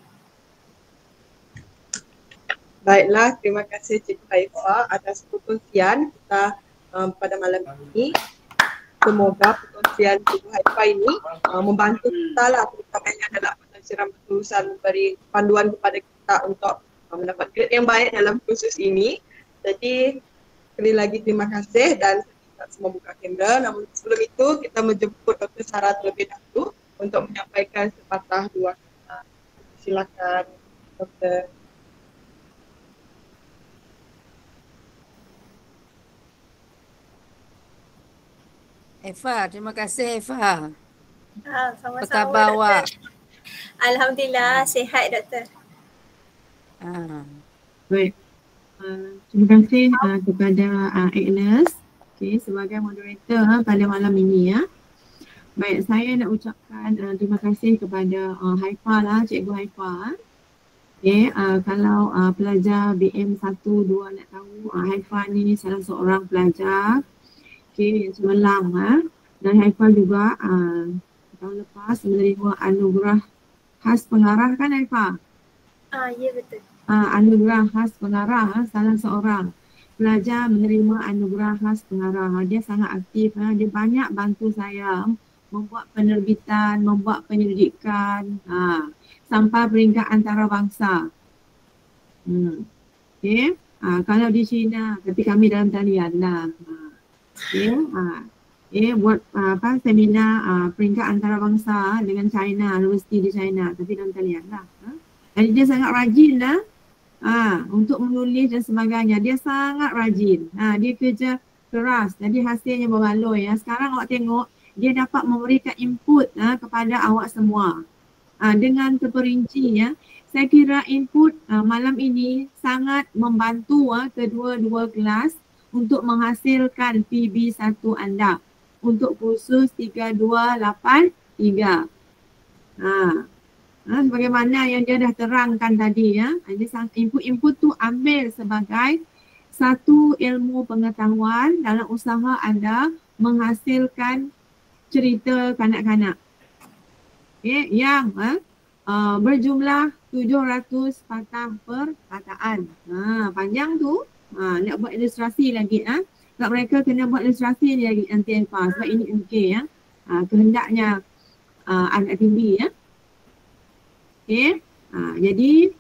Baiklah, terima kasih Cikgu Haifa atas perkongsian kita pada malam ini. Semoga perkongsian Cikgu Haifa ini membantu kita lah, terutamanya dalam penasiran bertulisan, memberi panduan kepada kita untuk mendapat grade yang baik dalam kursus ini. Jadi sekali lagi terima kasih dan kita semua buka kamera. Namun sebelum itu kita menjemput Dr. Sarah terlebih dahulu untuk menyampaikan sepatah dua kata. Silakan Dr. Eva, terima kasih Eva. Sama-sama. Apa khabar awak? Alhamdulillah, sihat doktor. Baik. Terima kasih kepada Agnes sebagai moderator pada malam ini ya. Baik, saya nak ucapkan terima kasih kepada Haifa lah, Cikgu Haifa. Kalau pelajar BM 1, 2 nak tahu, Haifa ni salah seorang pelajar semalam dan Haifa juga tahun lepas menerima anugerah khas pengarah kan Haifa? Ya betul. Anugerah khas pengarah, salah seorang pelajar menerima anugerah khas pengarah. Dia sangat aktif, dia banyak bantu saya membuat penerbitan, membuat penyelidikan sampai peringkat antarabangsa. Kalau di China, tapi kami dalam talian lah. Buat seminar peringkat antarabangsa dengan China, universiti di China, tapi dalam talian lah. Jadi dia sangat rajin lah untuk menulis dan sebagainya. Dia sangat rajin. Dia kerja keras, jadi hasilnya berbaloi. Sekarang awak tengok, dia dapat memberikan input kepada awak semua dengan terperinci ya. Saya kira input malam ini sangat membantu kedua-dua kelas untuk menghasilkan PB1 anda untuk kursus 3283. Sebagaimana yang dia dah terangkan tadi ya. Input-input tu ambil sebagai satu ilmu pengetahuan dalam usaha anda menghasilkan cerita kanak-kanak yang berjumlah 700 patah perkataan. Panjang tu, nak buat ilustrasi lagi sebab mereka kena buat ilustrasi lagi nanti sebab ini MK ya. Kehendaknya anak tinggi ya. Jadi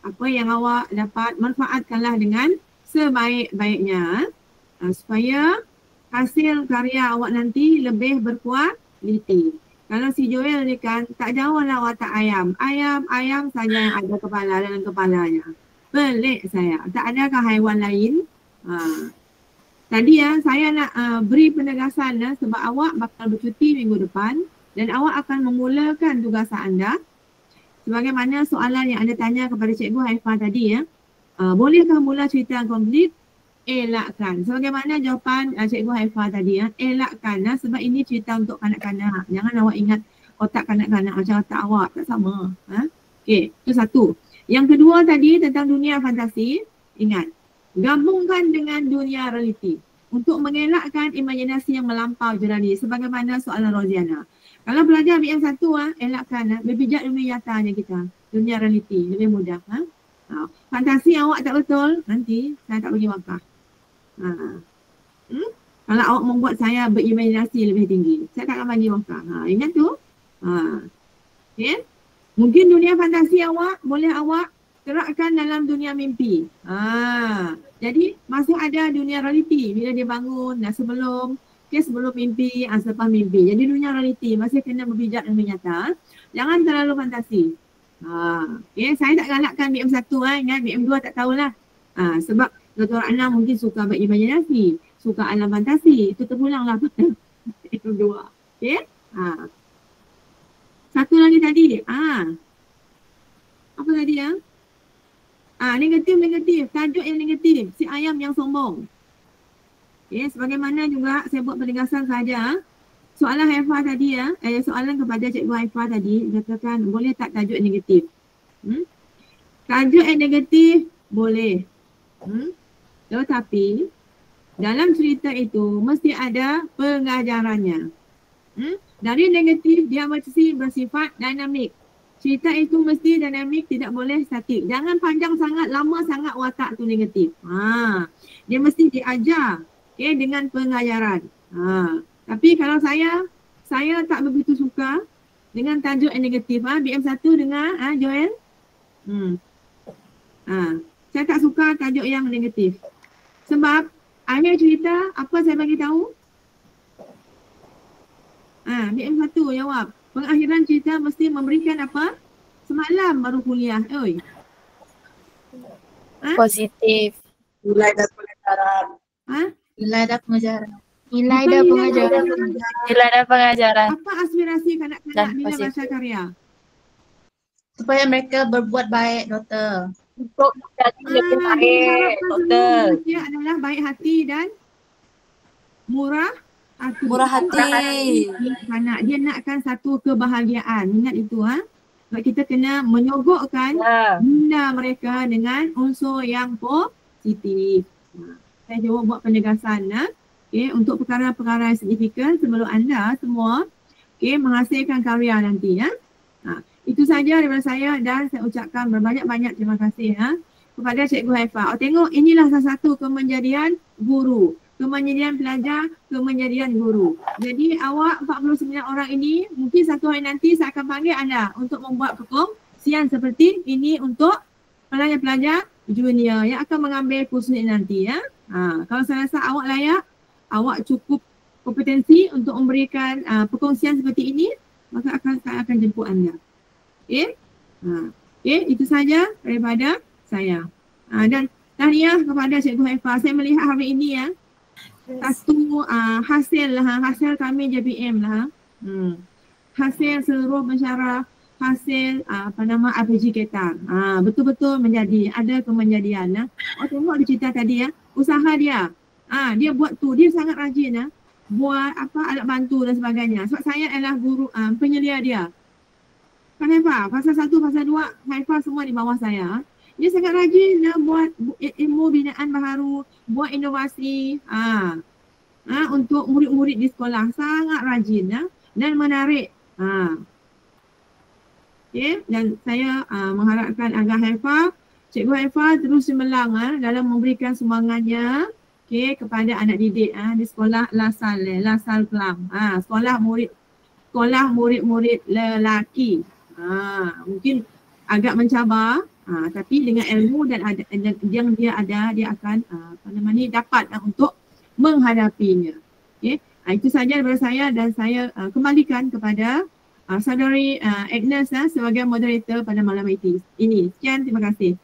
apa yang awak dapat manfaatkanlah dengan sebaik-baiknya supaya hasil karya awak nanti lebih berkualiti. Kalau si Joel ni kan tak jauh lah watak ayam. Ayam saja yang ada kepala dalam kepalanya. Pelik saya. Tak adakah haiwan lain? Tadi saya nak beri penegasan sebab awak bakal bercuti minggu depan dan awak akan memulakan tugasan anda. Sebagaimana soalan yang anda tanya kepada Cikgu Haifa tadi bolehkah mula cerita komplit? Elakkan. Sebagaimana jawapan Cikgu Haifa tadi elakkan sebab ini cerita untuk kanak-kanak. Jangan awak ingat otak kanak-kanak macam otak awak, tak sama. Okey, itu satu. Yang kedua tadi tentang dunia fantasi, ingat, gabungkan dengan dunia realiti untuk mengelakkan imajinasi yang melampau jerali sebagaimana soalan Roziana. Kalau belajar BM1 elakkan berpijak dunia nyatanya kita, dunia realiti lebih mudah. Fantasi awak tak betul, nanti saya tak bagi wakaf. Kalau awak membuat saya berimajinasi lebih tinggi, saya tak akan bagi wakaf. Ingat tu. Mungkin dunia fantasi awak boleh awak gerakkan dalam dunia mimpi. Jadi masih ada dunia realiti bila dia bangun dan sebelum mimpi, selepas mimpi. Jadi dunia realiti masih kena berpijak dengan nyata. Jangan terlalu fantasi. Saya tak galakkan BM1 ingat BM2 tak tahulah. Sebab Dr. Ana mungkin suka berimajinasi, suka alam fantasi. Itu terpulanglah BM2. Satu lagi tadi. Apa tadi Negatif. Tajuk yang negatif. Si ayam yang sombong. Sebagaimana juga saya buat penegasan saja. Soalan Haifa tadi soalan kepada Cikgu Haifa tadi, katakan boleh tak tajuk yang negatif? Tajuk yang negatif boleh. Tetapi dalam cerita itu mesti ada pengajarannya. Dari negatif dia mesti bersifat dinamik. Cerita itu mesti dinamik, tidak boleh statik. Jangan panjang sangat, lama sangat watak tu negatif. Dia mesti diajar dengan pengajaran. Tapi kalau saya tak begitu suka dengan tajuk yang negatif. BM1 dengar Joel? Saya tak suka tajuk yang negatif. Sebab akhir cerita apa saya bagi tahu? BM1 jawab. Pengakhiran cerita mesti memberikan apa? Semalam baru kuliah. Positif. Nilai dan pengajaran. Nilai dan pengajaran. Nilai dan pengajaran. Apa aspirasi kanak-kanak bila baca karya? Supaya mereka berbuat baik, Doktor. Untuk jadi lebih baik, Diharapkan doktor. seluruh manusia adalah baik hati dan murah hati. Murah hati. Anak dia nakkan satu kebahagiaan. Ingat itu Sebab kita kena menyogokkan benda mereka dengan unsur yang positif. Saya cuba buat penegasan untuk perkara-perkara yang signifikan sebelum anda semua menghasilkan karya nanti Itu saja daripada saya dan saya ucapkan berbanyak-banyak terima kasih kepada Cikgu Haifah. Tengok inilah salah satu kemenjadian guru. Kemenjadian pelajar, kemenjadian guru. Jadi awak 49 orang ini mungkin satu hari nanti saya akan panggil anda untuk membuat perkongsian seperti ini untuk pelajar-pelajar junior yang akan mengambil kursus ini nanti Kalau saya rasa awak layak, awak cukup kompetensi untuk memberikan perkongsian seperti ini, maka saya akan jemput anda. Itu saja daripada saya. Dan tahniah kepada Cikgu Haifah. Saya melihat hari ini satu hasil kami JPM hasil seluruh masyarakat, hasil RPG kita. Betul-betul menjadi, ada kemenjadian. Tengok dia cerita tadi usaha dia. Dia buat tu, dia sangat rajin buat alat bantu dan sebagainya. Sebab saya adalah guru penyelia dia. Kan Haifah, fasa 1, fasa 2, Haifah semua di bawah saya. Dia sangat rajin buat ilmu binaan baharu, buat inovasi untuk murid-murid di sekolah. Sangat rajin dan menarik. Dan saya mengharapkan agar Haifah, Cikgu Haifah terus cemerlang dalam memberikan sumbangannya kepada anak didik di sekolah Lasal Kelang. Sekolah murid-murid lelaki. Mungkin agak mencabar tapi dengan ilmu dan yang dia ada, dia akan dapat untuk menghadapinya. Itu saja daripada saya dan saya kembalikan kepada saudari Agnes sebagai moderator pada malam ini. Sekian, terima kasih.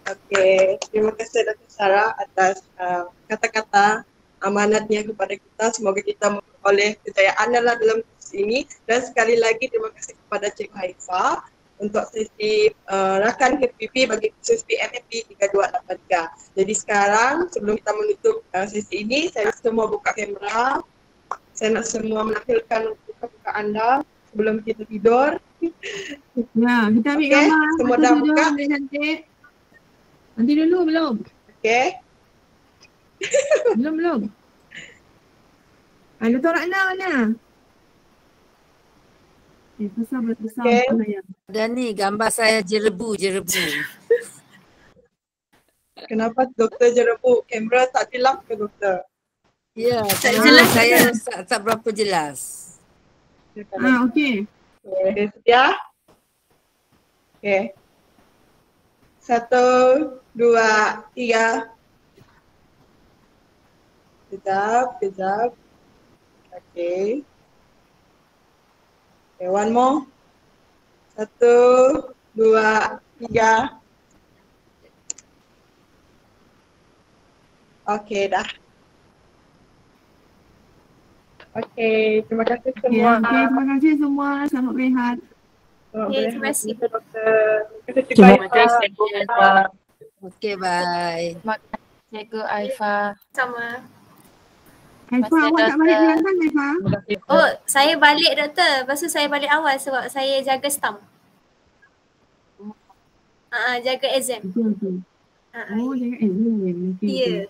Okey, terima kasih Dr. Sarah atas kata-kata amanatnya kepada kita. Semoga kita memperoleh kejayaan dalam kursus ini. Dan sekali lagi terima kasih kepada Cikgu Haifah untuk sesi rakan KPP bagi kursus PMP 3283. Jadi sekarang sebelum kita menutup sesi ini, saya nak semua buka kamera. Saya nak semua menampilkan muka anda sebelum kita tidur. Ya, kita ambil gambar. Semua dah buka. Cantik. Nanti dulu belum? Okey. Belum. Dr. Ratna mana? Besar. Okay. Dan ni gambar saya jerebu. Kenapa Doktor jerebu? Kamera tak gelap ke Doktor? Ya, saya tak berapa jelas. Okey. Okay, sedia? Okey. 1, 2, 3. Kejap. Okay, one more. 1, 2, 3. Okay, dah. Okay, terima kasih semua. Okay, terima kasih semua. Selamat berehat. Terima kasih. Terima kasih Cikgu Haifah. Okay, bye. Terima kasih Cikgu Haifah. Sama. Haifah, awak tak balik Kelantan Haifah? Oh, saya balik doktor. Lepas tu saya balik awal sebab saya jaga stamp. Jaga exam. Betul. Oh, jaga exam. Ya.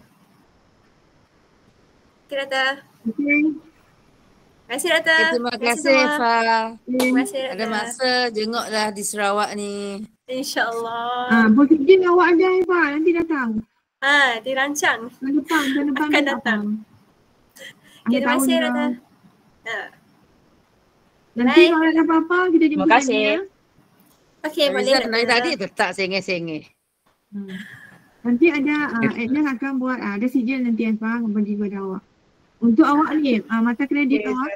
Okay, doktor. Okay. Terima kasih doktor. Terima kasih Haifah. Terima kasih doktor. Ada masa jenguklah di Sarawak ni. InsyaAllah. Positif awak ada Haifah, nanti datang. Dirancang. Tahun depan akan datang. Okay, terima kasih doktor. Nanti kalau ada apa-apa kita jumpa. Terima kasih. Okey, boleh doktor. Dari tadi tetap sengih-sengih. Nanti ada Agnes akan buat ada sijil nanti Haifah bagi kepada awak. Untuk awak ni mata kredit awak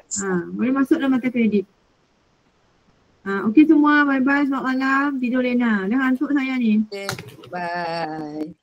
boleh masuk dalam mata kredit. Okey semua, bye-bye, selamat malam, tidur lena. Dah ngantuk saya ni. Okay, bye.